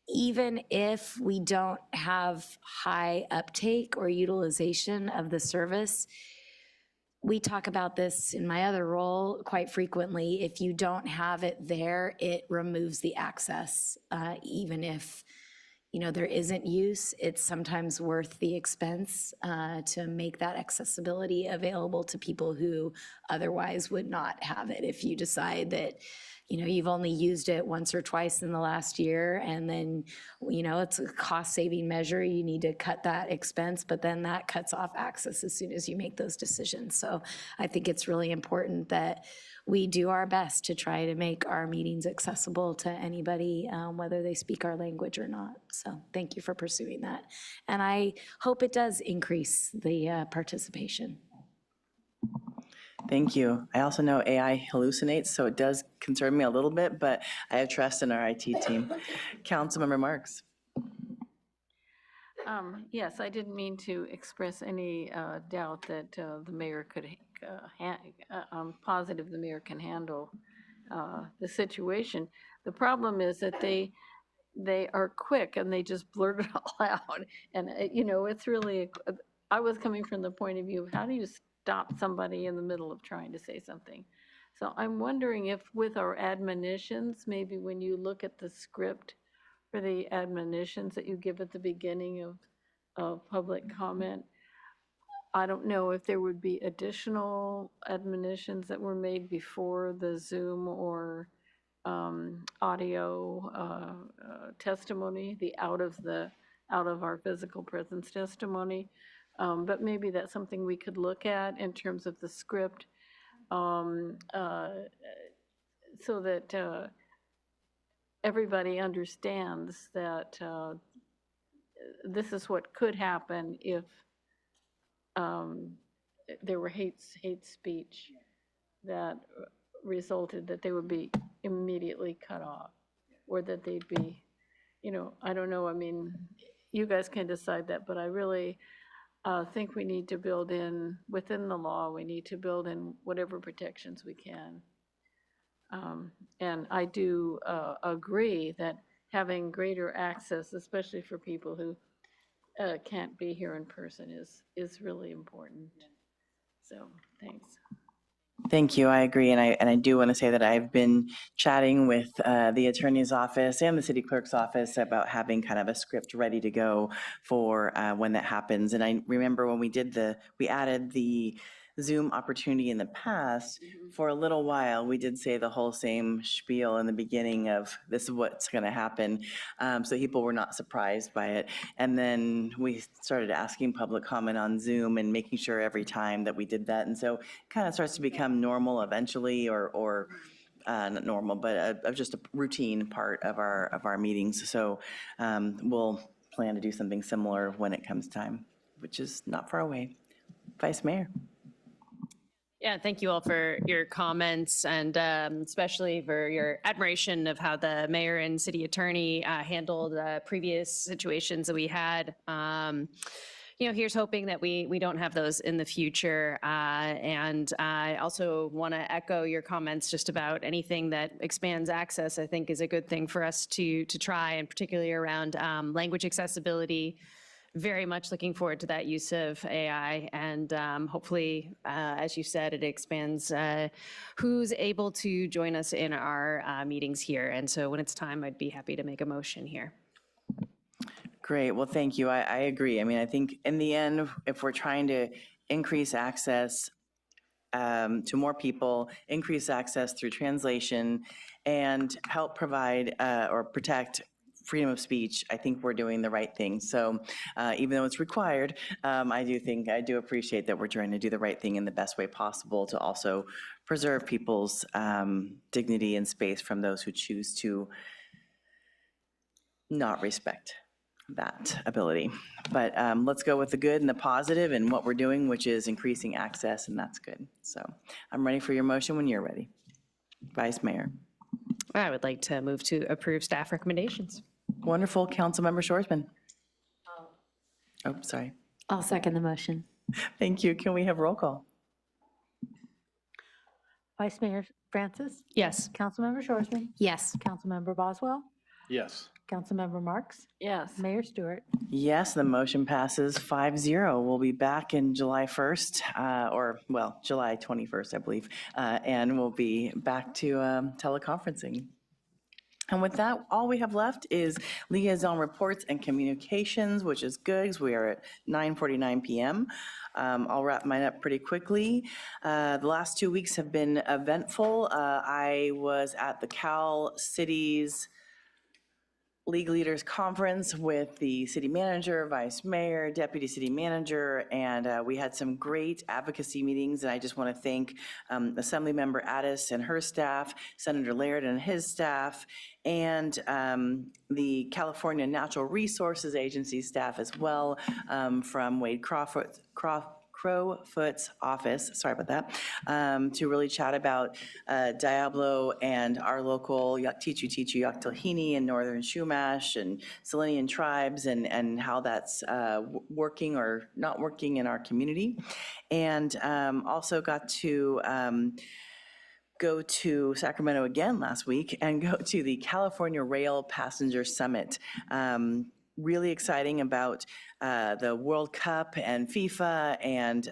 even if we don't have high uptake or utilization of the service, we talk about this in my other role quite frequently. If you don't have it there, it removes the access, even if there isn't use, it's sometimes worth the expense to make that accessibility available to people who otherwise would not have it. If you decide that, you've only used it once or twice in the last year, and then, it's a cost-saving measure, you need to cut that expense, but then that cuts off access as soon as you make those decisions. So I think it's really important that we do our best to try to make our meetings accessible to anybody, whether they speak our language or not. So thank you for pursuing that. And I hope it does increase the participation. Thank you. I also know AI hallucinates, so it does concern me a little bit, but I have trust in our IT team. Councilmember Marks. Yes, I didn't mean to express any doubt that the mayor could, I'm positive the mayor can handle the situation. The problem is that they are quick and they just blurt it all out. And, it's really, I was coming from the point of view of how do you stop somebody in the middle of trying to say something? So I'm wondering if with our admonitions, maybe when you look at the script for the admonitions that you give at the beginning of public comment, I don't know if there would be additional admonitions that were made before the Zoom or audio testimony, the out of our physical presence testimony. But maybe that's something we could look at in terms of the script, so that everybody understands that this is what could happen if there were hate speech that resulted, that they would be immediately cut off, or that they'd be, I don't know, I mean, you guys can decide that, but I really think we need to build in, within the law, we need to build in whatever protections we can. And I do agree that having greater access, especially for people who can't be here in person, is really important. So, thanks. Thank you. I agree. And I do want to say that I've been chatting with the attorney's office and the city clerk's office about having kind of a script ready to go for when that happens. And I remember when we added the Zoom opportunity in the past, for a little while, we did say the whole same spiel in the beginning of this is what's going to happen. So people were not surprised by it. And then we started asking public comment on Zoom and making sure every time that we did that. And so it kind of starts to become normal eventually, or not normal, but just a routine part of our meetings. So we'll plan to do something similar when it comes time, which is not far away. Vice Mayor. Yeah, thank you all for your comments, and especially for your admiration of how the mayor and city attorney handled previous situations that we had. Here's hoping that we don't have those in the future. And I also want to echo your comments just about anything that expands access, I think is a good thing for us to try, and particularly around language accessibility. Very much looking forward to that use of AI, and hopefully, as you said, it expands who's able to join us in our meetings here. And so when it's time, I'd be happy to make a motion here. Great. Well, thank you. I agree. I mean, I think in the end, if we're trying to increase access to more people, increase access through translation, and help provide or protect freedom of speech, I think we're doing the right thing. So even though it's required, I do appreciate that we're trying to do the right thing in the best way possible to also preserve people's dignity and space from those who choose to not respect that ability. But let's go with the good and the positive and what we're doing, which is increasing access, and that's good. So I'm ready for your motion when you're ready. Vice Mayor. I would like to move to approve staff recommendations. Wonderful. Councilmember Shorsman. Oh, sorry. I'll second the motion. Thank you. Can we have roll call? Vice Mayor Francis? Yes. Councilmember Shorsman? Yes. Councilmember Boswell? Yes. Councilmember Marks? Yes. Mayor Stewart? Yes, the motion passes 5-0. We'll be back in July 1st, July 21st, I believe, and we'll be back to teleconferencing. And with that, all we have left is liaison reports and communications, which is good because we are at 9:49 p.m. I'll wrap mine up pretty quickly. The last 2 weeks have been eventful. I was at the Cal Cities League Leaders Conference with the city manager, vice mayor, deputy city manager, and we had some great advocacy meetings. And I just want to thank Assemblymember Addis and her staff, Senator Laird and his staff, and the California Natural Resources Agency staff as well, from Wade Crowfoot's office, sorry about that, to really chat about Diablo and our local Tichu Tichu Yaktahini and Northern Chumash and Selenian tribes, and how that's working or not working in our community. And also got to go to Sacramento again last week and go to the California Rail Passenger Summit. Really exciting about the World Cup and FIFA and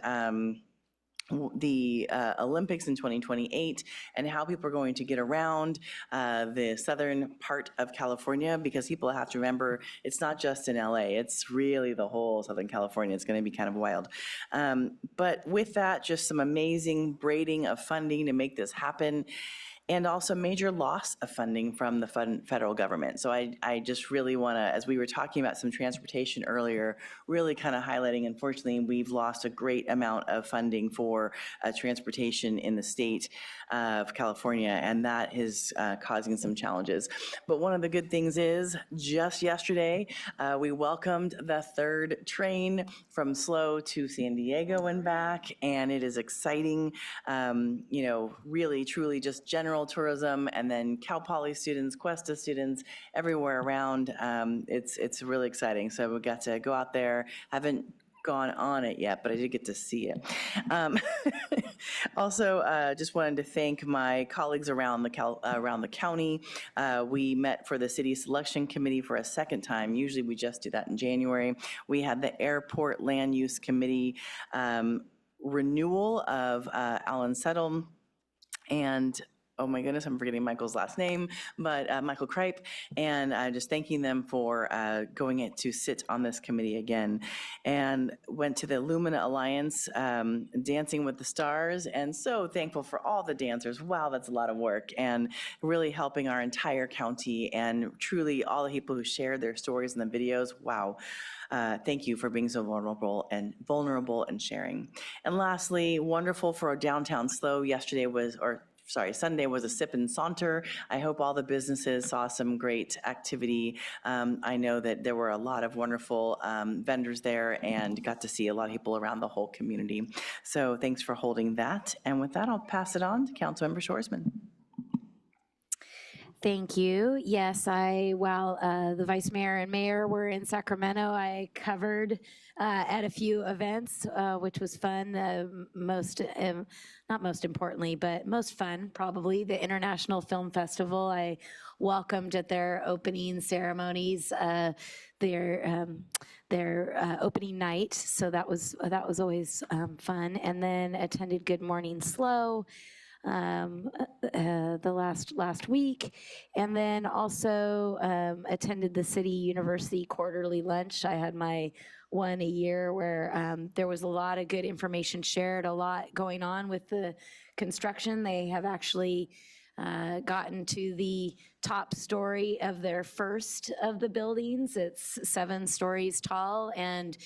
the Olympics in 2028, and how people are going to get around the southern part of California, because people have to remember it's not just in LA, it's really the whole Southern California. It's going to be kind of wild. But with that, just some amazing braiding of funding to make this happen. And also major loss of funding from the federal government. So I just really want to, as we were talking about some transportation earlier, really kind of highlighting, unfortunately, we've lost a great amount of funding for transportation in the state of California, and that is causing some challenges. But one of the good things is, just yesterday, we welcomed the third train from SLO to San Diego and back, and it is exciting, you know, really, truly just general tourism, and then Cal Poly students, Cuesta students, everywhere around. It's really exciting. So we got to go out there. Haven't gone on it yet, but I did get to see it. Also, just wanted to thank my colleagues around the county. We met for the city selection committee for a second time. Usually we just do that in January. We had the airport land use committee renewal of Alan Settle and oh my goodness, I'm forgetting Michael's last name, but Michael Kripe, and just thanking them for going in to sit on this committee again. And went to the Lumina Alliance, Dancing with the Stars, and so thankful for all the dancers. Wow, that's a lot of work, and really helping our entire county, and truly all the people who shared their stories in the videos. Wow. Thank you for being so vulnerable and sharing. And lastly, wonderful for our downtown SLO. Sunday was a sip and saunter. I hope all the businesses saw some great activity. I know that there were a lot of wonderful vendors there, and got to see a lot of people around the whole community. So thanks for holding that. And with that, I'll pass it on to Councilmember Shoresman. Thank you. Yes, while the vice mayor and mayor were in Sacramento, I covered at a few events, which was fun. Not most importantly, but most fun, probably, the International Film Festival. I welcomed at their opening ceremonies, their opening night. So that was always fun. And then attended Good Morning SLO the last week, and then also attended the City University quarterly lunch. I had my one a year where there was a lot of good information shared, a lot going on with the construction. They have actually gotten to the top story of their first of the buildings. It's 7 stories tall and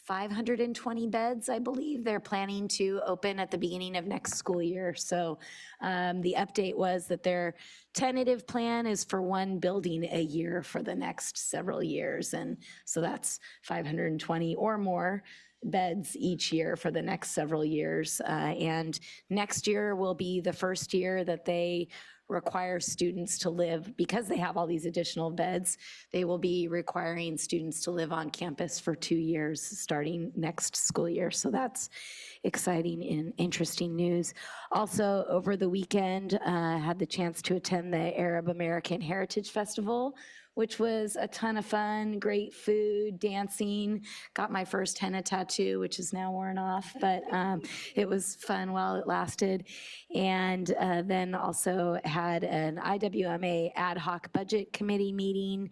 520 beds, I believe, they're planning to open at the beginning of next school year. So the update was that their tentative plan is for 1 building a year for the next several years. And so that's 520 or more beds each year for the next several years. And next year will be the first year that they require students to live, because they have all these additional beds, they will be requiring students to live on campus for 2 years starting next school year. So that's exciting and interesting news. Also, over the weekend, had the chance to attend the Arab American Heritage Festival, which was a ton of fun, great food, dancing. Got my first henna tattoo, which is now worn off, but it was fun while it lasted. And then also had an IWMA ad hoc budget committee meeting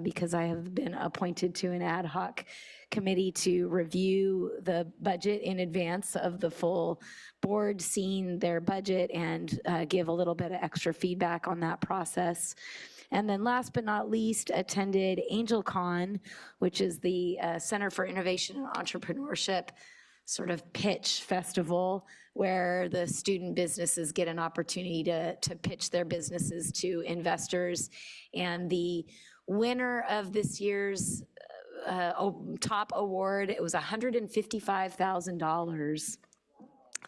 because I have been appointed to an ad hoc committee to review the budget in advance of the full board seeing their budget and give a little bit of extra feedback on that process. And then last but not least, attended AngelCon, which is the Center for Innovation and Entrepreneurship sort of pitch festival where the student businesses get an opportunity to pitch their businesses to investors. And the winner of this year's top award, it was $155,000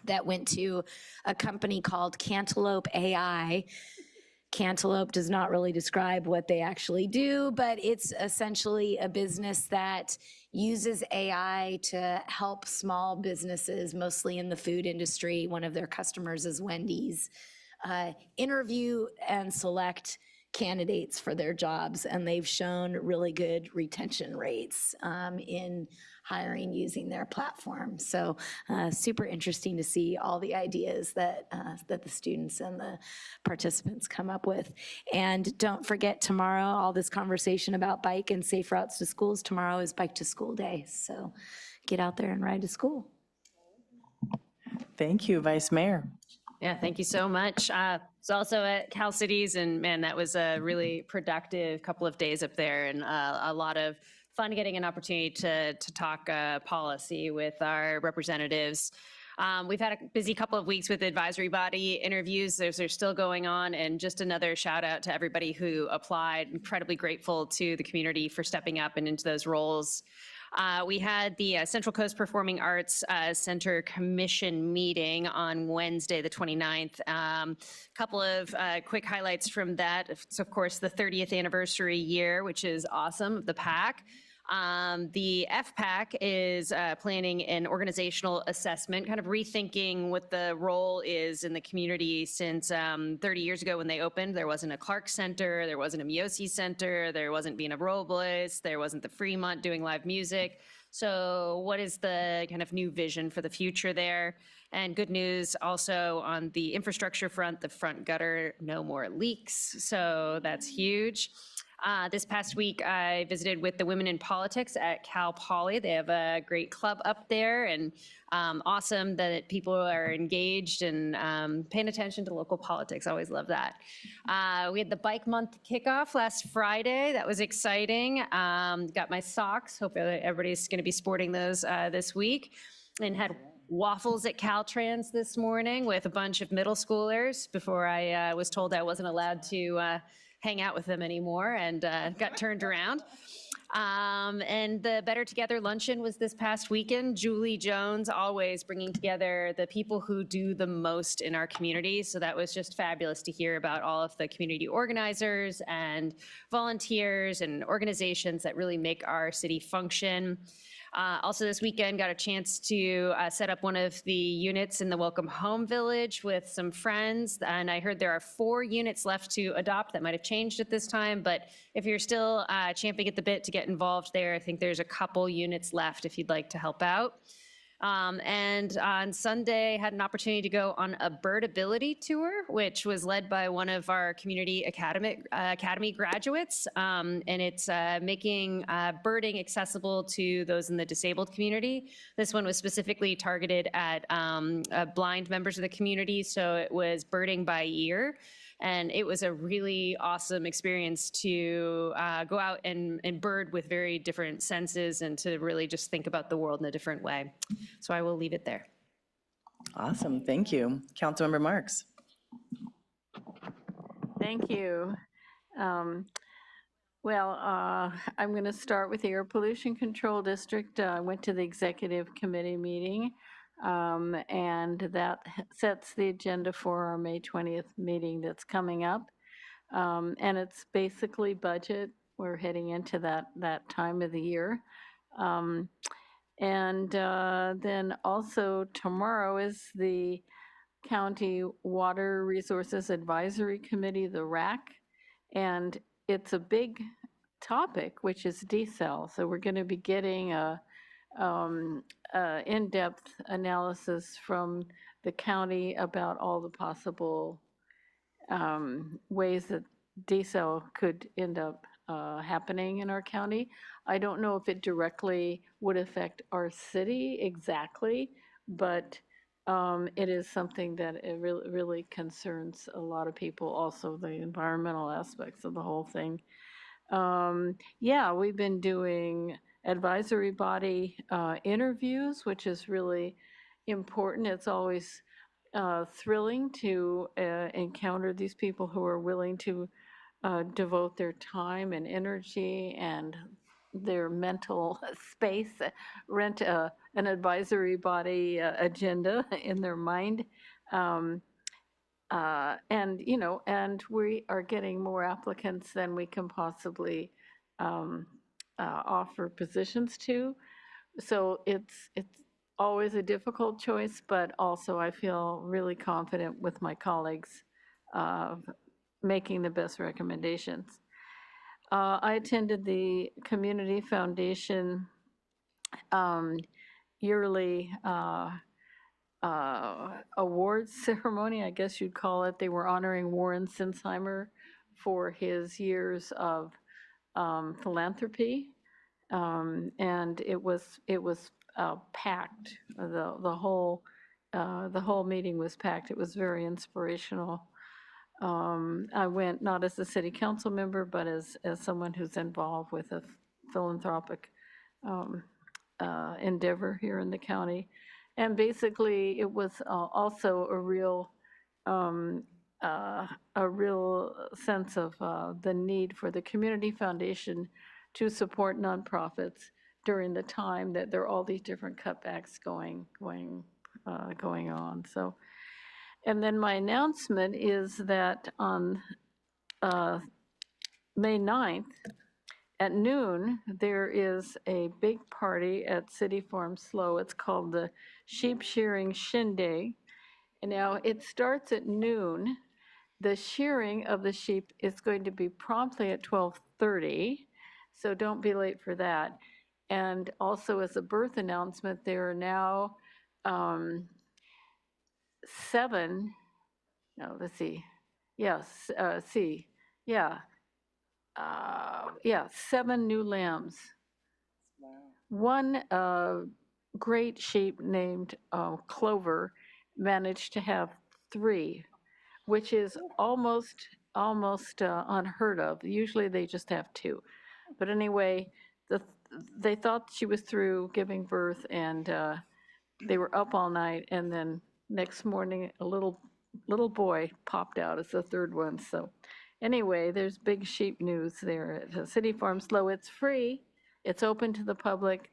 that went to a company called Cantaloupe AI. Cantaloupe does not really describe what they actually do, but it's essentially a business that uses AI to help small businesses, mostly in the food industry. One of their customers is Wendy's, interview and select candidates for their jobs, and they've shown really good retention rates in hiring using their platform. So super interesting to see all the ideas that the students and the participants come up with. And don't forget, tomorrow, all this conversation about bike and safe routes to schools, tomorrow is Bike to School Day. So get out there and ride to school. Thank you, Vice Mayor. Yeah, thank you so much. Was also at Cal Cities, and man, that was a really productive couple of days up there, and a lot of fun getting an opportunity to talk policy with our representatives. We've had a busy couple of weeks with advisory body interviews. Those are still going on, and just another shout out to everybody who applied. Incredibly grateful to the community for stepping up and into those roles. We had the Central Coast Performing Arts Center Commission meeting on Wednesday, the 29th. Couple of quick highlights from that. It's, of course, the 30th anniversary year, which is awesome, of the PAC. The FPAC is planning an organizational assessment, kind of rethinking what the role is in the community since 30 years ago when they opened. There wasn't a Clark Center, there wasn't a Miosi Center, there wasn't Vina Robles, there wasn't the Fremont doing live music. So what is the kind of new vision for the future there? And good news also on the infrastructure front, the front gutter, no more leaks. So that's huge. This past week, I visited with the Women in Politics at Cal Poly. They have a great club up there, and awesome that people are engaged and paying attention to local politics. I always love that. We had the Bike Month kickoff last Friday. That was exciting. Got my socks. Hope everybody's going to be sporting those this week. And had waffles at Caltrans this morning with a bunch of middle schoolers before I was told I wasn't allowed to hang out with them anymore, and got turned around. And the Better Together luncheon was this past weekend. Julie Jones always bringing together the people who do the most in our community. So that was just fabulous to hear about all of the community organizers and volunteers and organizations that really make our city function. Also this weekend, got a chance to set up one of the units in the Welcome Home Village with some friends. And I heard there are 4 units left to adopt. That might have changed at this time, but if you're still champing at the bit to get involved there, I think there's a couple units left if you'd like to help out. And on Sunday, had an opportunity to go on a birdability tour, which was led by one of our community academy graduates. And it's making birding accessible to those in the disabled community. This one was specifically targeted at blind members of the community, so it was birding by ear. And it was a really awesome experience to go out and bird with very different senses and to really just think about the world in a different way. So I will leave it there. Awesome, thank you. Councilmember Marks. Thank you. I'm going to start with the Air Pollution Control District. I went to the executive committee meeting. And that sets the agenda for our May 20th meeting that's coming up. And it's basically budget. We're heading into that time of the year. Then also tomorrow is the County Water Resources Advisory Committee, the RAC. And it's a big topic, which is decel. So we're going to be getting a in-depth analysis from the county about all the possible ways that decel could end up happening in our county. I don't know if it directly would affect our city exactly, but it is something that it really concerns a lot of people, also the environmental aspects of the whole thing. Yeah, we've been doing advisory body interviews, which is really important. It's always thrilling to encounter these people who are willing to devote their time and energy and their mental space, rent an advisory body agenda in their mind. And, you know, and we are getting more applicants than we can possibly offer positions to. So it's always a difficult choice, but also I feel really confident with my colleagues making the best recommendations. I attended the Community Foundation yearly awards ceremony, I guess you'd call it. They were honoring Warren Sinsheimer for his years of philanthropy, and it was packed. The whole meeting was packed. It was very inspirational. I went not as a city council member, but as someone who's involved with a philanthropic endeavor here in the county. And basically, it was also a real sense of the need for the Community Foundation to support nonprofits during the time that there are all these different cutbacks going on. So, and then my announcement is that on May 9th at noon, there is a big party at City Farm Slow. It's called the Sheep Shearing Shindig. And now it starts at noon. The shearing of the sheep is going to be promptly at 12:30, so don't be late for that. And also as a birth announcement, there are now 7 new lambs. One great sheep named Clover managed to have 3, which is almost unheard of. Usually they just have 2. But anyway, they thought she was through giving birth, and they were up all night, and then next morning a little boy popped out as the 3rd one. So anyway, there's big sheep news there at City Farm Slow. It's free. It's open to the public.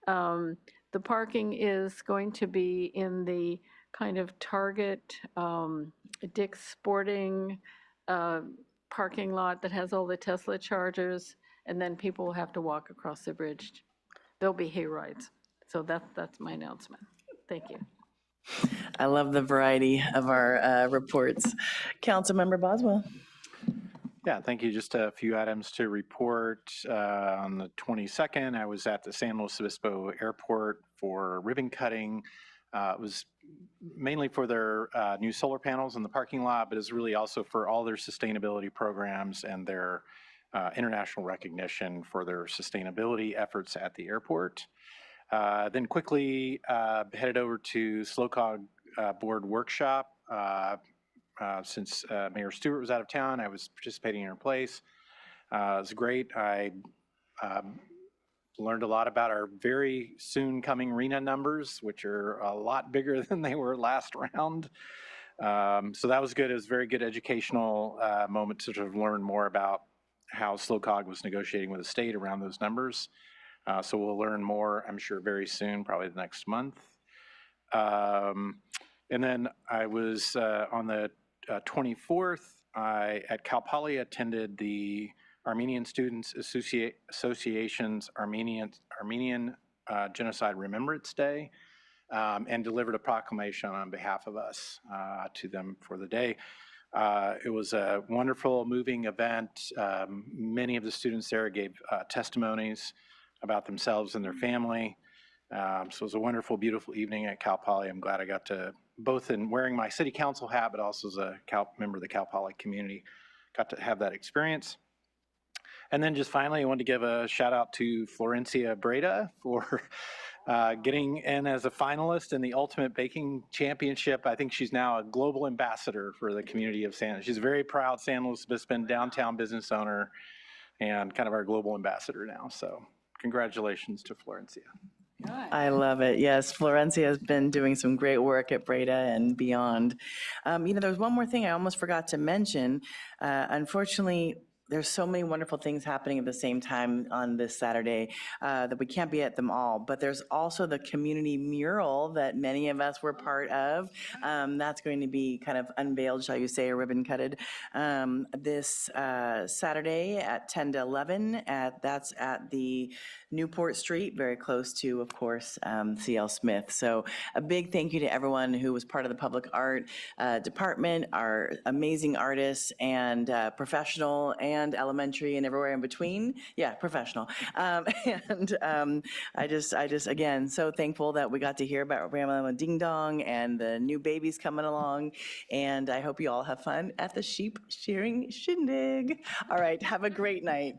The parking is going to be in the kind of Target, Dick's Sporting parking lot that has all the Tesla chargers, and then people will have to walk across the bridge. There'll be hay rides. So that's my announcement. Thank you. I love the variety of our reports. Councilmember Boswell. Yeah, thank you. Just a few items to report. On the 22nd, I was at the San Luis Obispo Airport for ribbon cutting. It was mainly for their new solar panels in the parking lot, but it's really also for all their sustainability programs and their international recognition for their sustainability efforts at the airport. Then quickly headed over to SLOCOG board workshop. Since Mayor Stewart was out of town, I was participating in her place. It was great. I learned a lot about our very soon coming RHNA numbers, which are a lot bigger than they were last round. So that was good. It was a very good educational moment to sort of learn more about how SLOCOG was negotiating with the state around those numbers. So we'll learn more, I'm sure, very soon, probably the next month. And then I was on the 24th, at Cal Poly attended the Armenian Students Association's Armenian Genocide Remembrance Day, and delivered a proclamation on behalf of us to them for the day. It was a wonderful, moving event. Many of the students there gave testimonies about themselves and their family. So it was a wonderful, beautiful evening at Cal Poly. I'm glad I got to, both in wearing my city council hat, but also as a member of the Cal Poly community, got to have that experience. And then just finally, I wanted to give a shout out to Florencia Breda for getting in as a finalist in the Ultimate Baking Championship. I think she's now a global ambassador for the community of San. She's a very proud San Luis Obispo downtown business owner and kind of our global ambassador now. So congratulations to Florencia. I love it. Yes, Florencia has been doing some great work at Breda and beyond. There's one more thing I almost forgot to mention. Unfortunately, there's so many wonderful things happening at the same time on this Saturday that we can't be at them all. But there's also the community mural that many of us were part of. That's going to be kind of unveiled, shall you say, or ribbon cutted this Saturday at 10 to 11. That's at the Newport Street, very close to, of course, C.L. Smith. So a big thank you to everyone who was part of the public art department, our amazing artists and professional and elementary and everywhere in between. Yeah, professional. I just, again, so thankful that we got to hear about Rama Ding Dong and the new babies coming along. And I hope you all have fun at the sheep shearing shindig. All right, have a great night.